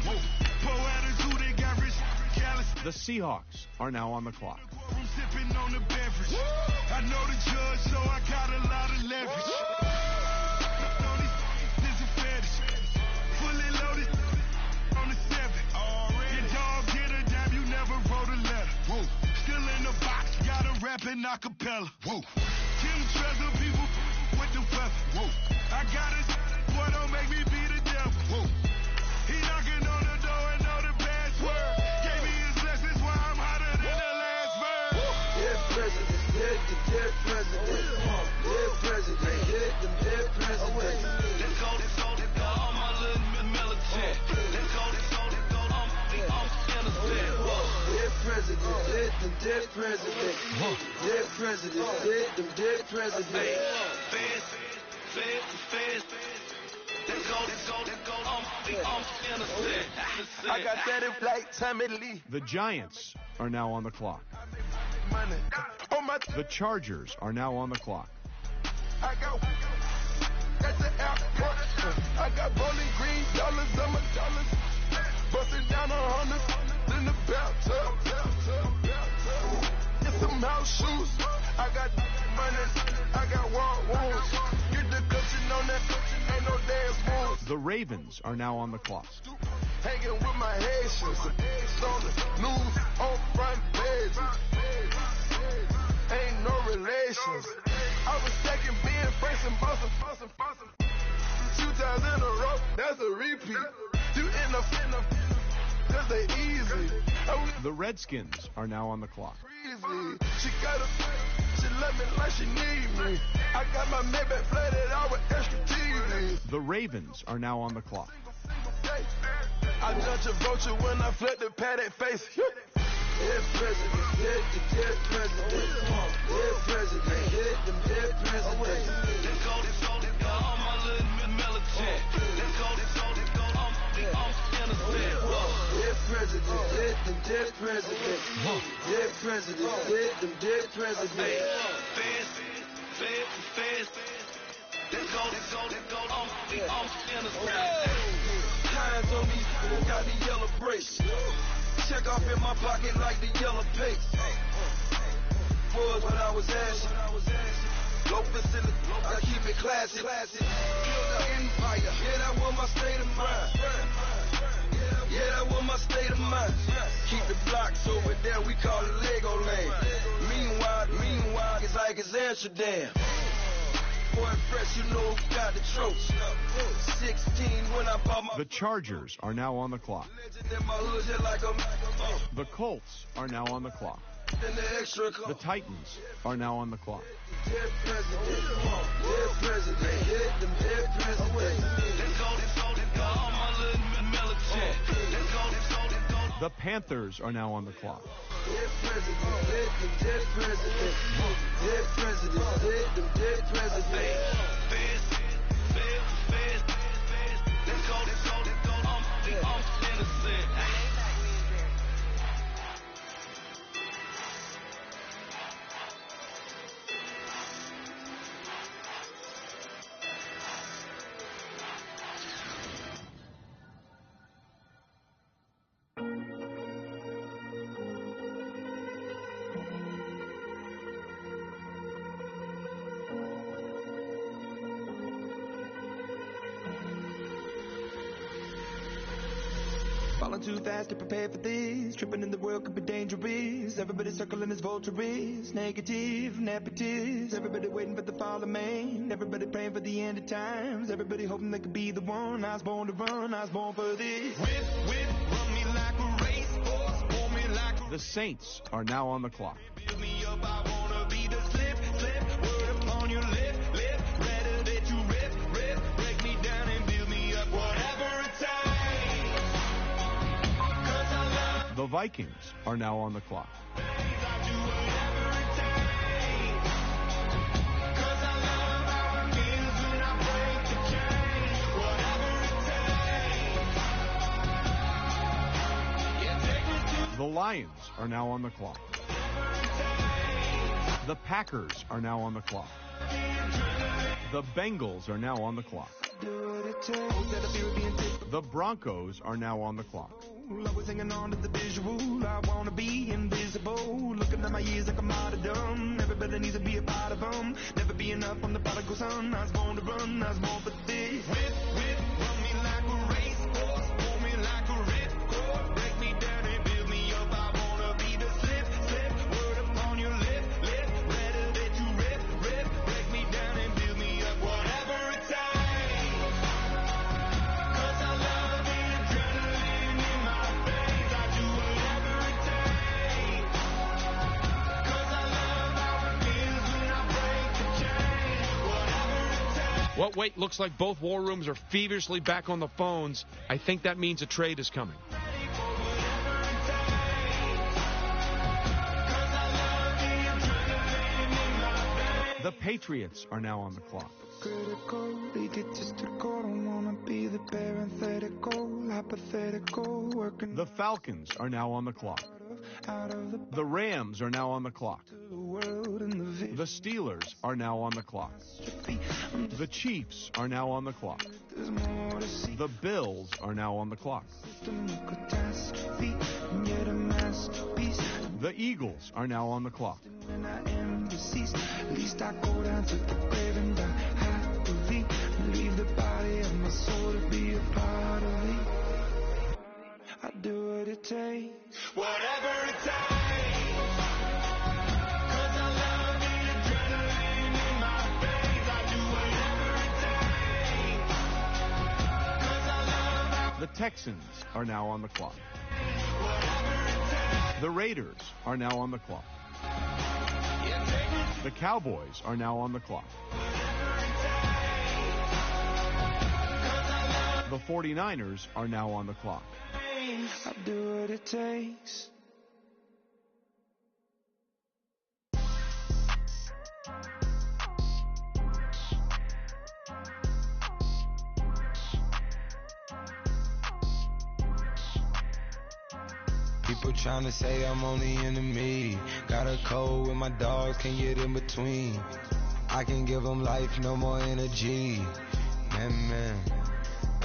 Speaker 16: Whoa. Poor attitude, they got rich. Callous.
Speaker 21: The Seahawks are now on the clock.
Speaker 16: I'm sipping on the beverage. I know the judge, so I got a lot of leverage. This is a fetish. Fully loaded on the 7. Your dog get a dime, you never wrote a letter. Whoa. Still in the box, gotta rap in acapella. Whoa. Kim treasure people with the feather. Whoa. I got it, boy, don't make me be the devil. Whoa. He knocking on the door and know the password. Gave me his lessons while I'm hotter than the last bird.
Speaker 17: Dead president, dead president. Dead president, dead president.
Speaker 8: Let's go. All my little
Speaker 17: presidents, dead, them dead presidents.
Speaker 22: I got that in like Tommy Lee.
Speaker 21: The Giants are now on the clock. The Chargers are now on the clock.
Speaker 22: I got at the airport. I got bowling green dollars on my dollars. Busting down 100 in the bathtub. Get some house shoes. I got money. I got war wounds. Get the cushion on that. Ain't no dance moves.
Speaker 21: The Ravens are now on the clock.
Speaker 22: Hanging with my Haitians. On the news on front page. Ain't no relations. I was second being Franks and Boston. 2 times in a row, that's a repeat. You end up, cause they easy.
Speaker 21: The Redskins are now on the clock.
Speaker 22: She love me like she need me. I got my Maybach flooded out with extra TV.
Speaker 21: The Ravens are now on the clock.
Speaker 22: I judge a vulture when I flip the padded face.
Speaker 17: Dead presidents, dead presidents, dead presidents, dead them dead presidents. Let's go, all my little militant. Let's go, I'm innocent. Dead presidents, dead them dead presidents, dead presidents, dead them dead presidents. Fast. Let's go, I'm innocent. Hands on me, got the yellow brace. Check off in my pocket like the yellow paste. Was what I was asking. Low facility, I keep it classy. Build an empire, yeah, that was my state of mind. Yeah, that was my state of mind. Keep the blocks over there, we call it Lego Land. Meanwhile, it's like it's Amsterdam. Boy, fresh, you know who got the tropes. 16 when I bought my...
Speaker 21: The Chargers are now on the clock. The Colts are now on the clock. The Titans are now on the clock.
Speaker 17: Dead president, dead president, hit them dead presidents.
Speaker 21: The Panthers are now on the clock.
Speaker 17: Dead president, dead president, dead president, dead them dead presidents. Let's go, I'm innocent.
Speaker 22: Falling too fast to prepare for this. Tripping in the world could be dangerous. Everybody circling as vultures. Negative, nepotist. Everybody waiting for the fall of man. Everybody praying for the end of times. Everybody hoping they could be the one. I was born to run. I was born for this. Run me like a racehorse. Pull me like a...
Speaker 21: The Saints are now on the clock.
Speaker 22: Build me up, I wanna be the slip. Word upon your lip. Rather that you rip. Break me down and build me up. Whatever it takes.
Speaker 21: The Vikings are now on the clock. The Lions are now on the clock. The Packers are now on the clock. The Bengals are now on the clock. The Broncos are now on the clock.
Speaker 22: I was hanging on to the visual. I wanna be invisible. Looking at my years like I'm martyrdom. Everybody needs to be a part of them. Never be enough on the prodigal son. I was born to run. I was born for this. Whip, run me like a racehorse. Pull me like a ripcord. Break me down and build me up. I wanna be the slip. Word upon your lip. Rather that you rip. Break me down and build me up. Whatever it takes. 'Cause I love the adrenaline in my veins. I do whatever it takes. 'Cause I love how it feels when I break the chains. Whatever it takes.
Speaker 6: Well, wait, looks like both war rooms are feverishly back on the phones. I think that means a trade is coming.
Speaker 21: The Patriots are now on the clock.
Speaker 12: Critical, egotistical, don't wanna be the parenthetical, hypothetical, working.
Speaker 21: The Falcons are now on the clock. The Rams are now on the clock. The Steelers are now on the clock. The Chiefs are now on the clock. The Bills are now on the clock. The Eagles are now on the clock.
Speaker 12: Leave the body of my soul to be a part of me. I do what it takes, whatever it takes. 'Cause I love the adrenaline in my veins. I do whatever it takes. 'Cause I love
Speaker 21: The Texans are now on the clock. The Raiders are now on the clock. The Cowboys are now on the clock. The 49ers are now on the clock.
Speaker 12: I do what it takes.
Speaker 13: People trying to say I'm on the enemy. Got a code with my dogs, can't get in between. I can give them life, no more energy. Man,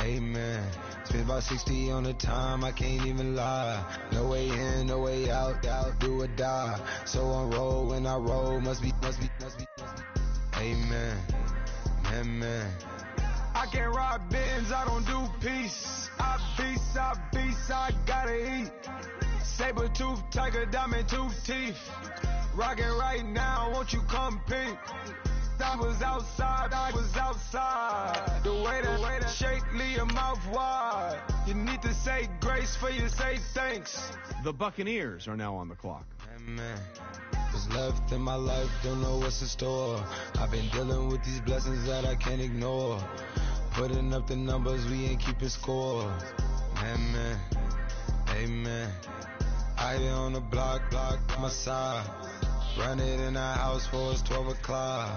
Speaker 13: amen. Spent about 60 on the time, I can't even lie. No way in, no way out, do or die. So on roll, when I roll, must be. Amen, man.
Speaker 4: I can't ride Benz, I don't do peace. I beast, I gotta eat. Saber tooth, tiger, diamond tooth teeth. Rockin' right now, won't you come peep? I was outside. The way that shake, leave your mouth wide. You need to say grace for you say thanks.
Speaker 21: The Buccaneers are now on the clock.
Speaker 13: Amen. What's left in my life, don't know what's in store. I've been dealing with these blessings that I can't ignore. Putting up the numbers, we ain't keeping score. Amen, amen. I be on the block, my side. Run it in the house for it's 12 o'clock.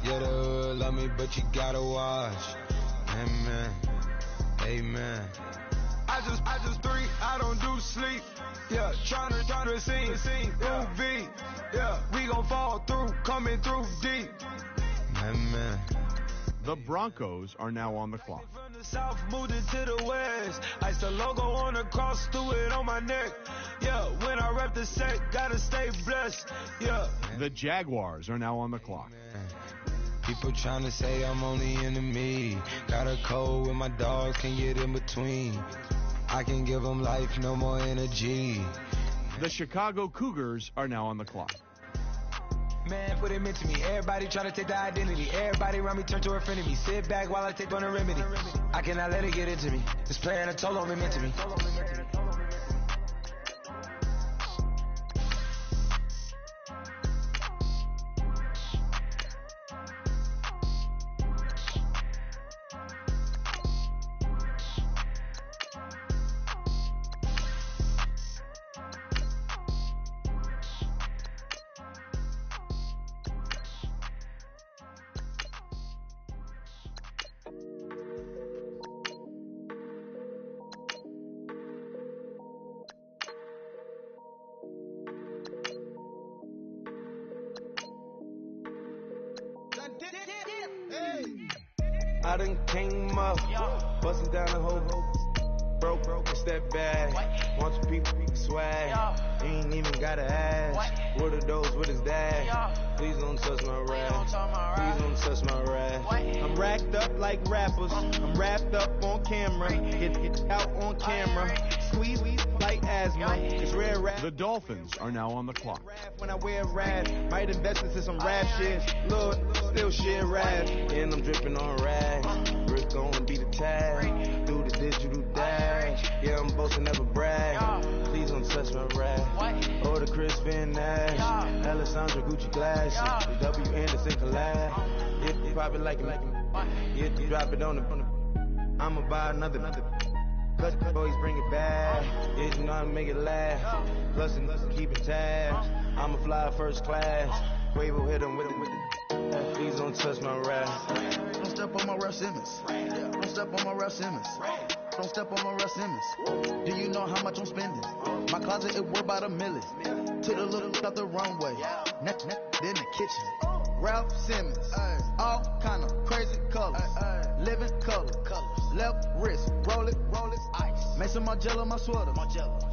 Speaker 13: Yeah, the hood love me, but you gotta watch. Amen, amen.
Speaker 4: I just drink, I don't do sleep. Yeah, trying to sing, UV. Yeah, we gon' fall through, coming through deep.
Speaker 13: Amen.
Speaker 21: The Broncos are now on the clock.
Speaker 4: From the south, moved it to the west. Ice the logo on the cross, threw it on my neck. Yeah, when I rep the set, gotta stay blessed. Yeah.
Speaker 21: The Jaguars are now on the clock.
Speaker 13: People trying to say I'm on the enemy. Got a code with my dogs, can't get in between. I can give them life, no more energy.
Speaker 21: The Chicago Cougars are now on the clock.
Speaker 4: Man, what it meant to me. Everybody try to take the identity. Everybody around me turn to a friend of me. Sit back while I take on a remedy. I cannot let it get into me. This playing a toll on me meant to me.
Speaker 22: I done came up, bustin' down the whole broke, it's that bad. Want you people swag, ain't even gotta ask. What are those, what is that? Please don't touch my rap, please don't touch my rap. I'm racked up like rappers, I'm wrapped up on camera, get out on camera, squeeze like asthma, it's rare rap.
Speaker 21: The Dolphins are now on the clock.
Speaker 22: When I wear rap, might invest into some rap shit, look, still shit rap, and I'm dripping on rap, Rick gon' be the tag, do the digital dash, yeah I'm boasting never brag, please don't touch my rap, or the Chris Van Nash, Alessandra Gucci glasses, the W Anderson collab, yeah, you probably like it, yeah, you drop it on the, I'ma buy another, plus boys bring it back, yeah, you know how to make it laugh, plus keep it tabs, I'ma fly first class, Quavo hit him with it.
Speaker 9: Please don't touch my rap.
Speaker 22: Don't step on my Ralph Simmons. Don't step on my Ralph Simmons. Don't step on my Ralph Simmons. Do you know how much I'm spending? My closet is worth about $1 million. Took the little out the runway. Neck in the kitchen. Ralph Simmons. All kind of crazy colors. Living color. Left wrist. Roll it. Ice. Make some Margiela my sweater.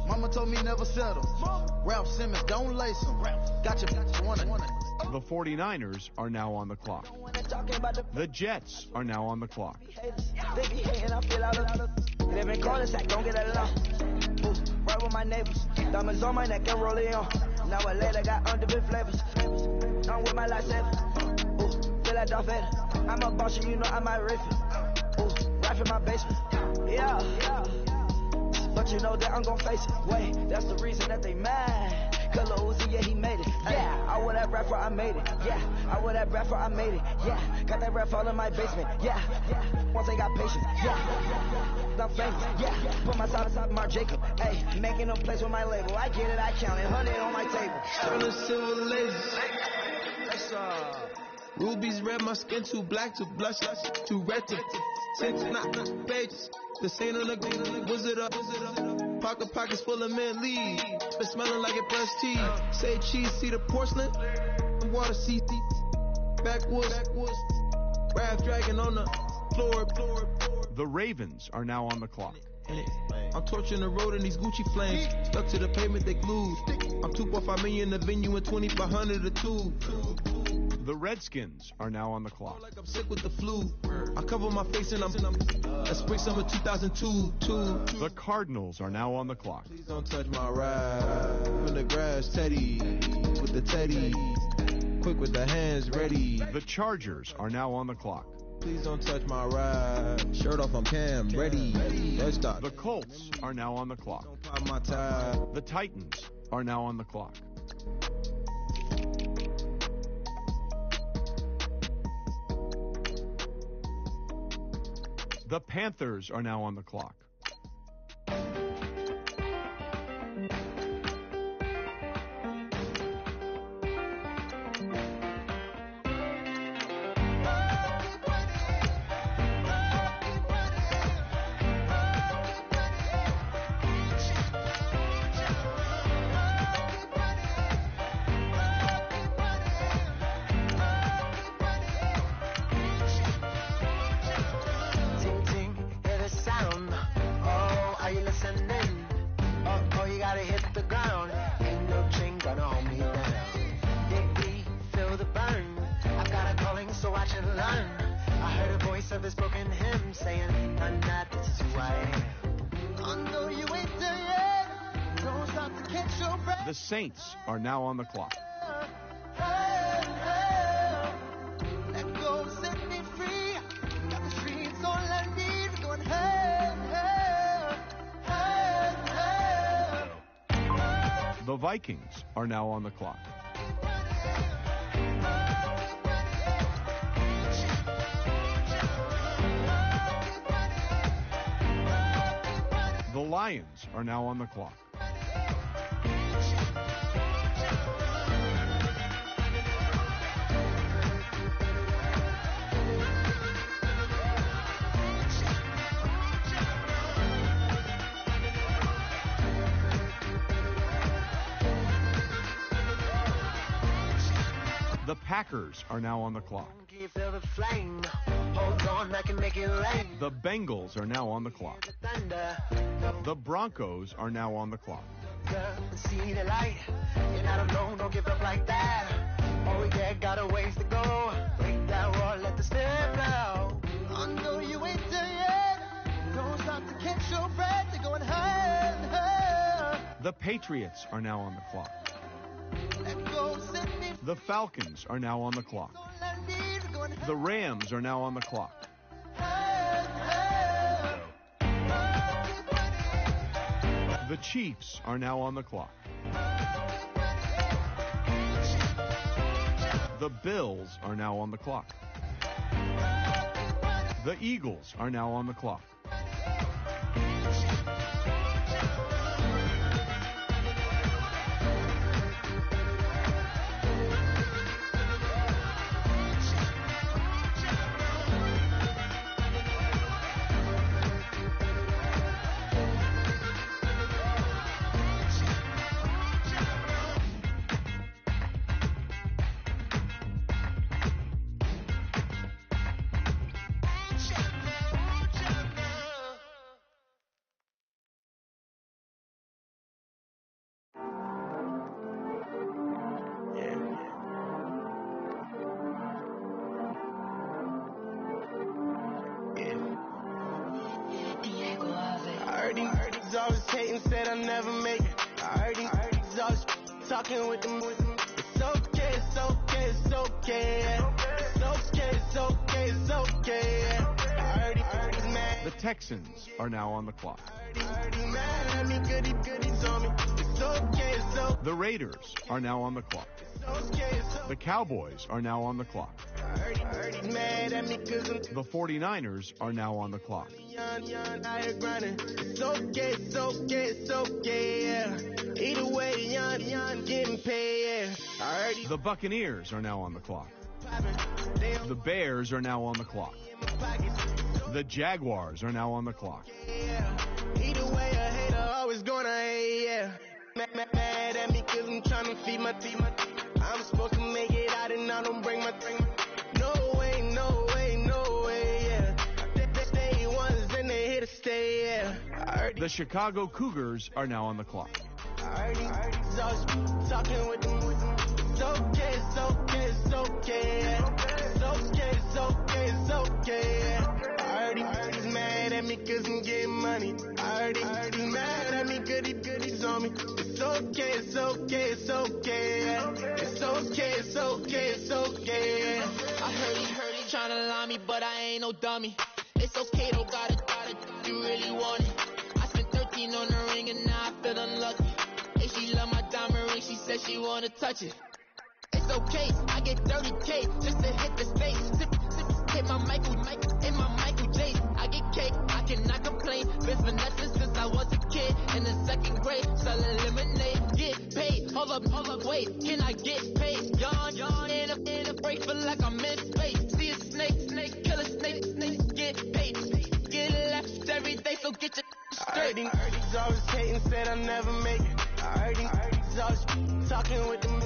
Speaker 22: Mama told me never settle. Ralph Simmons, don't lace him. Got your one.
Speaker 21: The 49ers are now on the clock. The Jets are now on the clock.
Speaker 18: They be hating, I feel out of live in cul-de-sac, don't get along. Right with my neighbors. Diamonds on my neck and rolling on. Now I later got underbit flavors. I'm with my lifesaver. Feel like Darth Vader. I'm a boss, you know I might riff it. Right in my basement. Yeah. But you know that I'm gon' face it. Wait, that's the reason that they mad. Color Uzi, yeah, he made it. Yeah, I wear that rapper, I made it. Yeah, I wear that rapper, I made it. Yeah, got that rap all in my basement. Yeah. Once I got patience. Yeah, I'm famous. Yeah, put my side aside Mark Jacob. Hey, making a place with my label. I get it, I count it. 100 on my table.
Speaker 19: Turn the silver lasers. That's rubies red, my skin too black to blush, too red to tints, not pages. The stain on the wizard up. Pockets full of mint leaves. Been smelling like it brushed tea. Say cheese, see the porcelain. Water, see backwoods. Raft dragging on the floor.
Speaker 21: The Ravens are now on the clock.
Speaker 19: I'm torching the road in these Gucci flames. Stuck to the pavement, they glued. I'm 2.5 million in the venue and 2,500 a tube.
Speaker 21: The Redskins are now on the clock.
Speaker 19: Like I'm sick with the flu. I cover my face and I'm spring summer 2002.
Speaker 21: The Cardinals are now on the clock.
Speaker 19: Please don't touch my ride. In the grass, Teddy with the Teddy. Quick with the hands ready.
Speaker 21: The Chargers are now on the clock.
Speaker 19: Please don't touch my ride. Shirt off, I'm Cam, ready.
Speaker 21: The Colts are now on the clock.
Speaker 19: Don't pop my tie.
Speaker 21: The Titans are now on the clock. The Panthers are now on the clock. The Saints are now on the clock. The Vikings are now on the clock. The Lions are now on the clock. The Packers are now on the clock. The Bengals are now on the clock. The Broncos are now on the clock.
Speaker 11: See the light, and I don't know, don't give up like that. Oh yeah, got a ways to go. Break that wall, let the step blow. I know you ain't there yet. Don't stop to catch your breath. You're going higher and higher.
Speaker 21: The Patriots are now on the clock. The Falcons are now on the clock. The Rams are now on the clock. The Chiefs are now on the clock. The Bills are now on the clock. The Eagles are now on the clock.
Speaker 22: always hating, said I'll never make it. I heard these always talking with them. It's okay, it's okay, it's okay. It's okay, it's okay, it's okay. I heard he's mad.
Speaker 21: The Texans are now on the clock.
Speaker 22: Mad at me, goodies on me. It's okay, it's okay.
Speaker 21: The Raiders are now on the clock. The Cowboys are now on the clock. The 49ers are now on the clock.
Speaker 22: It's okay, it's okay, it's okay, yeah. Either way, young, getting paid, yeah.
Speaker 21: The Buccaneers are now on the clock. The Bears are now on the clock. The Jaguars are now on the clock.
Speaker 22: Either way, a hater always gonna hate, yeah. Mad at me cause I'm trying to feed my team. I'm supposed to make it out and I don't bring my thing. No way, no way, no way, yeah. They ones and they here to stay, yeah.
Speaker 21: The Chicago Cougars are now on the clock.
Speaker 22: Talking with them. It's okay, it's okay, it's okay, yeah. It's okay, it's okay, it's okay, yeah. I heard he's mad at me cause I'm getting money. I heard he's mad at me, goodies on me. It's okay, it's okay, it's okay, yeah. It's okay, it's okay, it's okay, yeah.
Speaker 18: I heard he tryna lie me, but I ain't no dummy. It's okay, though, got it, you really want it. I spent 13 on the ring and now I feel unlucky. Hey, she love my diamond ring, she said she wanna touch it. It's okay, I get 30K just to hit the stage. Hit my Michael in my Michael J. I get cake, I cannot complain. Been finessing since I was a kid in the 2nd grade. Selling lemonade, get paid. Hold up, wait, can I get paid? Yawn in a break, feel like I'm in space. See a snake, kill a snake, get paid. Get left every day, so get your straight.
Speaker 22: I heard he's always hating, said I'll never make it. I heard he's always talking with them.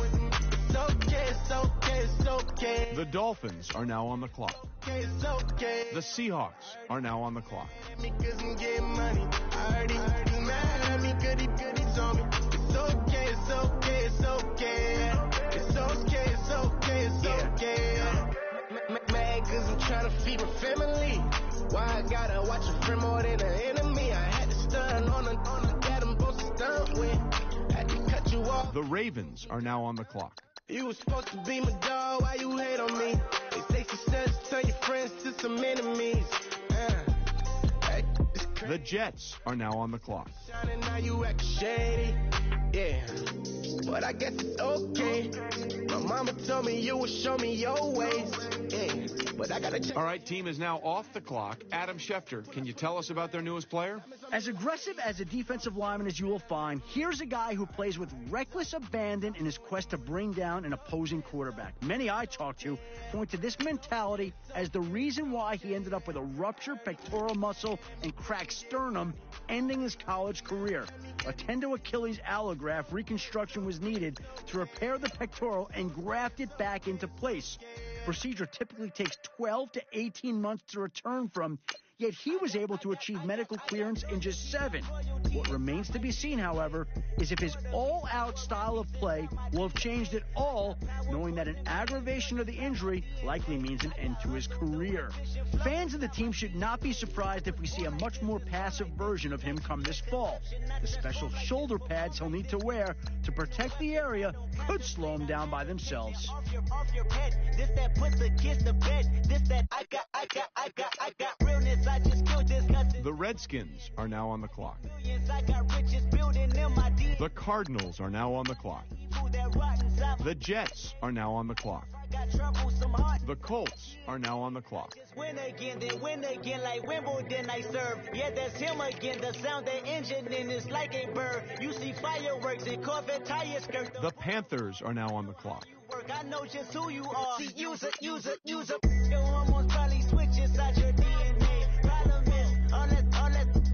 Speaker 22: It's okay, it's okay, it's okay.
Speaker 21: The Dolphins are now on the clock.
Speaker 22: It's okay.
Speaker 21: The Seahawks are now on the clock.
Speaker 22: Because I'm getting money. I heard he's mad at me, goodies on me. It's okay, it's okay, it's okay. It's okay, it's okay, it's okay. Mad cause I'm trying to feed my family. Why I gotta watch a friend more than an enemy? I had to stun on the dad I'm supposed to stunt with. Had to cut you off.
Speaker 21: The Ravens are now on the clock.
Speaker 22: You was supposed to be my dog, why you hate on me? They say success turn your friends to some enemies.
Speaker 21: The Jets are now on the clock.
Speaker 22: Shining, now you act shady, yeah. But I guess it's okay. My mama told me you would show me your ways, yeah. But I gotta check.
Speaker 21: All right, team is now off the clock. Adam Schefter, can you tell us about their newest player?
Speaker 1: As aggressive as a defensive lineman as you will find, here's a guy who plays with reckless abandon in his quest to bring down an opposing quarterback. Many I talk to point to this mentality as the reason why he ended up with a ruptured pectoral muscle and cracked sternum, ending his college career. A tendo Achilles allograft reconstruction was needed to repair the pectoral and graft it back into place. Procedure typically takes 12 to 18 months to return from, yet he was able to achieve medical clearance in just 7. What remains to be seen, however, is if his all-out style of play will have changed at all, knowing that an aggravation of the injury likely means an end to his career. Fans of the team should not be surprised if we see a much more passive version of him come this fall. The special shoulder pads he'll need to wear to protect the area could slow him down by themselves.
Speaker 14: Off your head, this that put the kids to bed, this that I got realness, I just killed this nothing.
Speaker 21: The Redskins are now on the clock.
Speaker 14: I got riches building in my D.
Speaker 21: The Cardinals are now on the clock. The Jets are now on the clock. The Colts are now on the clock.
Speaker 14: Win again, then win again like Wimbledon I serve. Yeah, that's him again. The sound the engine in is like a bird. You see fireworks and Corvette tire skirts.
Speaker 21: The Panthers are now on the clock.
Speaker 14: I know just who you are. See, use it. Your hormones probably switch inside your DNA. Problem is, all that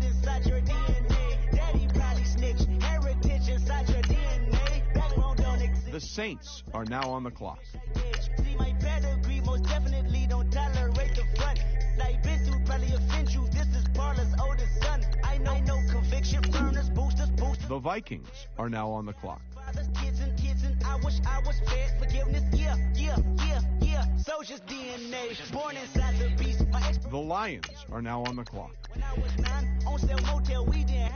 Speaker 14: inside your DNA. Daddy probably snitch. Heritage inside your DNA. Backbone don't exist.
Speaker 21: The Saints are now on the clock.
Speaker 14: See my pedigree, most definitely don't tolerate the front. I've been through probably offend you. This is Paula's oldest son. I know conviction, burners, boosters.
Speaker 21: The Vikings are now on the clock.
Speaker 14: Kids and I wish I was fed forgiveness. Yeah. Soldier's DNA, born inside the beast. My
Speaker 21: The Lions are now on the clock.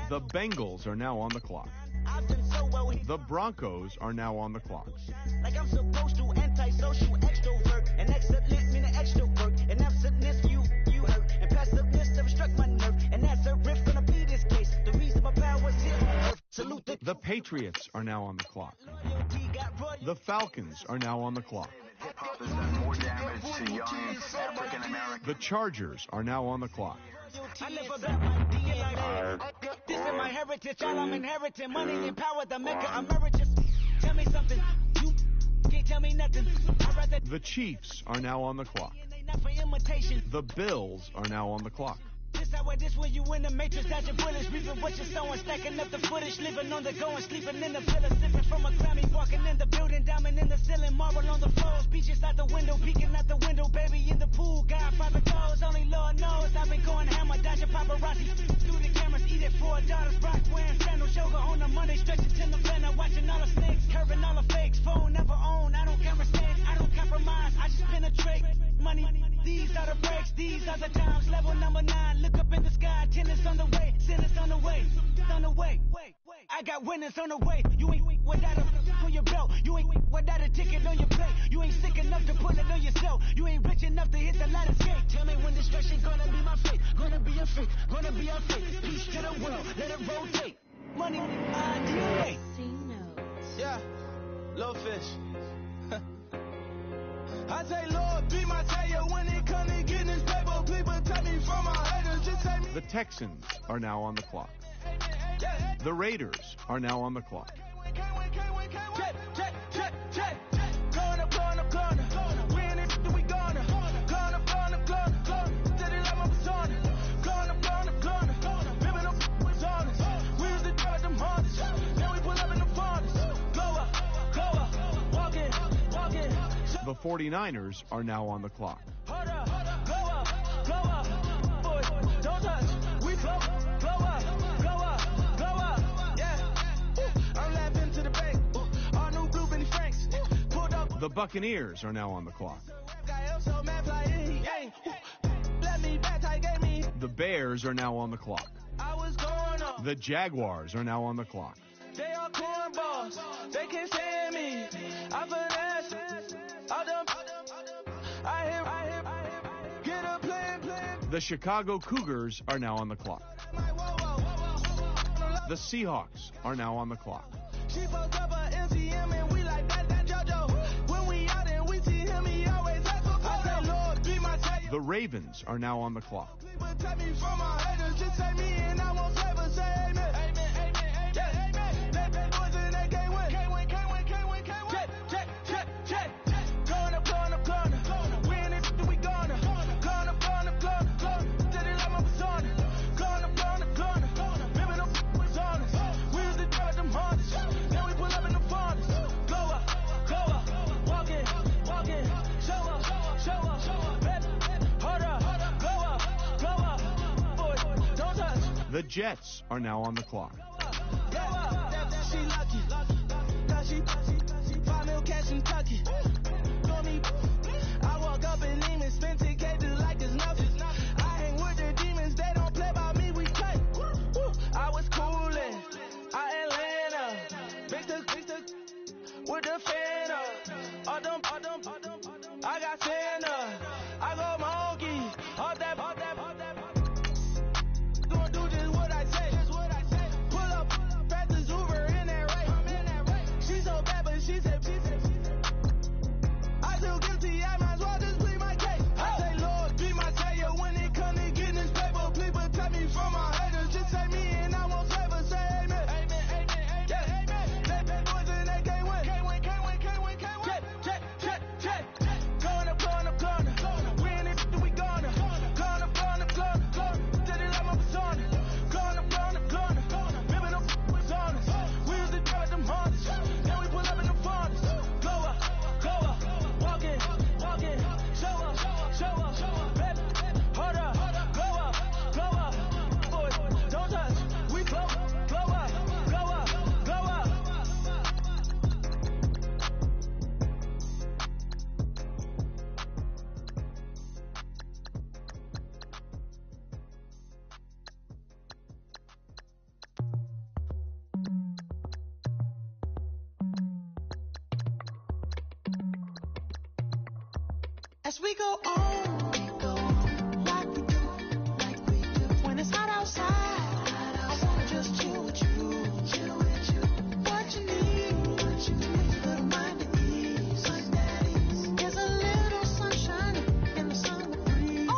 Speaker 21: The Bengals are now on the clock. The Broncos are now on the clock.
Speaker 14: Like I'm supposed to, antisocial extrovert, and excellent meaning extra work, and absentness you hurt, and passiveness have struck my nerve, and that's a riff gonna be this case. The reason my power's here. Salute
Speaker 21: The Patriots are now on the clock. The Falcons are now on the clock. The Chargers are now on the clock.
Speaker 14: I never bet my DNA. This is my heritage, all I'm inheriting. Money and power, the Mecca emeritus. Tell me something, you can't tell me nothing. I'd rather
Speaker 21: The Chiefs are now on the clock.
Speaker 14: not for imitation.
Speaker 21: The Bills are now on the clock.
Speaker 14: This when you in the matrix, dodging bullets, reaping what you're sowing, stacking up the footage, living on the go and sleeping in the villa, sipping from a Grammy, walking in the building, diamond in the ceiling, marble on the floors, beaches out the window, peeking out the window, baby in the pool, Godfather goes, only Lord knows, I've been going hammer, dodging paparazzi, through the cameras, eat it for $4, Brock wearing sandals, yoga on a Monday, stretching to the November, watching all the snakes, curving all the fakes, phone never own, I don't conversate, I don't compromise, I just penetrate, money, these are the breaks, these are the times, level number 9, look up in the sky, tennis on the way, sinners on the way, on the way. I got winners on the way. You ain't without a on your belt. You ain't without a ticket on your plate. You ain't sick enough to put it on yourself. You ain't rich enough to hit the ladder skate. Tell me when destruction gonna be my fate. Gonna be a fate. Gonna be our fate. Peace to the world. Let it rotate. Money, DNA.
Speaker 22: Yeah, low fish. I say, Lord, be my savior when it comes to getting this paper. People tell me from my haters, just say me.
Speaker 21: The Texans are now on the clock. The Raiders are now on the clock.
Speaker 22: Check. Gonna. When it we gonna. Gonna. Steady like my persona. Gonna. Ripping up what's on us. We used to drive them Hondas. Now we pull up in the Fondas. Go up. Walking.
Speaker 21: The 49ers are now on the clock.
Speaker 22: Hold up. Go up. Boys, don't touch. We flow up. Yeah. I'm laughing to the bank. Our new blue Benny Franks. Pulled up.
Speaker 21: The Buccaneers are now on the clock. The Bears are now on the clock. The Jaguars are now on the clock.
Speaker 22: They are cornballs. They can't stand me. I finesse. I hear. Get a plan.
Speaker 21: The Chicago Cougars are now on the clock. The Seahawks are now on the clock.
Speaker 22: She fucked up a MCM and we like that JoJo. When we out and we see him, he always has a I say, Lord, be my savior.
Speaker 21: The Ravens are now on the clock.
Speaker 22: People tell me from my haters, just say me and I won't ever say amen. Amen. They boys and they can't win. Check. Gonna. When it we gonna. Gonna. Steady like my persona. Gonna. Ripping up what's on us. We used to drive them Hondas. Now we pull up in the Fondas. Go up. Walking. Show up. Hold up. Go up. Boys, don't touch.
Speaker 21: The Jets are now on the clock.
Speaker 22: She lucky. Cause she 5 mil cash in Kentucky. For me, I walk up and even spend 10K just like it's nothing. I hang with the demons, they don't play by me, we cut. I was coolin', Atlanta. Big with the fan up. I got Santa. I go monkey. All that. Gonna do just what I say. Pull
Speaker 7: As we go on, like we do, when it's hot outside, I wanna just chill with you. What you need, a little mind at ease. There's a little sunshine in the summer breeze.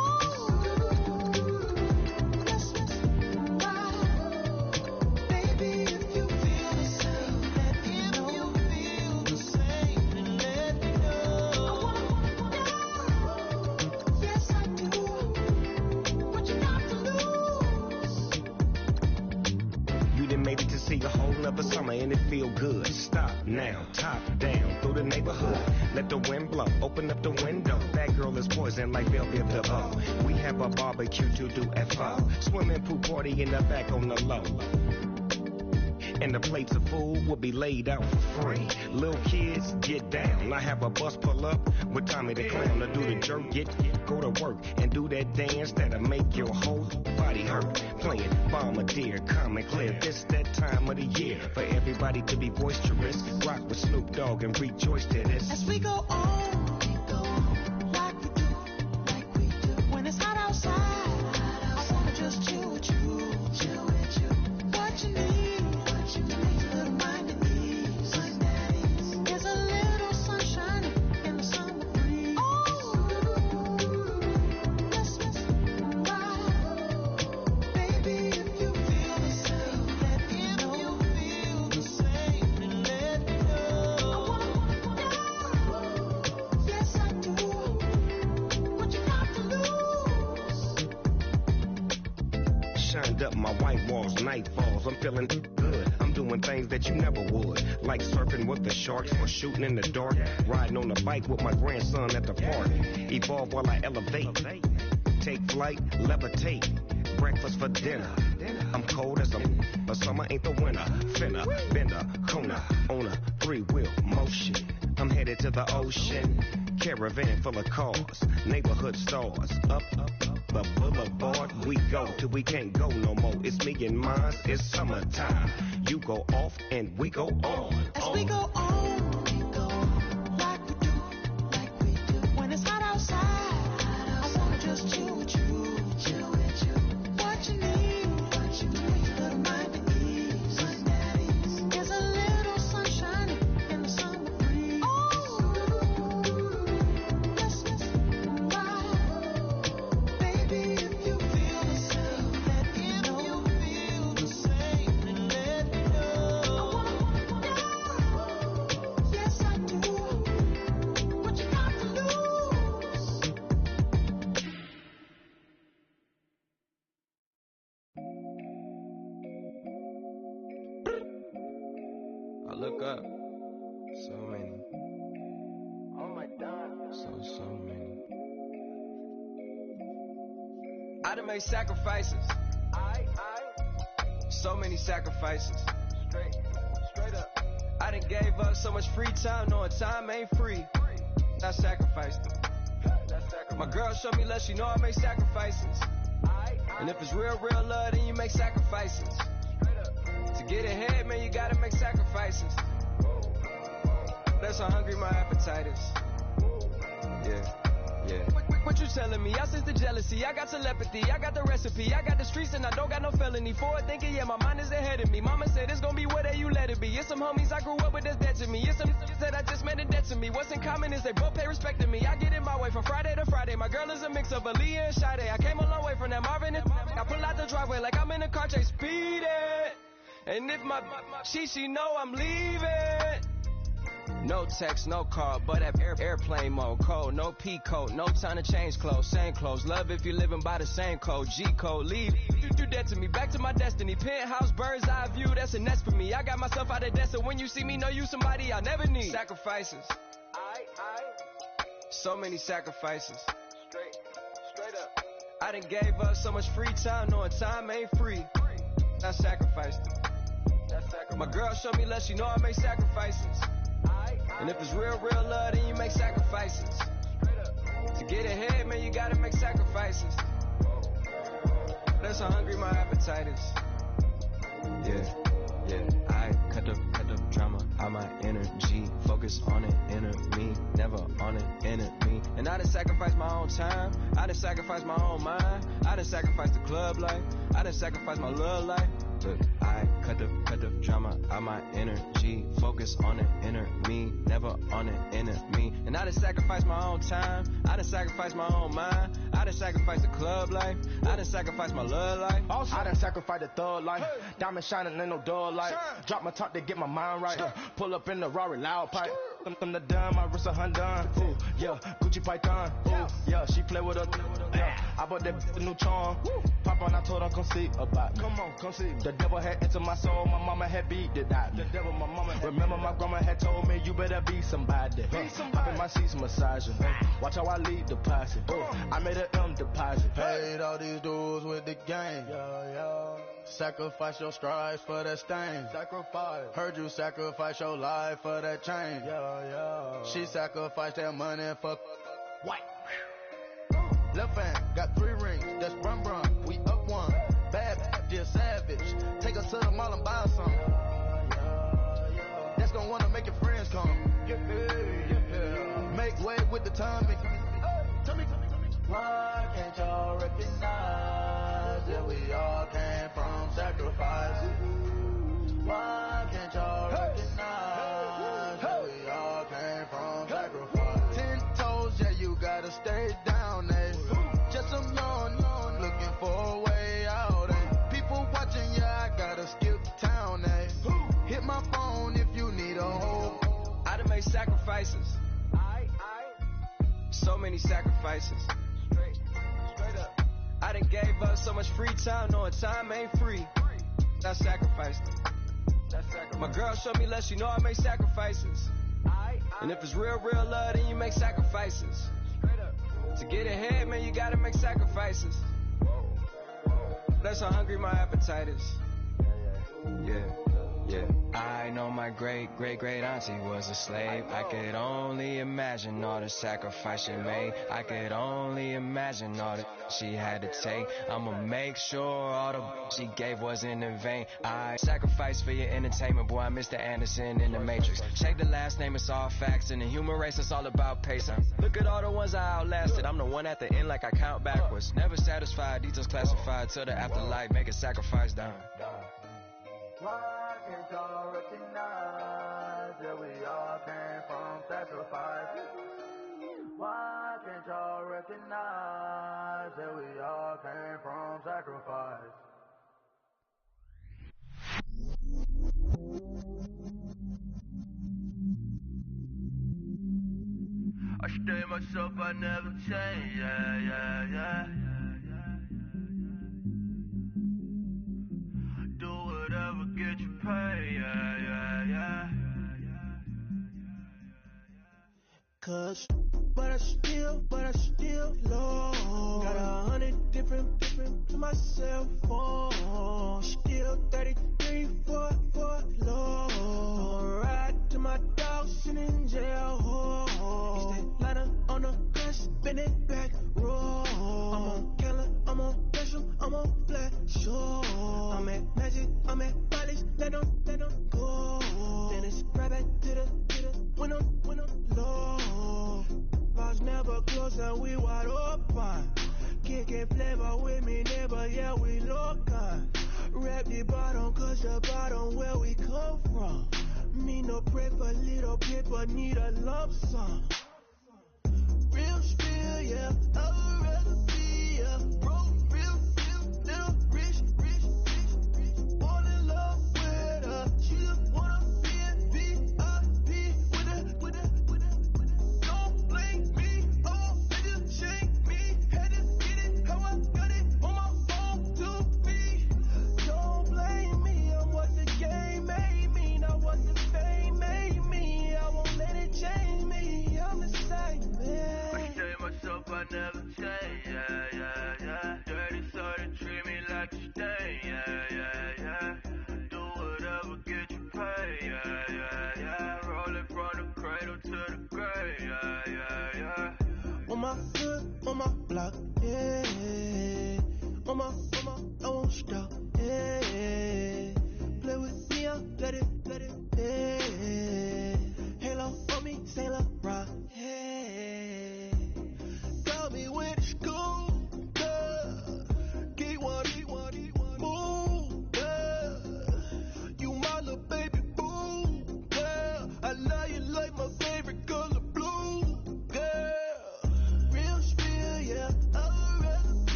Speaker 7: Let's ride, baby, if you feel the same, let me know. Yes, I do. What you got to lose?
Speaker 15: You done made it to see a whole nother summer and it feel good. Stop now, top down through the neighborhood. Let the wind blow, open up the window. That girl is poison like Velvet DeVoe. We have a barbecue to do at 4. Swimming pool party in the back on the low. And the plates of food will be laid out for free. Little kids, get down. I have a bus pull up with Tommy the Clown to do the jerk. Go to work and do that dance that'll make your whole body hurt. Playing Bombardier, calm and clear. This that time of the year for everybody to be boisterous. Rock with Snoop Dogg and rejoice to this.
Speaker 7: As we go on, like we do, when it's hot outside, I wanna just chill with you. What you need, a little mind at ease. There's a little sunshine in the summer breeze. Let's ride, baby, if you feel the same, let me know. Yes, I do. What you got to lose?
Speaker 15: Shined up my white walls, night falls, I'm feeling good. I'm doing things that you never would, like surfing with the sharks or shooting in the dark, riding on a bike with my grandson at the park. Evolve while I elevate, take flight, levitate, breakfast for dinner. I'm cold as but summer ain't the winter. Finna, bender, Kona, on a 3-wheel motion. I'm headed to the ocean, caravan full of cars, neighborhood stars, up the boulevard we go till we can't go no more. It's me and mine, it's summertime. You go off and we go on.
Speaker 7: As we go on, like we do, when it's hot outside, I wanna just chill with you. What you need, a little mind at ease. There's a little sunshine in the summer breeze. Let's ride, baby, if you feel the same, let me know. Yes, I do. What you got to lose?
Speaker 9: I look up, so many. Oh my God. So many. I done made sacrifices. So many sacrifices. Straight up. I done gave up so much free time, knowing time ain't free. I sacrificed it. My girl showed me love, she know I make sacrifices. And if it's real love, then you make sacrifices. To get ahead, man, you gotta make sacrifices. That's how hungry my appetite is. Yeah. What you telling me? I sense the jealousy, I got telepathy, I got the recipe, I got the streets and I don't got no felony. Forward thinking, yeah, my mind is ahead of me. Mama said it's gonna be whatever you let it be. It's some homies I grew up with that's dead to me. It's some that I just made a debt to me. What's in common is they both pay respect to me. I get in my way from Friday to Friday. My girl is a mix of Aaliyah and Sade. I came a long way from that Marvin and I pull out the driveway like I'm in a car chase speeding. And if my she know I'm leaving. No text, no call, but have airplane mode. Code, no P code, no time to change clothes. Same clothes, love if you're living by the same code. G code, leave, you dead to me. Back to my destiny. Penthouse, bird's eye view, that's a nest for me. I got myself out of debt, so when you see me, know you somebody I'll never need. Sacrifices. So many sacrifices. Straight up. I done gave up so much free time, knowing time ain't free. I sacrificed it. My girl showed me love, she know I make sacrifices. And if it's real love, then you make sacrifices. To get ahead, man, you gotta make sacrifices. That's how hungry my appetite is. Yeah. I cut the drama. out my energy. Focus on the inner me, never on the enemy. And I done sacrificed my own time, I done sacrificed my own mind, I done sacrificed the club life, I done sacrificed my love life. Look, I cut the drama out my energy. Focus on the inner me, never on the enemy. And I done sacrificed my own time, I done sacrificed my own mind, I done sacrificed the club life, I done sacrificed my love life.
Speaker 10: I done sacrificed the thug life. Diamond shining, ain't no dull light. Drop my top to get my mind right. Pull up in the Rari loud pipe. From the dime, my wrist a Hyundai. Ooh, yeah, Gucci Python. Ooh, yeah, she play with her. Yeah, I bought that new charm. Pop on, I told her come see about. Come on, come see. The devil had entered my soul. My mama had beat it out. The devil, my mama had. Remember my grandma had told me you better be somebody. Be somebody. Hop in my seats massaging. Watch how I lead the posse. I made an M deposit.
Speaker 22: Paid all these dudes with the game. Yeah, yeah. Sacrifice your strides for that stain. Sacrifice. Heard you sacrifice your life for that change. Yeah, yeah. She sacrificed that money for white. Left hand got 3 rings. That's brum brum. We up one. Bad, just savage. Take her to the mall and buy some. That's gonna wanna make your friends come. Yeah. Make way with the timing. Tell me. Why can't y'all recognize that we all came from sacrifice? Why can't y'all recognize that we all came from sacrifice? 10 toes, yeah, you gotta stay down, eh? Just some yawn, looking for a way out, eh? People watching, yeah, I gotta skip town, eh? Hit my phone if you need a hold.
Speaker 9: I done made sacrifices. So many sacrifices. Straight up. I done gave up so much free time, knowing time ain't free. I sacrificed it. My girl showed me less, you know I make sacrifices. And if it's real love, then you make sacrifices. To get ahead, man, you gotta make sacrifices. That's how hungry my appetite is. Yeah. I know my great auntie was a slave. I could only imagine all the sacrifice she made. I could only imagine all that she had to take. I'ma make sure all the she gave wasn't in vain. I sacrificed for your entertainment, boy. I'm Mr. Anderson in the Matrix. Check the last name, it's all facts. In the human race, it's all about pacing. Look at all the ones I outlasted. I'm the one at the end, like I count backwards. Never satisfied, details classified till the afterlife. Make a sacrifice done.
Speaker 22: Why can't y'all recognize that we all came from sacrifice? Why can't y'all recognize that we all came from sacrifice? I stay myself, I never change, yeah. Do whatever, get you paid, yeah.
Speaker 7: Cause, but I still low. Got 100 different to my cell phone. Still 33 for low. I'ma ride to my dog sitting in jail. It's that liner on the grass, spin it back, roll. I'm on Keller, I'm on Bishop, I'm on Flat Shore. I'm at Magic, I'm at Follies, let them go. Then it's right back to the window low. Bars never close and we wide open. Kicking flavor with me, neighbor, yeah, we local. Rap the bottom, cause the bottom where we come from. Me no pray for little paper, need a lump sum. Real spill, yeah, I would rather be, yeah. Broke, real, little rich. Fall in love with her, she just wanna be in VIP with her. Don't blame me, oh, nigga, shame me. Had to get it, how I got it on my phone to me. Don't blame me, I'm what the game made me, not what the fame made me. I won't let it change me, I'm the same man.
Speaker 22: I stay myself, I never change, yeah. Dirty, so they treat me like a stain, yeah. Do whatever, get you paid, yeah. Rolling from the cradle to the grave, yeah.
Speaker 7: On my foot, on my block, yeah. On my, I won't stop, yeah. Play with me, I'll let it, yeah.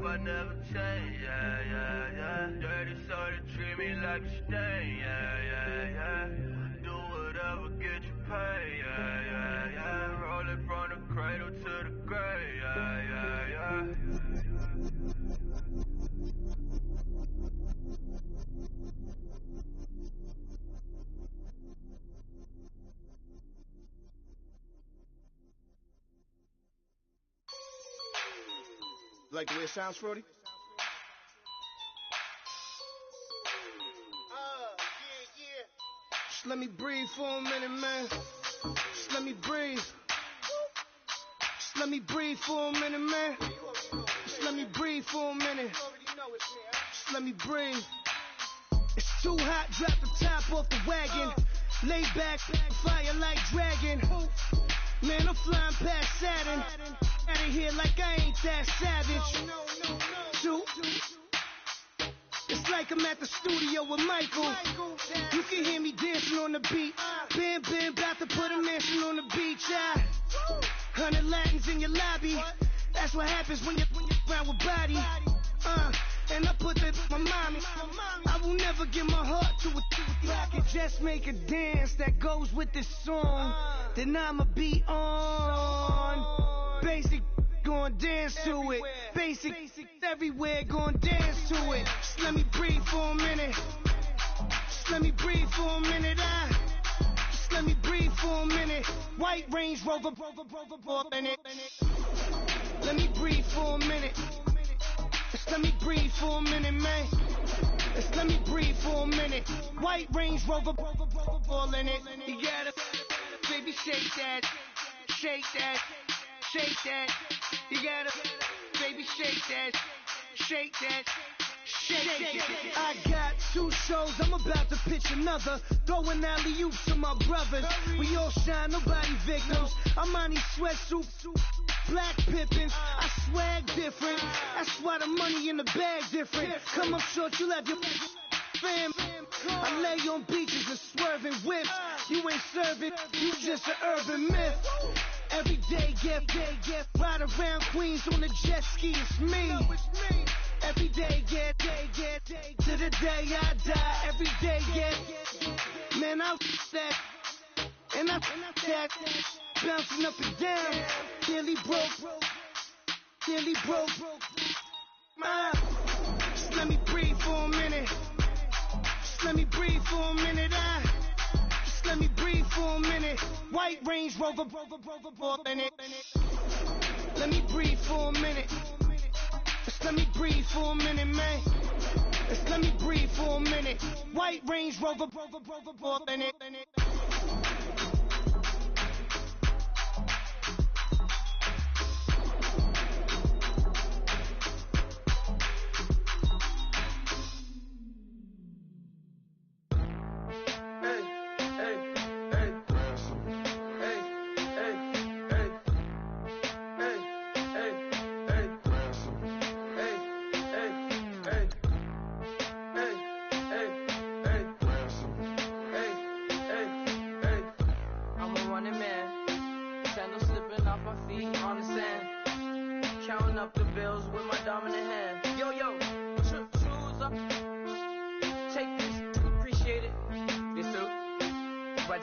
Speaker 2: I never change, yeah, yeah, yeah. Dirty soda, treat me like a stain, yeah, yeah, yeah. Do whatever, get you paid, yeah, yeah, yeah. Roll it from the cradle to the grave, yeah, yeah, yeah.
Speaker 22: Like the way it sounds, Frody? Just let me breathe for a minute, man. Just let me breathe. Just let me breathe for a minute, man. Just let me breathe for a minute. Just let me breathe. It's too hot, drop the top off the wagon. Lay back, fire like dragon. Man, I'm flying past Saturn. Out of here like I ain't that savage. Two. It's like I'm at the studio with Michael. You can hear me dancing on the beat. Bam, bam, about to put a mansion on the beach. 100 Latins in your lobby. That's what happens when you're around with body. And I put that my mommy. I will never give my heart to it. If I could just make a dance that goes with this song, then I'ma be on. Basic, gon' dance to it. Basic, everywhere, gon' dance to it. Just let me breathe for a minute. Just let me breathe for a minute. Just let me breathe for a minute. White Range Rover, in it. Let me breathe for a minute. Just let me breathe for a minute, man. Just let me breathe for a minute. White Range Rover, all in it. You gotta, baby, shake that, shake that, shake that. You gotta, baby, shake that, shake that. Shake. I got 2 shows, I'm about to pitch another. Throwing alley-oops to my brothers. We all shine, nobody victims. I'm on these sweatsuits, black pippins. I swag different. That's why the money in the bag different. Come up short, you'll have your fam. I lay on beaches and swerving whips. You ain't serving, you just an urban myth. Every day, get ride around Queens on a jet ski, it's me. Every day, get to the day I die. Every day, get man, I that and I that bouncing up and down. Nearly broke. Just let me breathe for a minute. Just let me breathe for a minute. Just let me breathe for a minute. White Range Rover, in it. Let me breathe for a minute. Just let me breathe for a minute, man. Just let me breathe for a minute. White Range Rover, in it.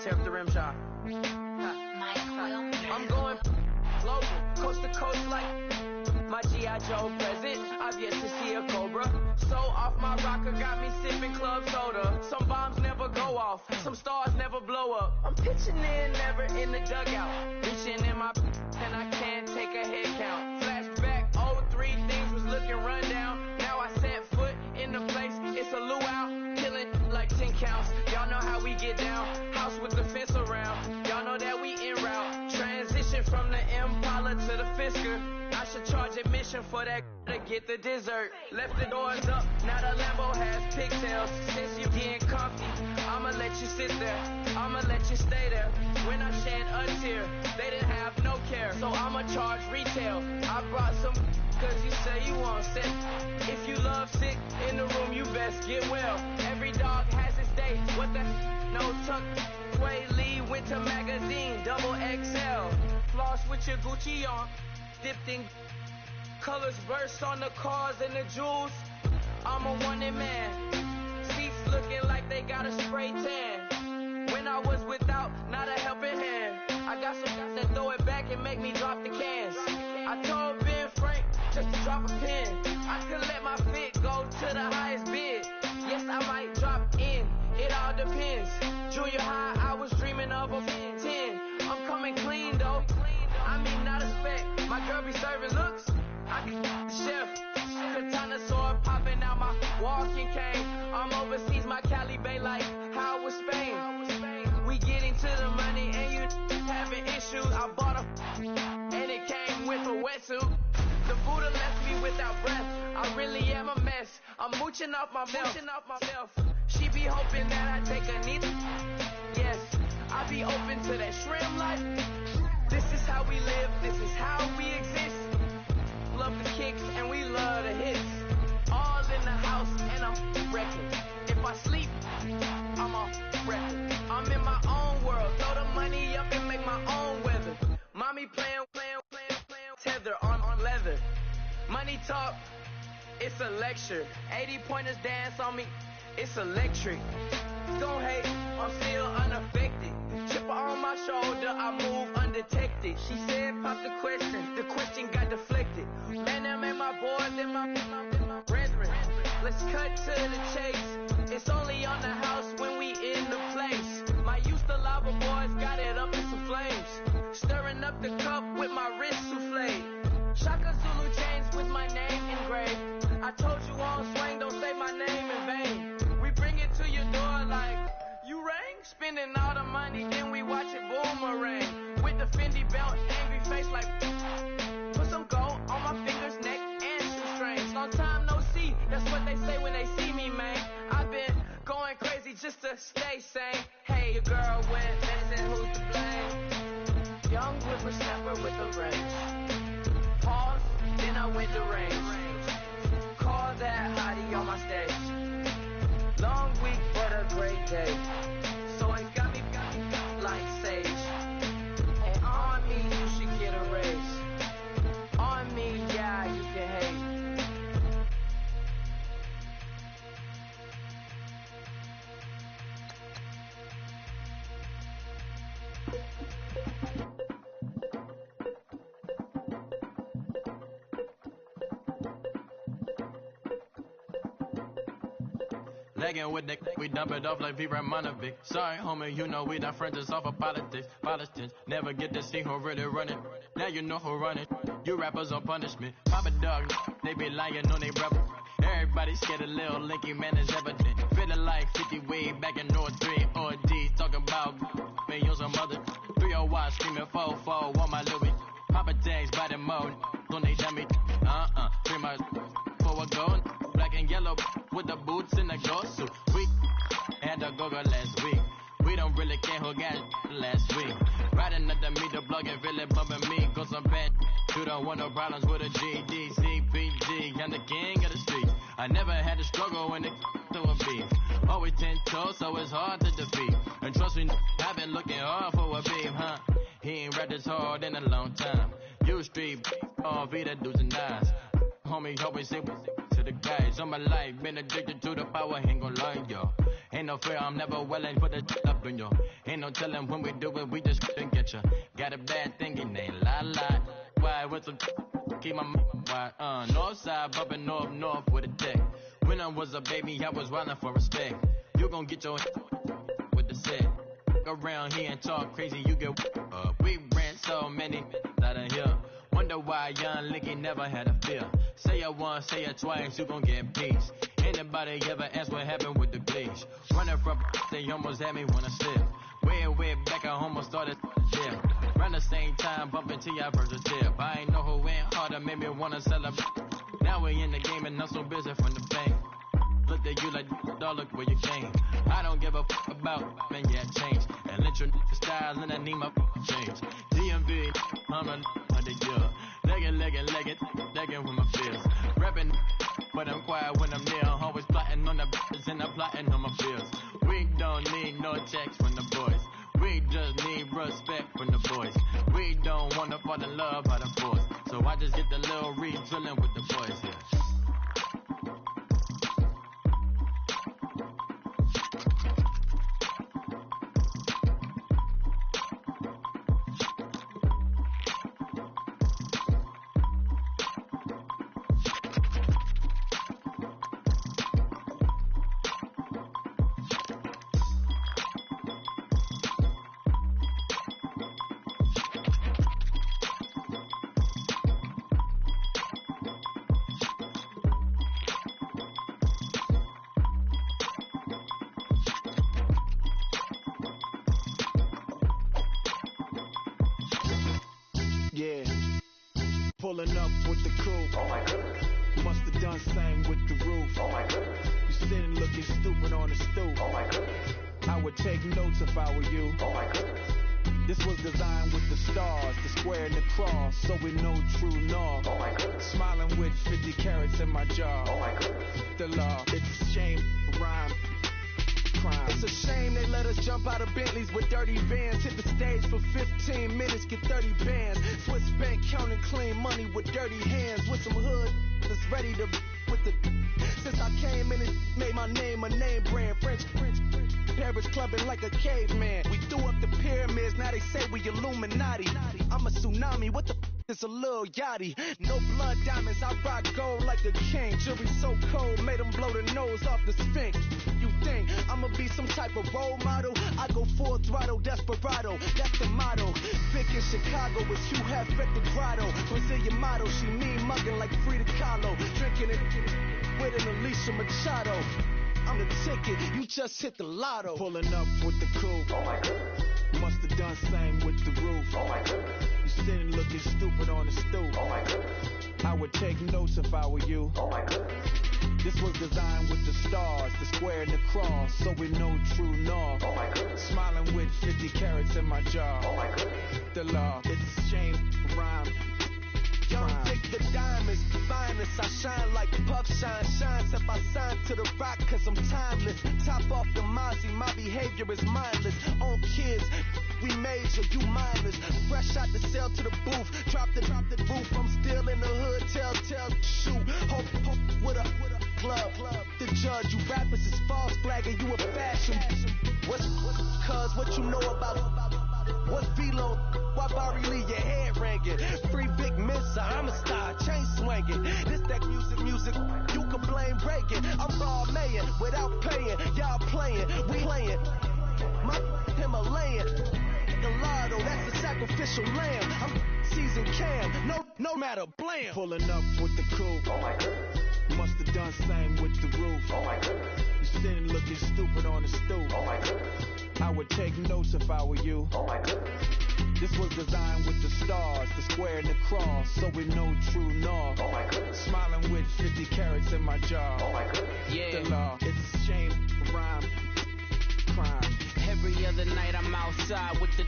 Speaker 20: Tear up the rim shot. I'm going global, coast to coast like my G.I. Joe present. I've yet to see a Cobra. So off my rocker got me sipping club soda. Some bombs never go off, some stars never blow up. I'm pitching in, never in the dugout. Reaching in my and I can't take a head count. Flashback 03, things was looking run down. Now I set foot in the place, it's a luau. Killing like 10 counts. Y'all know how we get down. House with the fence around. Y'all know that we en route. Transition from the Impala to the Fisker. I should charge admission for that to get the dessert. Left the doors up, now the Lambo has pigtails. Since you getting comfy, I'ma let you sit there. I'ma let you stay there. When I shed a tear, they didn't have no care. So I'ma charge retail. I brought some cause you say you want sick. If you love sick in the room, you best get well. Every dog has its day. What the no tuck, Sway Lee, Winter Magazine, double XL. Floss with your Gucci on, dipped in Colors burst on the cars and the jewels. I'm a wanted man. Seats looking like they got a spray tan. When I was without, not a helping hand. I got some guys that throw it back and make me drop the cans. I told Ben Frank just to drop a pin. I could let my fit go to the highest bid. Yes, I might drop in. It all depends. Junior high, I was dreaming of a 10. I'm coming clean though. I mean, not a spec. My girl be serving looks. I can the chef. Katana sword popping out my walking cane. I'm overseas, my Cali Bay like how was Spain. We getting to the money and you having issues. I bought a and it came with a wetsuit. The Buddha left me without breath. I really am a mess. I'm mooching off my mouth. She be hoping that I take a knee. Yes, I be open to that shrimp life. This is how we live. This is how we exist. Love the kicks and we love the hits. All in the house and I'm wrecking. If I sleep, I'm off record. I'm in my own world. Throw the money up and make my own weather. Mommy playing tether on leather. Money talk, it's a lecture. 80 pointers dance on me, it's electric. Don't hate, I'm still unaffected. Chipper on my shoulder, I move undetected. She said pop the question got deflected. Man, them ain't my boys, them my brethren. Let's cut to the chase. It's only on the house when we in the place. My used to lava boys got it up in some flames. Stirring up the cup with my wrist souffle. Shaka Zulu chains with my name engraved. I told you on swing, don't say my name in vain. We bring it to your door like, you rang? Spending all the money, then we watch it boomerang. With the Fendi belt, angry face like, put some gold on my fingers, neck, and shoestrings. Long time no see, that's what they say when they see me, man. I've been going crazy just to stay sane. Hey, your girl went missing, who's to blame? Young whippersnapper with a range. Pause, then I went to range. Call that hottie on my stage. Long week, but a great day. So it got me like sage. And on me, you should get a raise. On me, yeah, you can hate.
Speaker 3: Legging with Nick, we dump it off like V. Ramonovic. Sorry, homie, you know we not friends, it's off of politics. Politics, never get to see who really run it. Now you know who run it. You rappers on punishment. Papa dog, they be lying on they rebel. Everybody scared a little linky man is evident. Feeling like 50 way back in North 3 or D. Talking about me on some other 301 screaming 4-4 on my Louis. Papa tags by the mode, don't they dummy? 3 miles for a gold. Black and yellow with the boots and the ghost suit. We had a go-go last week. We don't really care who got last week. Riding at the meter, blogging, really bumping me. Go some bad. You don't want no problems with a GD, CPG. I'm the king of the streets. I never had to struggle when it to a beef. Always 10 toes, so it's hard to defeat. And trust me, I've been looking hard for a beef, huh? He ain't rapped this hard in a long time. You street, all Vita dudes and eyes. Homie, always say to the guys. All my life, been addicted to the power, ain't gon' lie, yo. Ain't no fear, I'm never willing for the up in yo. Ain't no telling when we do it, we just couldn't get ya. Got a bad thing, it ain't lie. Why, with some keep my wide, north side, bumping north with a deck. When I was a baby, I was wildin' for respect. You gon' get your with the set. Around here and talk crazy, you get we ran so many out of here. Wonder why young Licky never had a fear. Say it once, say it twice, you gon' get peace. Anybody ever ask what happened with the bleach? Running from they almost had me when I slip. Way back, I almost started jail. Around the same time, bumping till I burst a tip. I ain't know who went harder, made me wanna celebrate. Now we in the game and I'm so busy from the bank. Look at you like, dog, look where you came. I don't give a fuck about, man, yeah, change. And let your style and I need my change. DMV, I'm a the year. Legging with my fears. Rapping, but I'm quiet when I'm near. I'm always plotting on the bitches and I'm plotting on my fears. We don't need no checks from the boys. We just need respect from the boys. We don't wanna fall in love by the force. So I just Get the Lil Reed drilling with the boys here.
Speaker 22: Yeah, pulling up with the coupe. Oh my goodness. Must have done same with the roof. Oh my goodness. You sitting looking stupid on the stoop. Oh my goodness. I would take notes if I were you. Oh my goodness. This was designed with the stars, the square and the cross, so we know true north. Oh my goodness. Smiling with 50 carats in my jaw. Oh my goodness. The law, it's a shame, rhyme. Crime.
Speaker 5: It's a shame they let us jump out of Bentleys with dirty vans. Hit the stage for 15 minutes, get 30 bands. Swiss bank counting clean money with dirty hands. With some hood that's ready to with the. Since I came in and made my name a name brand. French, Paris clubbing like a caveman. We threw up the pyramids, now they say we Illuminati. I'm a tsunami, what the it's a little yachty. No blood diamonds, I rock gold like a king. Jury so cold, made them blow the nose off the Sphinx. You think I'ma be some type of role model? I go full throttle, desperado, that's the motto. Vic in Chicago is Hugh Hefner the grotto. Brazilian model, she mean mugging like Frida Kahlo. Drinking it with an Alicia Machado. I'm the ticket, you just hit the lotto.
Speaker 22: Pulling up with the coupe. Oh my goodness. Must have done same with the roof. Oh my goodness. You sitting looking stupid on the stoop. Oh my goodness. I would take notes if I were you. Oh my goodness. This was designed with the stars, the square and the cross, so we know true north. Oh my goodness. Smiling with 50 carats in my jaw. Oh my goodness. The law, it's a shame, rhyme.
Speaker 5: Young Vic the diamonds, the finest. I shine like puff shine, shines if I sign to the rock cause I'm timeless. Top off the Mozzie, my behavior is mindless. On kids, we major, you minors. Fresh out the cell to the booth, drop the roof. I'm still in the hood, tell, shoot. Hope with a club. The judge, you rappers is false flagging, you a fashion. What's cuz, what you know about what Philo? Why Barry Lee, your head ringing? Free Big Mensa, I'm a star, chain swinging. This that music, you can blame Reagan. I'm raw mayin' without paying. Y'all playing, we playing. My Himalayan, gelato, that's a sacrificial lamb. I'm seasoned cam, no matter, blam.
Speaker 22: Pulling up with the coupe. Oh my goodness. Must have done same with the roof. Oh my goodness. You sitting looking stupid on the stoop. Oh my goodness. I would take notes if I were you. Oh my goodness. This was designed with the stars, the square and the cross, so we know true north. Oh my goodness. Smiling with 50 carats in my jaw. Oh my goodness.
Speaker 18: Yeah.
Speaker 22: The law, it's a shame, rhyme, crime.
Speaker 18: Every other night I'm outside with the.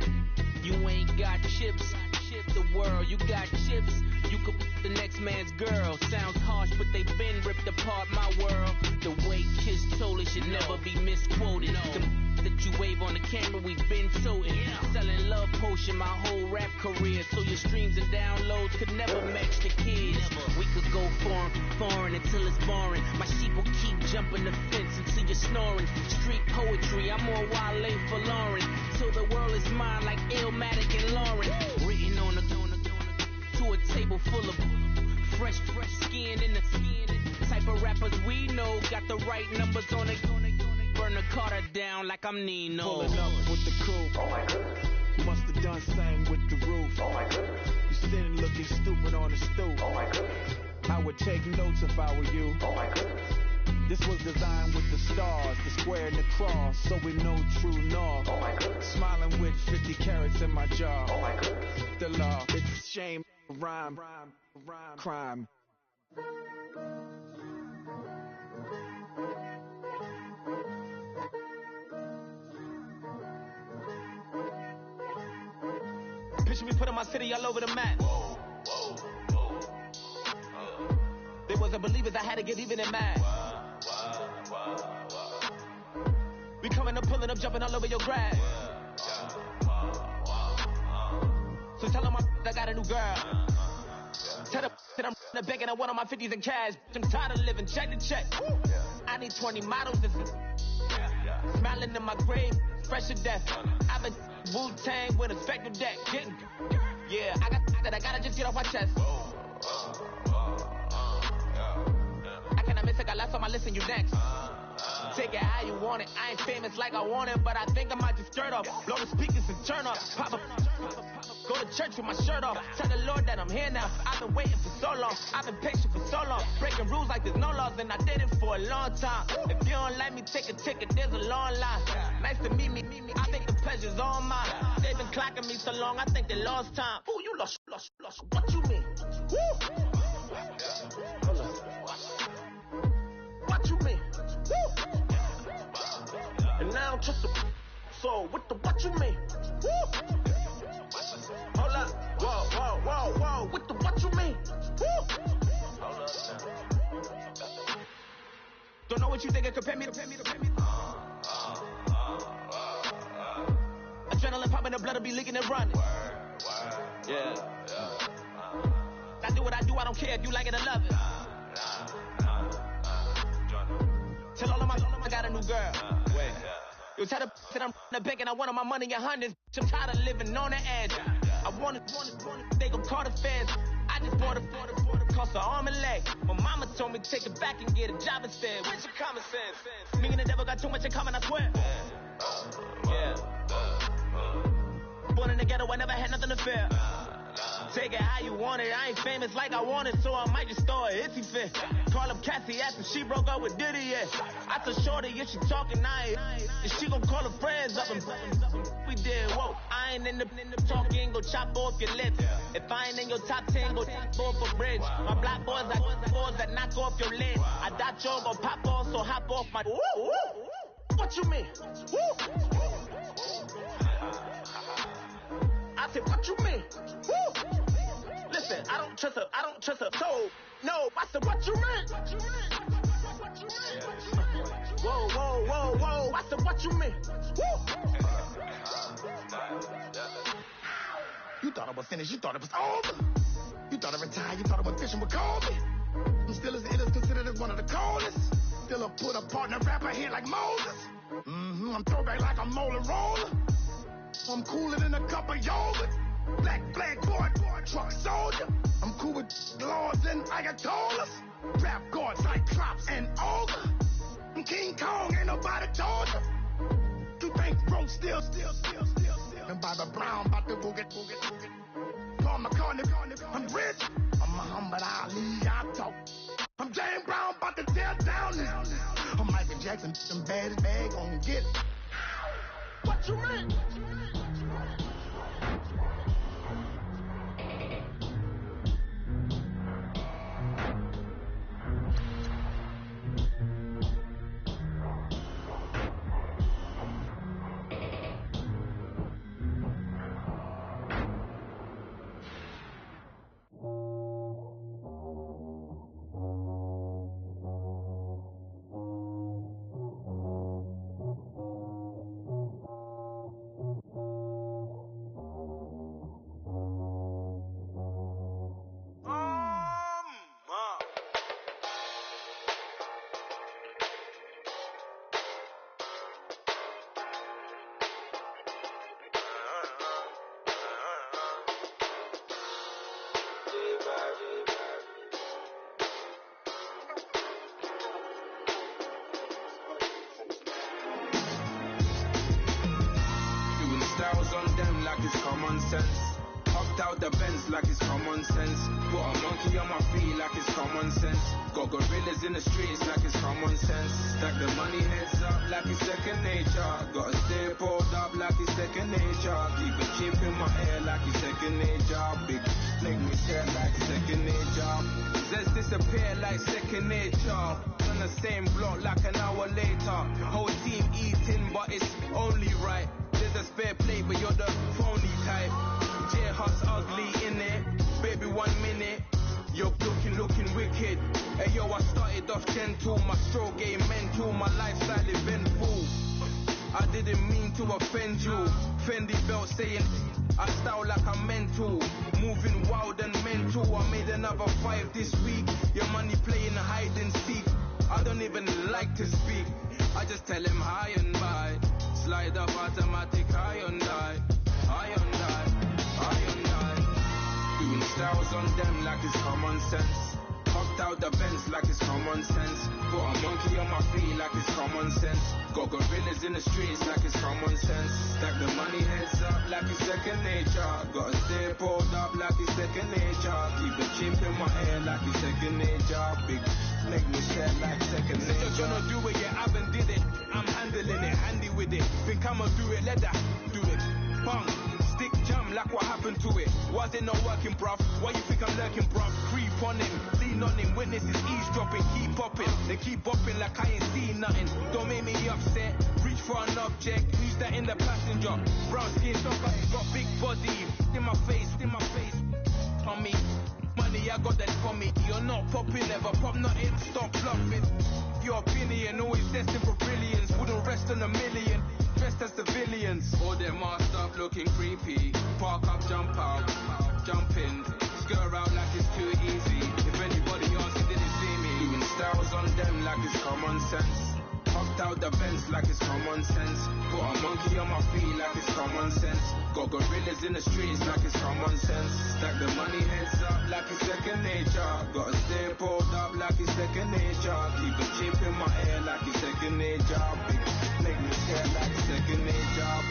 Speaker 18: You ain't got chips. The world, you got chips. You could the next man's girl. Sounds harsh, but they been ripped apart my world. The way Kiss told it should never be misquoted. The that you wave on the camera, we've been toting. Selling love potion my whole rap career. So your streams and downloads could never match the kids. We could go foreign until it's boring. My sheep will keep jumping the fence until you're snoring. Street poetry, I'm more Wale for Lauren. Till the world is mine like Illmatic and Lauren. Written on a to a table full of fresh skin in the type of rappers we know. Got the right numbers on it. Burn the Carter down like I'm Nino.
Speaker 22: Pulling up with the coupe. Oh my goodness. Must have done same with the roof. Oh my goodness. You sitting looking stupid on the stoop. Oh my goodness. I would take notes if I were you. Oh my goodness. This was designed with the stars, the square and the cross, so we know true north. Oh my goodness. Smiling with 50 carats in my jaw. Oh my goodness. The law, it's a shame, rhyme, crime.
Speaker 18: Picture me putting my city all over the map. They wasn't believers, I had to get even in mad. We coming up, pulling up, jumping all over your grass. So tell them I got a new girl. Tell the that I'm the bank and I want on my 50s in cash. I'm tired of living check to check. I need 20 models if smiling in my grave, fresh to death. I've been Wu-Tang with a spectral deck. Yeah, I gotta just get off my chest. I cannot miss, I got last on my list and you next. Take it how you want it. I ain't famous like I want it, but I think I might just skirt off. Blow the speakers and turn up. Pop up. Go to church with my shirt off. Tell the Lord that I'm here now. I've been waiting for so long. I've been patient for so long. Breaking rules like there's no laws, and I did it for a long time. If you don't like me, take a ticket. There's a long line. Nice to meet me. I think the pleasure's all mine. They've been clocking me so long, I think they lost time. Ooh, you lost. What you mean? Woo! Hold up. What you mean? Woo! And now I'm just a so what you mean? Woo! Hold up, whoa, what you mean? Woo! Hold up now. Don't know what you think it compare me to. Adrenaline popping, the blood'll be leaking and running. Yeah. I do what I do, I don't care if you like it or love it. Tell all of my got a new girl. Wait. You tell the that I'm the bank and I want all my money in hundreds. I'm tired of living on the edge. I want it, they gon' call the feds. I just bought it, cost an arm and leg. My mama told me take it back and get a job instead. Where's your common sense? Me and the devil got too much in common, I swear. Yeah. Born in the ghetto, I never had nothing to fear. Take it how you want it. I ain't famous like I want it, so I might just throw a hissy fit. Call up Cassie after she broke up with Diddy, yeah. I told Shorty if she talking, and she gon' call her friends up and we did, whoa. I ain't in the talking, go chop off your lips. If I ain't in your top 10, go chop off a bridge. My black boys that knock off your lid. I doubt y'all gon' pop off, so hop off my. Woo! What you mean? Woo! I said, what you mean? Woo! Listen, I don't trust her. So, no, I said, what you mean? Whoa. I said, what you mean? Woo! You thought I was finished, you thought it was over. You thought I retired, you thought I went fishing with Kobe. I'm still as ill as considered as one of the coldest. Still a put a partner rapper here like Moses. I'm throwback like a molar roller. I'm cooler than a cup of yogurt. Black flag boy, truck soldier. I'm cool with lords and ayatollahs. Rap gods like Cyclops and Ogre. I'm King Kong, ain't nobody told you. You think Rome still. And Bobby Brown about to go get. Paul McCartney, I'm rich. I'm Muhammad Ali, I talk. I'm James Brown, about to tear down now. I'm Michael Jackson, some bad gon' get. What you mean?
Speaker 8: Out the Benz like it's common sense. Put a monkey on my feet like it's common sense. Got gorillas in the streets like it's common sense. Stack the money heads up like it's second nature. Gotta stay pulled up like it's second nature. Keep a chip in my hair like it's second nature. Big make me stare like second nature. Let's disappear like second nature. On the same block like an hour later. Whole team eating but it's only right. There's a spare plate but you're the phony type. J-Hus ugly in it, baby 1 minute. You're looking wicked. Hey yo, I started off gentle, my stroke game mental, my lifestyle eventful. I didn't mean to offend you. Fendi belt saying I style like I'm mental. Moving wild and mental. I made another 5 this week. Your money playing hide and seek. I don't even like to speak. I just tell him hi and bye. Slide up automatic Hyundai. Hyundai. Hyundai. Doing styles on them like it's common sense. Hopped out the Benz like it's common sense. Put a monkey on my feet like it's common sense. Got gorillas in the streets like it's common sense. Stack the money heads up like it's second nature. Gotta stay pulled up like it's second nature. Keep the chip in my hair like it's second nature. Big make me stare like second nature. Just gonna do it, yeah, I haven't did it. I'm handling it, handy with it. Think I'ma do it, let that do it. Bang. Stick jam like what happened to it. Was it not working, bruv? Why you think I'm lurking, bruv? Creep on him, lean on him. Witnesses eavesdropping, keep popping. They keep bopping like I ain't seen nothing. Don't make me upset. Reach for an object. Who's that in the passenger? Brown skin, got big body. In my face, on me. Money, I got that for me. You're not popping, never pop nothing. Stop bluffing. Your opinion always destined for brilliance. Wouldn't rest on a million. Dressed as civilians. All them our stuff looking creepy. Park up, jump out, jump in. Skirt out like it's too easy. If anybody else didn't see me. Doing styles on them like it's common sense. Hopped out the Benz like it's common sense. Put a monkey on my feet like it's common sense. Got gorillas in the streets like it's common sense. Stack the money heads up like it's second nature. Gotta stay pulled up like it's second nature. Keep a chip in my hair like it's second nature. Big make me stare like second nature.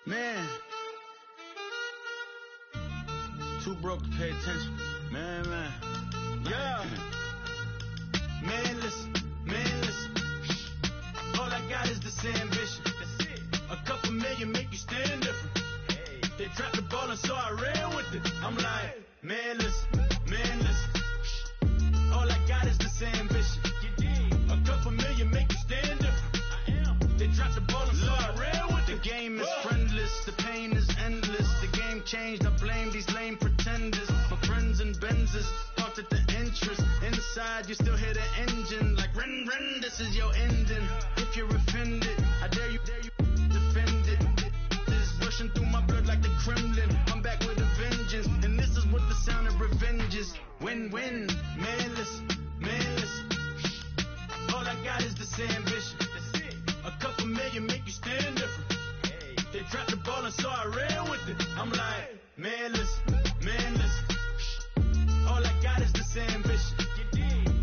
Speaker 16: Man, too broke to pay attention. Man. Yeah. Man, listen. All I got is this ambition. A couple million make you stand different. They dropped the ball and so I ran with it. I'm like, man, listen. All I got is this ambition. A couple million make you stand different. They dropped the ball and so I ran with it. The game is friendless, the pain is endless. The game changed, I blame these lame pretenders. My friends and Benzes parked at the entrance. Inside, you still hear the engine. Like, ren, this is your ending. If you're offended, I dare you defend it. This rushing through my blood like the Kremlin. I'm back with a vengeance, and this is what the sound of revenge is. Win-win, man, listen. All I got is this ambition. A couple million make you stand different. They dropped the ball and so I ran with it. I'm like, man, listen. All I got is this ambition.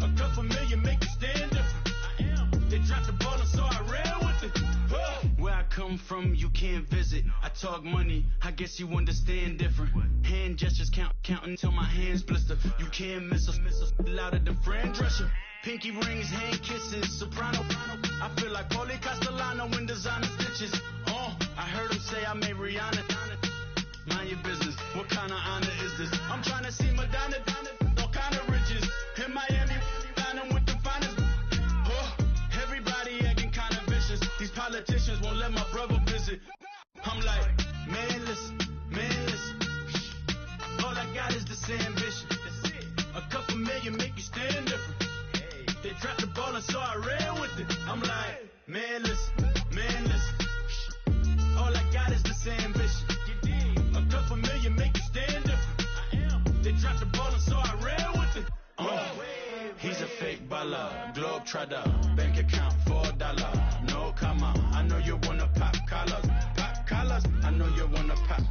Speaker 16: A couple million make you stand different. They dropped the ball and so I ran with it. Where I come from, you can't visit. I talk money, I guess you understand different. Hand gestures counting until my hands blister. You can't miss us louder than Fran Drescher. Pinky rings, hand kisses, soprano. I feel like Paulie Castellano in designer stitches. I heard him say I made Rihanna. Mind your business, what kind of honor is this? I'm trying to see Madonna, all kind of riches. In Miami, dining with the finest. Everybody acting kind of vicious. These politicians won't let my brother visit. I'm like, man, listen. All I got is this ambition. A couple million make you stand different. They dropped the ball and so I ran with it. I'm like, man, listen. All I got is this ambition. A couple million make you stand different. They dropped the ball and so I ran with it. He's a fake baller, globe trotter, bank account $4. No comma, I know you wanna pop collars. I know you wanna pop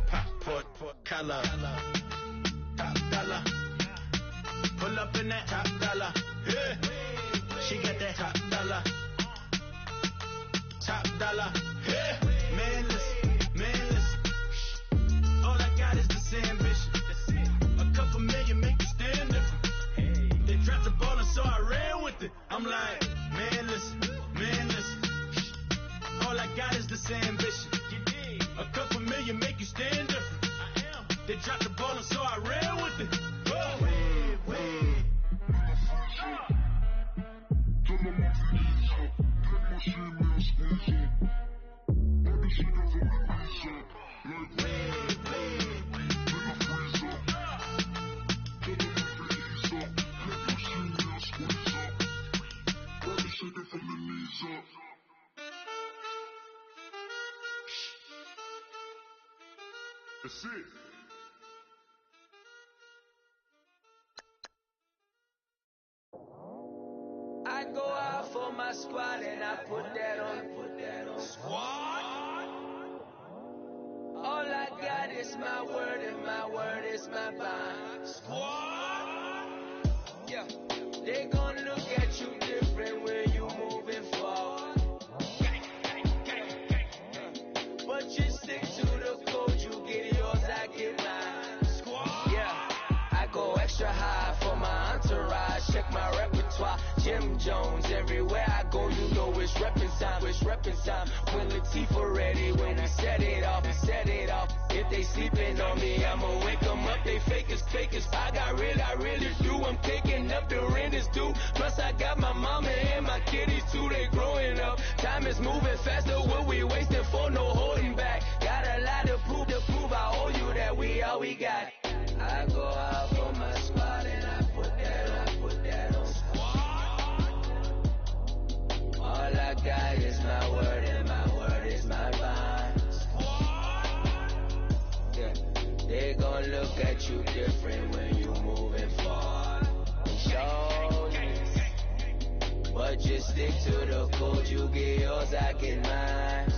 Speaker 16: collar. Top dollar. Pull pull up in that top dollar. Yeah. She got that top dollar. Top dollar. Yeah. Man, listen. All I got is this ambition. A couple million make you stand different. They dropped the ball and so I ran with it. I'm like, man, listen. All I got is this ambition. A couple million make you stand different. They dropped the ball and so I ran with it.
Speaker 12: That's it.
Speaker 20: I go out for my squad and I put that on. Squad? All I got is my word and my word is my bond. Squad? Yeah. They gon' look at you different when you moving forward. But you stick to the code, you get yours, I get mine. Squad? Yeah. I go extra high for my entourage. Check my repertoire. Jim Jones, everywhere I go, you know it's reppin' time. When Latifah ready, when we set it off. If they sleeping on me, I'ma wake them up. They fakers. I really do. I'm taking up the rent is due. Plus I got my mama and my kiddies too. They growing up. Time is moving faster. What we wasting for? No holding back. Got a lot to prove. I owe you that we all we got. I go out for my squad and I put that on. All I got is my word and my word is my bond. Yeah. They gon' look at you different when you moving forward. But just stick to the code, you get yours, I get mine.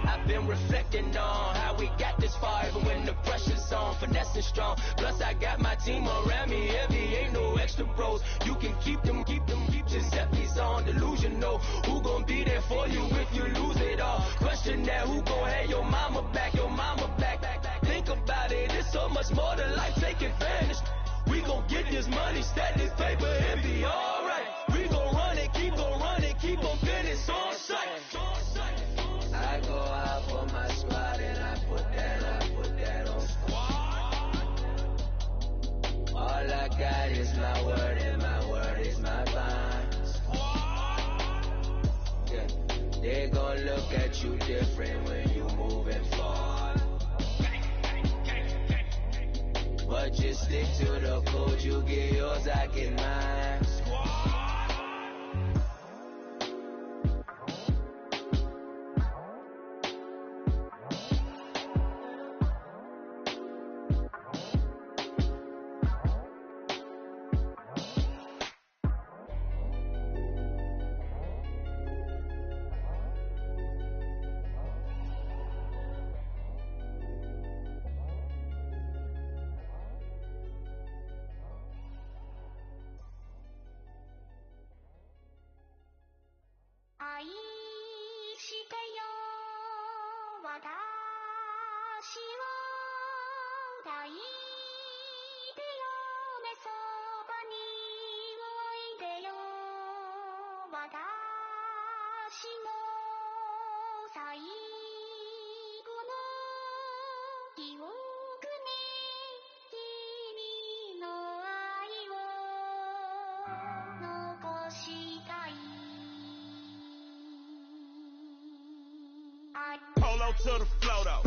Speaker 20: I've been reflecting on how we got this far, even when the pressure's on, finessing strong. Plus I got my team around me heavy, ain't no extra bros. You can keep them Giuseppe's on delusional. Who gon' be there for you if you lose it all? Question that, who gon' have your mama back? Think about it, it's so much more to life, take advantage. We gon' get this money, stack this paper and be alright. We gon' run it, keep on finish on sight. I go out for my squad and I put that on. All I got is my word and my word is my bond. Yeah. They gon' look at you different when you moving forward. But just stick to the code, you get yours, I get mine.
Speaker 6: Polo to the flow though.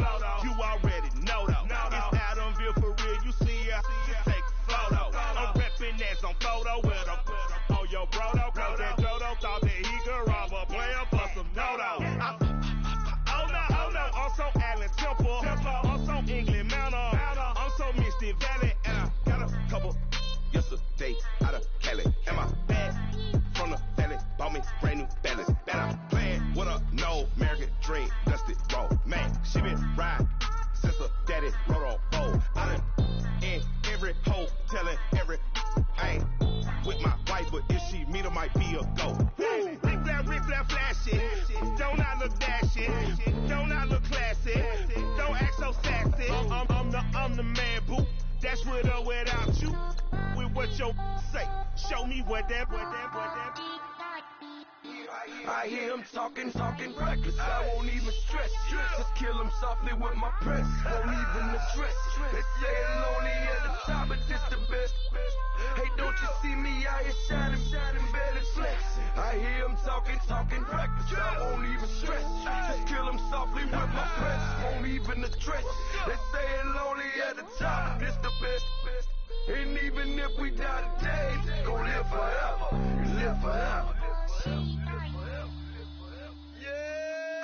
Speaker 6: You already know though. It's Adamville for real. You see ya, take a photo. I'm reppin' as on photo with a on your brodo. Cause that Jodo thought that he could rob a player for some no-no. Oh no, I'm so Allen Temple. I'm so England Mountain. I'm so Misty Valley. And I got a couple yesterday out of Cali. And my bag from the valley bought me brand new balance. And I'm playing with a no American dream. Dusty roll. Man, she been riding since her daddy rode on bowl. I done in every hole, telling every might be a go. Rick Flair flashing. Don't I look dashing? Don't I look classy? Don't act so sassy. I'm the man, boo. That's with or without you. With what your say. Show me what that.
Speaker 5: I hear him talking reckless. I won't even stress. Just kill him softly with my press. Won't even address. They say I'm lonely at the top, but this the best. Hey, don't you see me out here shining, better flex. I hear him talking reckless. I won't even stress. Just kill him softly with my press. Won't even address. They say I'm lonely at the top, but this the best. And even if we die today, gon' live forever. Live forever.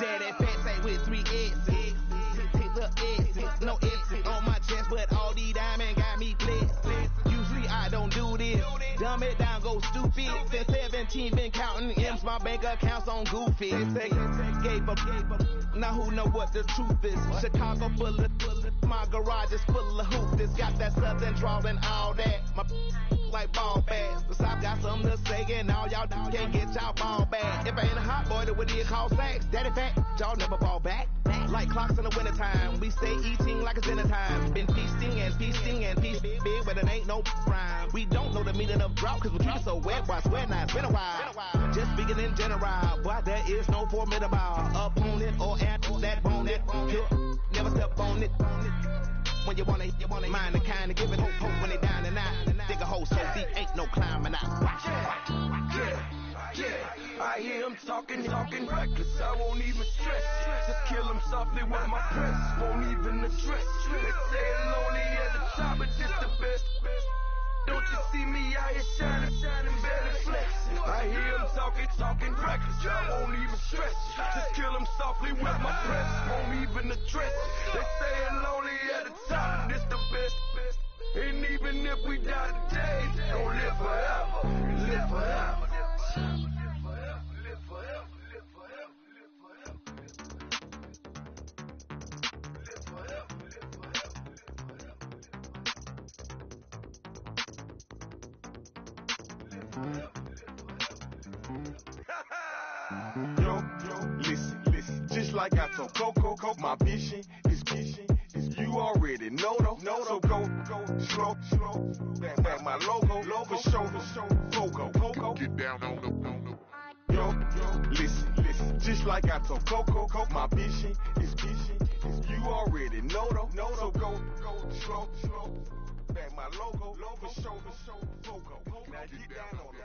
Speaker 18: Daddy fat say with 3 X's. Little X's. No X's on my chest, but all these diamonds got me blessed. Usually I don't do this. Dumb it down, go stupid. Since 17 been counting M's, my bank account's on goofy. They gave up. Now who know what the truth is? Chicago full of my garage is full of hoops. It's got that southern drawl and all that. My like ball bags. The South got something to say, and all y'all can't get y'all ball back. If I ain't a hot boy, then what do you call sacks? Daddy fat, y'all never fall back. Like clocks in the wintertime, we stay eating like it's dinner time. Been feasting and feasting big, but it ain't no rhyme. We don't know the meaning of drought, cause we keep it so wet, boy, I swear now it's been a while. Just speaking in general, boy, there is no formidable opponent or that bone that you never step on it. When you wanna mind the kind of give it hope when they down and out. Dig a hole so deep, ain't no climbing out.
Speaker 5: Yeah, I hear him talking reckless. I won't even stress. Just kill him softly with my press. Won't even address. They say I'm lonely at the top, but this the best. Don't you see me out here shining, better flex. I hear him talking reckless. I won't even stress. Just kill him softly with my press. Won't even address. They say I'm lonely at the top, this the best. And even if we die today, don't live forever. Live forever.
Speaker 6: Yo, listen, just like I told Coco, my vision is you already know though. So go slow, back my logo, for show, Coco, get down on the. Yo, listen, just like I told Coco, my vision is you already know though. So go slow, back my logo, for show, Coco, now get down on the.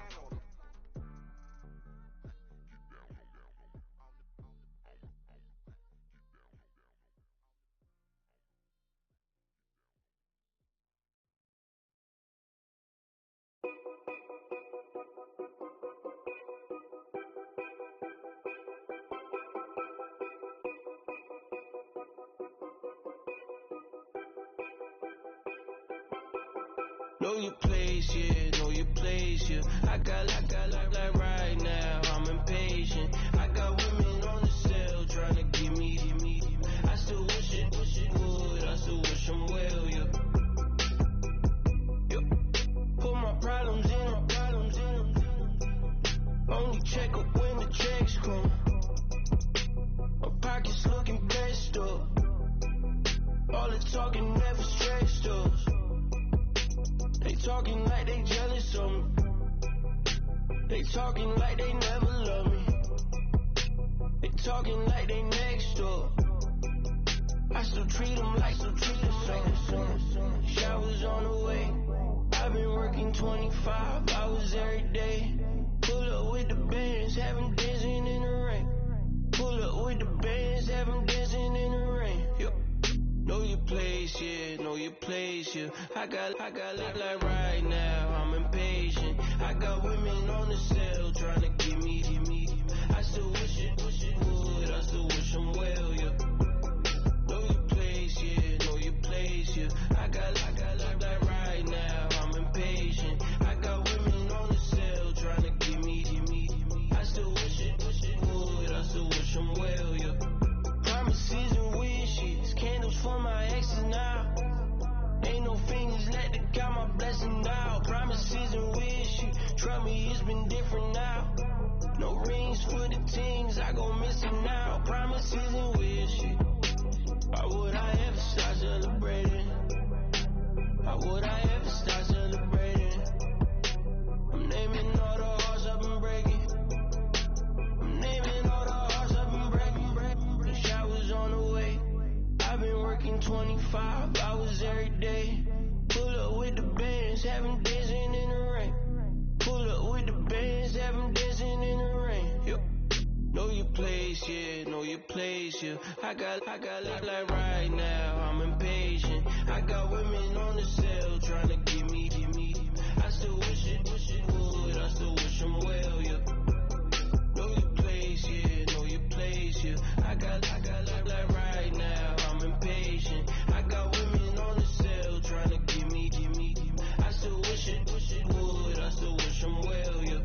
Speaker 19: Know your place, yeah, know your place, yeah. I got like right now, I'm impatient. I got women on the cell trying to give me. I still wish it would, I still wish them well, yeah. Put my problems in. Only check up when the checks come. My pockets looking blessed up. All the talking never stretched us. They talking like they jealous of me. They talking like they never love me. They talking like they next door. I still treat them like so. Showers on the way. I've been working 25 hours every day. Pull up with the bands, have them dancing in the rain. Pull up with the bands, have them dancing in the rain. Yo. Know your place, yeah, know your place, yeah. I got like right now, I'm impatient. I got women on the cell trying to give me. I still wish it would, I still wish them well, yeah. Know your place, yeah, know your place, yeah. I got like right now, I'm impatient. I got women on the cell trying to give me. I still wish it would, I still wish them well, yeah. Promises and wishes, candles for my exes now. Ain't no fingers, let the count my blessing out. replace you. I got like right now, I'm impatient. I got women on the cell trying to give me. I still wish it would, I still wish them well, yeah. Know your place, yeah, know your place, yeah. I got like right now, I'm impatient. I got women on the cell trying to give me. I still wish it would, I still wish them well, yeah.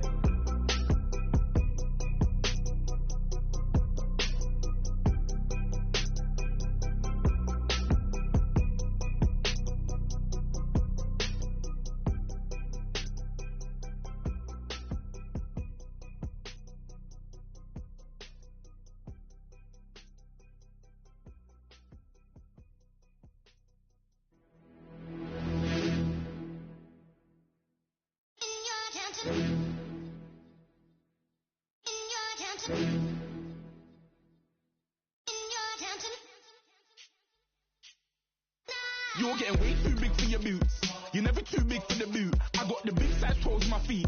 Speaker 16: You're getting way too big for your boots. You're never too big for the boot. I got the big size toes on my feet.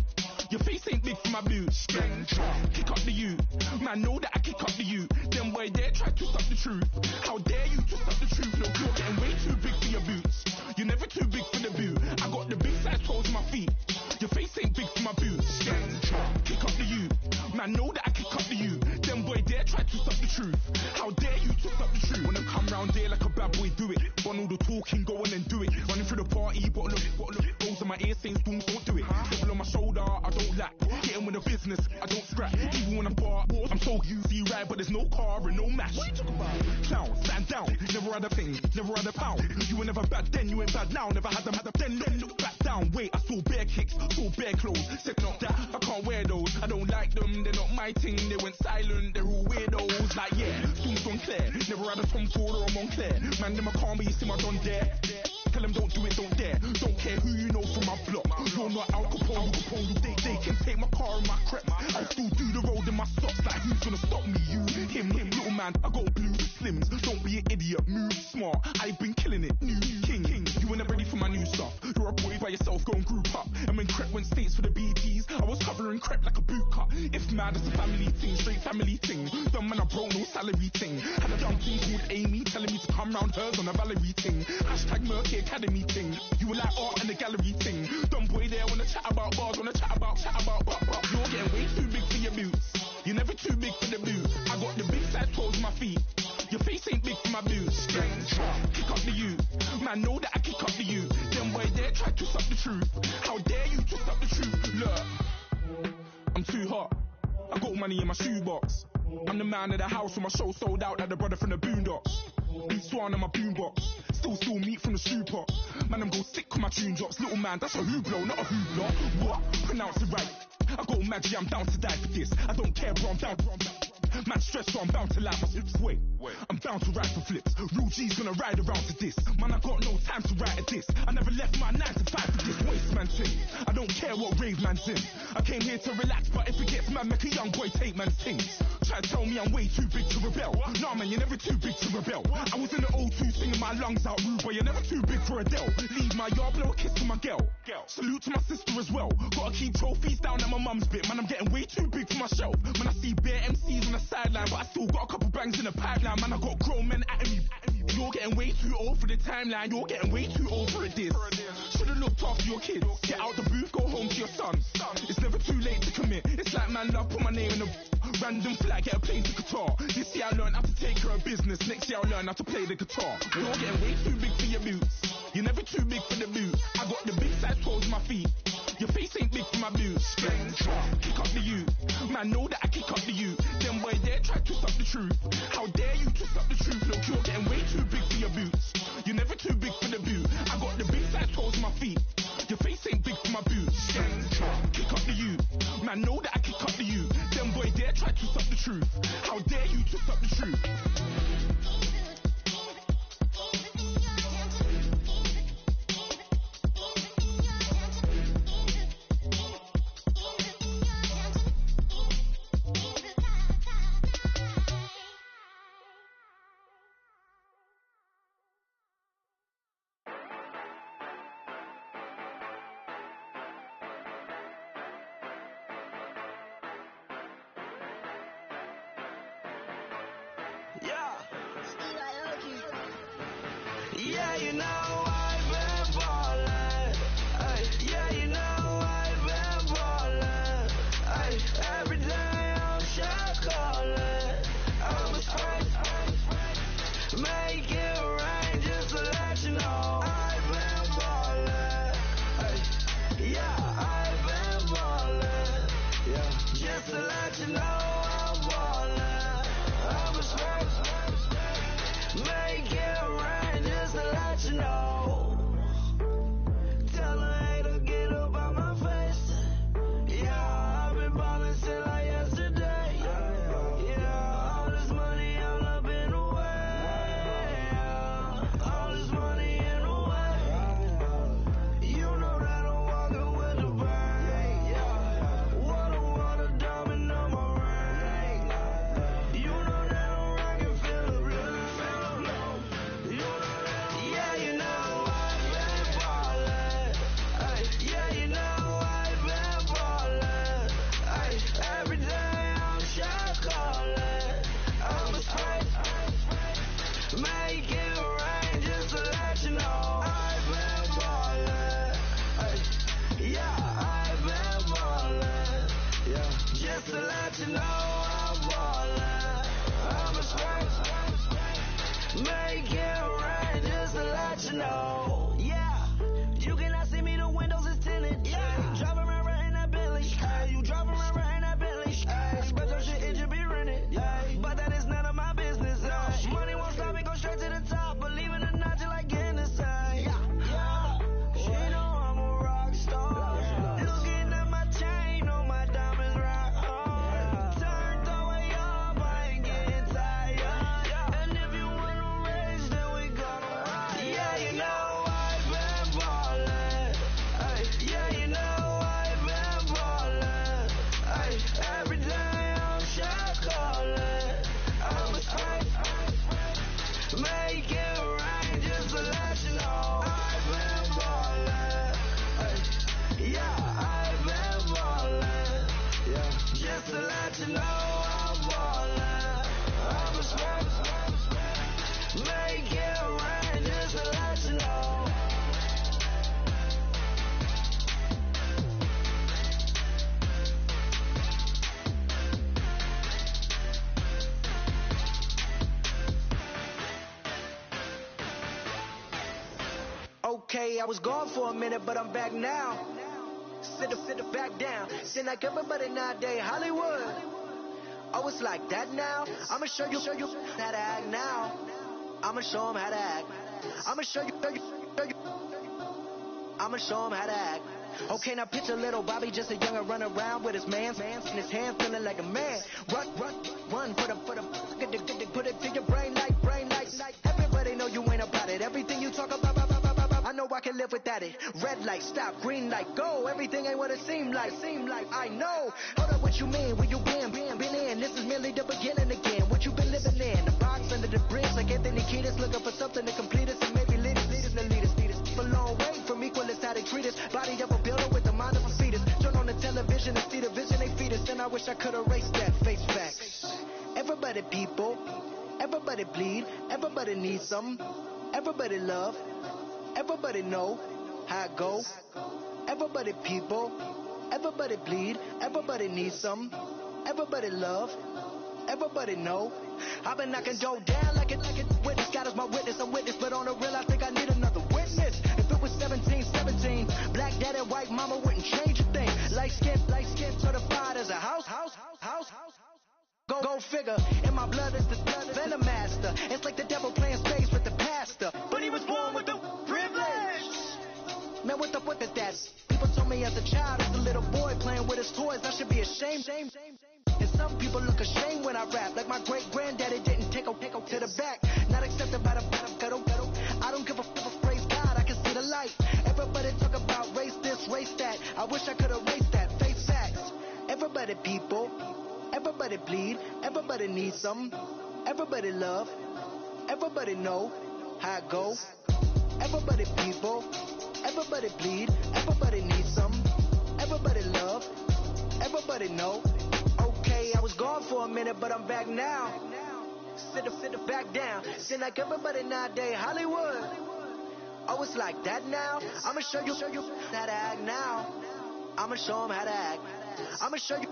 Speaker 16: Your face ain't big for my boots. Kick up the you. Man, know that I kick up the you. Them boy there try to stop the truth. How dare you to stop the truth? Look, you're getting way too big for your boots. You're never too big for the boot. I got the big size toes on my feet. Your face ain't big for my boots. Kick up the you. Man, know that I kick up the you. Them boy there try to stop the truth. How dare you to stop the truth? Wanna come round there like a bad boy, do it. Want all the talking, go on and do it. Running through the party, bottle up. Those in my ear saying spoons, don't do it. Double on my shoulder, I don't lack. Getting with the business, I don't scrap. Even when I'm bar, I'm so easy right, but there's no car and no match. What you talking about? Clown, stand down. Never had a thing, never had a pound. You were never bad then, you ain't bad now. Never had them, then look back down. Wait, I saw bare kicks, saw bare clothes. Said not that, I can't wear those. I don't like them, they're not my thing. They went silent, they're all weirdos. Like yeah, spoons on Claire. Never had a Tom Ford or a Montclair. Man, them I can't be, you see my done there. Tell them don't do it, don't dare. Don't care who you know from my block. You're not Al Capone, they can take my car and my crepe. I'll still do the road in my socks. Like who's gonna stop me? You, him, little man. I got blue slims. Don't be an idiot, move smart. I've been killing it, new king. You were never ready for my new stuff. You're a boy by yourself, go and group up. And when crepe went states for the BTs, I was covering crepe like a boot cut. If mad, it's a family thing, straight family thing. Dumb man, I broke no salary thing. Had a dumb thing called Amy telling me to come round hers on a Valerie thing. Hashtag Murky Academy thing. You were like art and the gallery thing. Dumb boy there wanna chat about bars, wanna chat about pop. You're getting way too big for your boots. You're never too big for the boot. I got the big size toes on my feet. Your face ain't big for my boots. Kick up the you. Man, know that I kick up the you. Them boy there try to stop the truth. How dare you to stop the truth? Look, I'm too hot. I got money in my shoebox. I'm the man of the house when my show sold out like the brother from the Boondocks. Beat Swan on my boombox. Still meat from the stew pot. Man, I'm go sick with my tune drops. Little man, that's a hooplo, not a hoopla. What? Pronounce it right. I got magic, I'm down to die for this. I don't care, bro, I'm down. Man stressed, so I'm bound to laugh. Wait, I'm bound to ride for flips. Real G's gonna ride around to this. Man, I got no time to write at this. I never left my 9 to 5 for this waste man thing. I don't care what rave man's in. I came here to relax, but if it gets mad, make a young boy take man's things. Try to tell me I'm way too big to rebel. Nah, man, you're never too big to rebel. I was in the O2 singing my lungs out rude, but you're never too big for Adele. Leave my yard, blow a kiss to my girl. Salute to my sister as well. Gotta keep trophies down at my mum's bit. Man, I'm getting way too big for my shelf. Man, I see bare MCs on the sideline, but I still got a couple bangs in the pipeline. Man, I got grown men at me. You're getting way too old for the timeline. You're getting way too old for a diss. Should've looked after your kids. Get out the booth, go home to your son. It's never too late to commit. It's like man, love, put my name in a random flag, get a plane to Qatar. This year I learned how to take care of business. Next year I'll learn how to play the guitar. You're getting way too big for your boots. You're never too big for the boot. I got the big size toes on my feet. Your face ain't big for my boots. Kick up the you. Man, know that I kick up the you. Them boy there try to stop the truth. How dare you to stop the truth? Look, you're getting way too big for your boots. You're never too big for the boot. I got the big size toes on my feet. Your face ain't big for my boots. Kick up the you. Man, know that I kick up the you. Them boy there try to stop the truth. How dare you to stop the truth?
Speaker 13: Yeah.
Speaker 19: Yeah, you know I've been ballin'. Ay, yeah, you know I've been ballin'. Ay, every day I'm shot callin'. I'm a spray, make it rain just to let you know I've been ballin'. Ay, yeah, I've been ballin'. Yeah, just to let you know I'm ballin'. I'm a spray, make it rain just to let you know. Tell a hater get up out my face. Yeah, I've been ballin' since like yesterday. Yeah, all this money all up in the way. All this money in the way. You know that I'm walking with the bank. Water, diamond on my ring. You know that I'm rockin', feel the blue. You know that, yeah, you know I've been ballin'. Ay, yeah, you know I've been ballin'. Ay, every day I'm shot callin'. I'm a spray, make it rain just to let you know I've been ballin'. Ay, yeah, I've been ballin'. Yeah, just to let you know I'm ballin'. I'm a spray, make it rain just to let you know. Yeah, you cannot see me, the windows is tinted. Yeah, driving around right in that Bentley. Hey, you driving around right in that Bentley. Hey, spread your shit, it should be rented. Yeah, but that is none of my business. Hey, money won't stop me, go straight to the top. Believe it or not, you like getting the same. Yeah, she know I'm a rock star. Looking at my chain, on my diamonds rock hard. Turned the way up, I ain't getting tired. And if you wanna race, then we gonna ride. Yeah, you know I've been ballin'. Ay, yeah, you know I've been ballin'. Ay, every day I'm shot callin'. I'm a spray, make it rain just to let you know I've been ballin'. Ay, yeah, I've been ballin'. Yeah, just to let you know I'm ballin'. I'm a spray, make it rain just to let you know. Okay, I was gone for a minute, but I'm back now. Sit back down. Sit like everybody nowadays, Hollywood. Oh, it's like that now? I'ma show you how to act now. I'ma show 'em how to act. I'ma show you. I'ma show 'em how to act. Okay, now picture little Bobby, just a younger run around with his man's in his hand, feeling like a man. Run, put it to your brain like. Everybody know you ain't about it. Everything you talk about, I know I can live without it. Red light, stop, green light, go. Everything ain't what it seemed like. I know. Hold up, what you mean? Where you been in? This is merely the beginning again. What you been living in? The box under the bridge, like Anthony Kiedis, looking for something to complete us and maybe lead us. A long way from equal is how they treat us. Body of a builder with the mind of a fetus. Turn on the television and see the vision they feed us. And I wish I could erase that. Face facts. Everybody people, everybody bleed, everybody needs some, everybody love, everybody know how it go. Everybody people, everybody bleed, everybody needs some, everybody love, everybody know. I've been knocking dough down like it witness. God is my witness, I'm witness, but on the real I think I need another witness. If it was 17, black daddy, white mama wouldn't change a thing. Light skin, certified as a house. Go figure, in my blood is the venom master. It's like the devil playing space with the pastor, but he was born with the privilege. Man, what is that? People told me as a child, as a little boy playing with his toys, I should be ashamed. And some people look ashamed when I rap, like my great granddaddy didn't take a to the back. Not accepted by the ghetto. I don't give a praise God, I can see the light. Everybody talk about race this, race that. I wish I could erase that. Face facts. Everybody people, everybody bleed, everybody needs some, everybody love, everybody know how it go. Everybody people, everybody bleed, everybody needs some, everybody love, everybody know. Okay, I was gone for a minute, but I'm back now. Sit back down. Sit like everybody nowadays, Hollywood.
Speaker 11: Oh, it's like that now? I'ma show you how to act now. I'ma show them how to act. I'ma show you.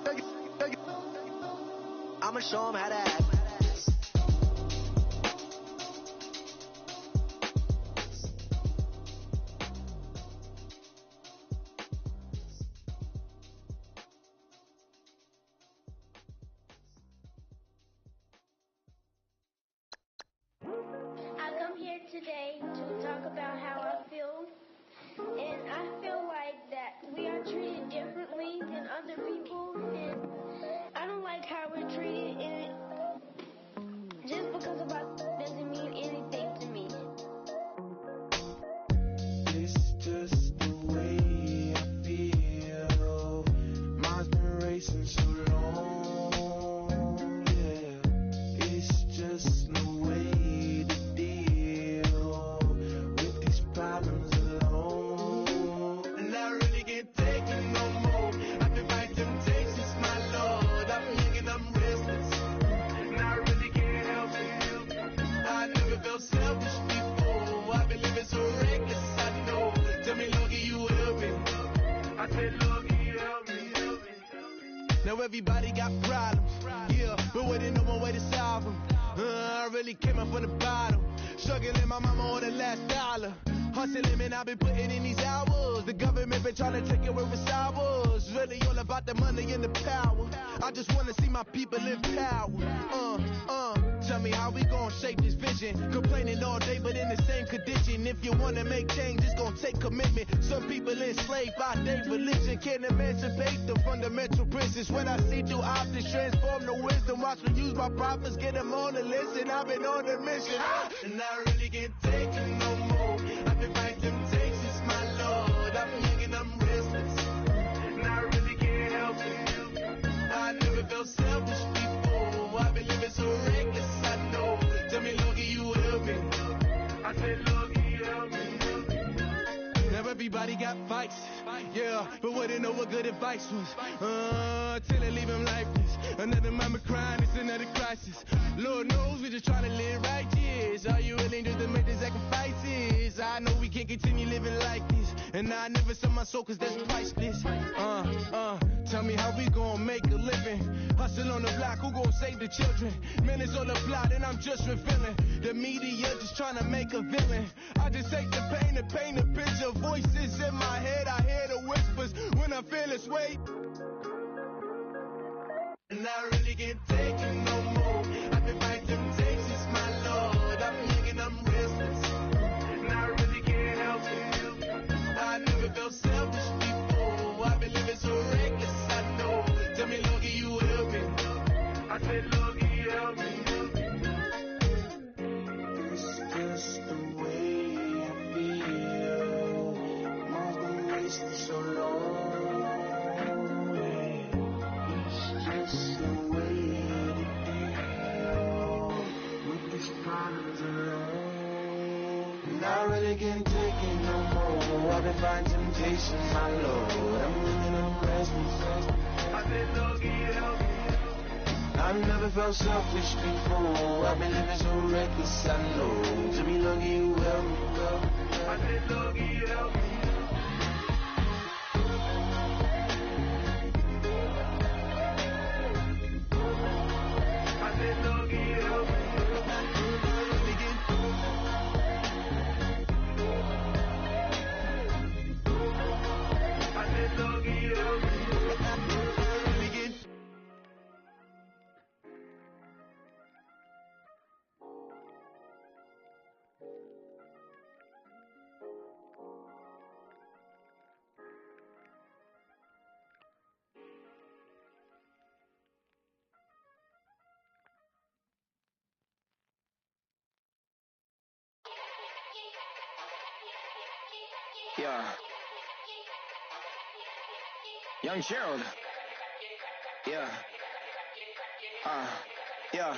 Speaker 11: I'ma show them how to act.
Speaker 13: I come here today to talk about how I feel, and I feel like that we are treated differently than other people, and I don't like how we're treated, and just because of our doesn't mean anything to me.
Speaker 12: It's just the way I feel. Mine's been racing so long, yeah. It's just no way to deal with these problems alone. And I really can't take it no more. I've been fighting temptations, my Lord. I'm hanging, I'm restless. And I really can't help it. I never felt selfish before. I've been living so reckless, I know. Tell me, Lord, can you help me? I said, Lord, can you help me?
Speaker 22: Now everybody got problems, yeah, but waiting no one way to solve them. I really came up from the bottom, struggling my mama on the last dollar. Hustling, man, I've been putting in these hours. The government been trying to take away with ours. Really all about the money and the power. I just want to see my people in power. Tell me how we gon' shape this vision. Complaining all day, but in the same condition. If you wanna make change, it's gon' take commitment. Some people enslaved by their religion. Can't emancipate the fundamental principles. When I see through optics, transform the wisdom. Watch me use my prophets, get them on the list. And I've been on a mission.
Speaker 12: And I really can't take it no more. I've been fighting temptations, my Lord. I'm hanging, I'm restless. And I really can't help it. I never felt selfish before. I've been living so reckless, I know. Tell me, Lord, can you help me? I said, Lord, can you help me?
Speaker 22: Now everybody got fights, yeah, but wouldn't know what good advice was. Till it leave him lifeless. Another mama crying, it's another crisis. Lord knows we just trying to live righteous. Are you willing to make the sacrifices? I know we can't continue living like this, and I never sell my soul cause that's priceless. Tell me how we gon' make a living. Hustle on the block, who gon' save the children? Minutes on the plot and I'm just revealing. The media just trying to make a villain. I just take the pain and paint a picture. Voices in my head, I hear the whispers when I feel this way.
Speaker 12: And I really can't take it no more. I've been fighting temptations, my Lord. I'm hanging, I'm restless. And I really can't help it. I never felt selfish before. I've been living so reckless, I know. Tell me, Lord, can you help me? I said, Lord, can you help me? It's just the way I feel. Mine's been wasting so long. It's just the way to deal with these problems alone. And I really can't take it no more. I've been fighting temptations, my Lord. I'm living on restless. I said, Lord, can you help me? I've never felt selfish before. I've been living so reckless, I know. To be lucky you help me, God. I said, Lord, can you help me? I said, Lord, can you help me? I said, Lord, can you help me?
Speaker 17: Yeah. Young Gerald. Yeah. Yeah.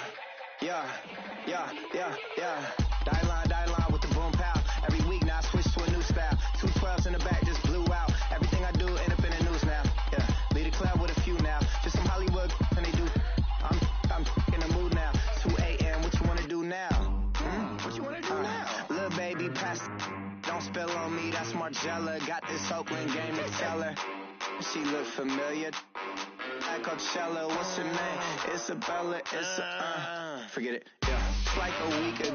Speaker 17: Die line with the boom pow. Every week now I switch to a new style. 212s in the back just blew out. Everything I do end up in the news now. Yeah. Lead a club with a few now. Just some Hollywood and they do. I'm in the mood now. 2 a.m. What you wanna do now? What you wanna do now? Little baby pass. Don't spill on me, that's Margella. Got this Oakland game to tell her. She look familiar. At Coachella, what's her name? Isabella, forget it. Yeah, it's like a week ago.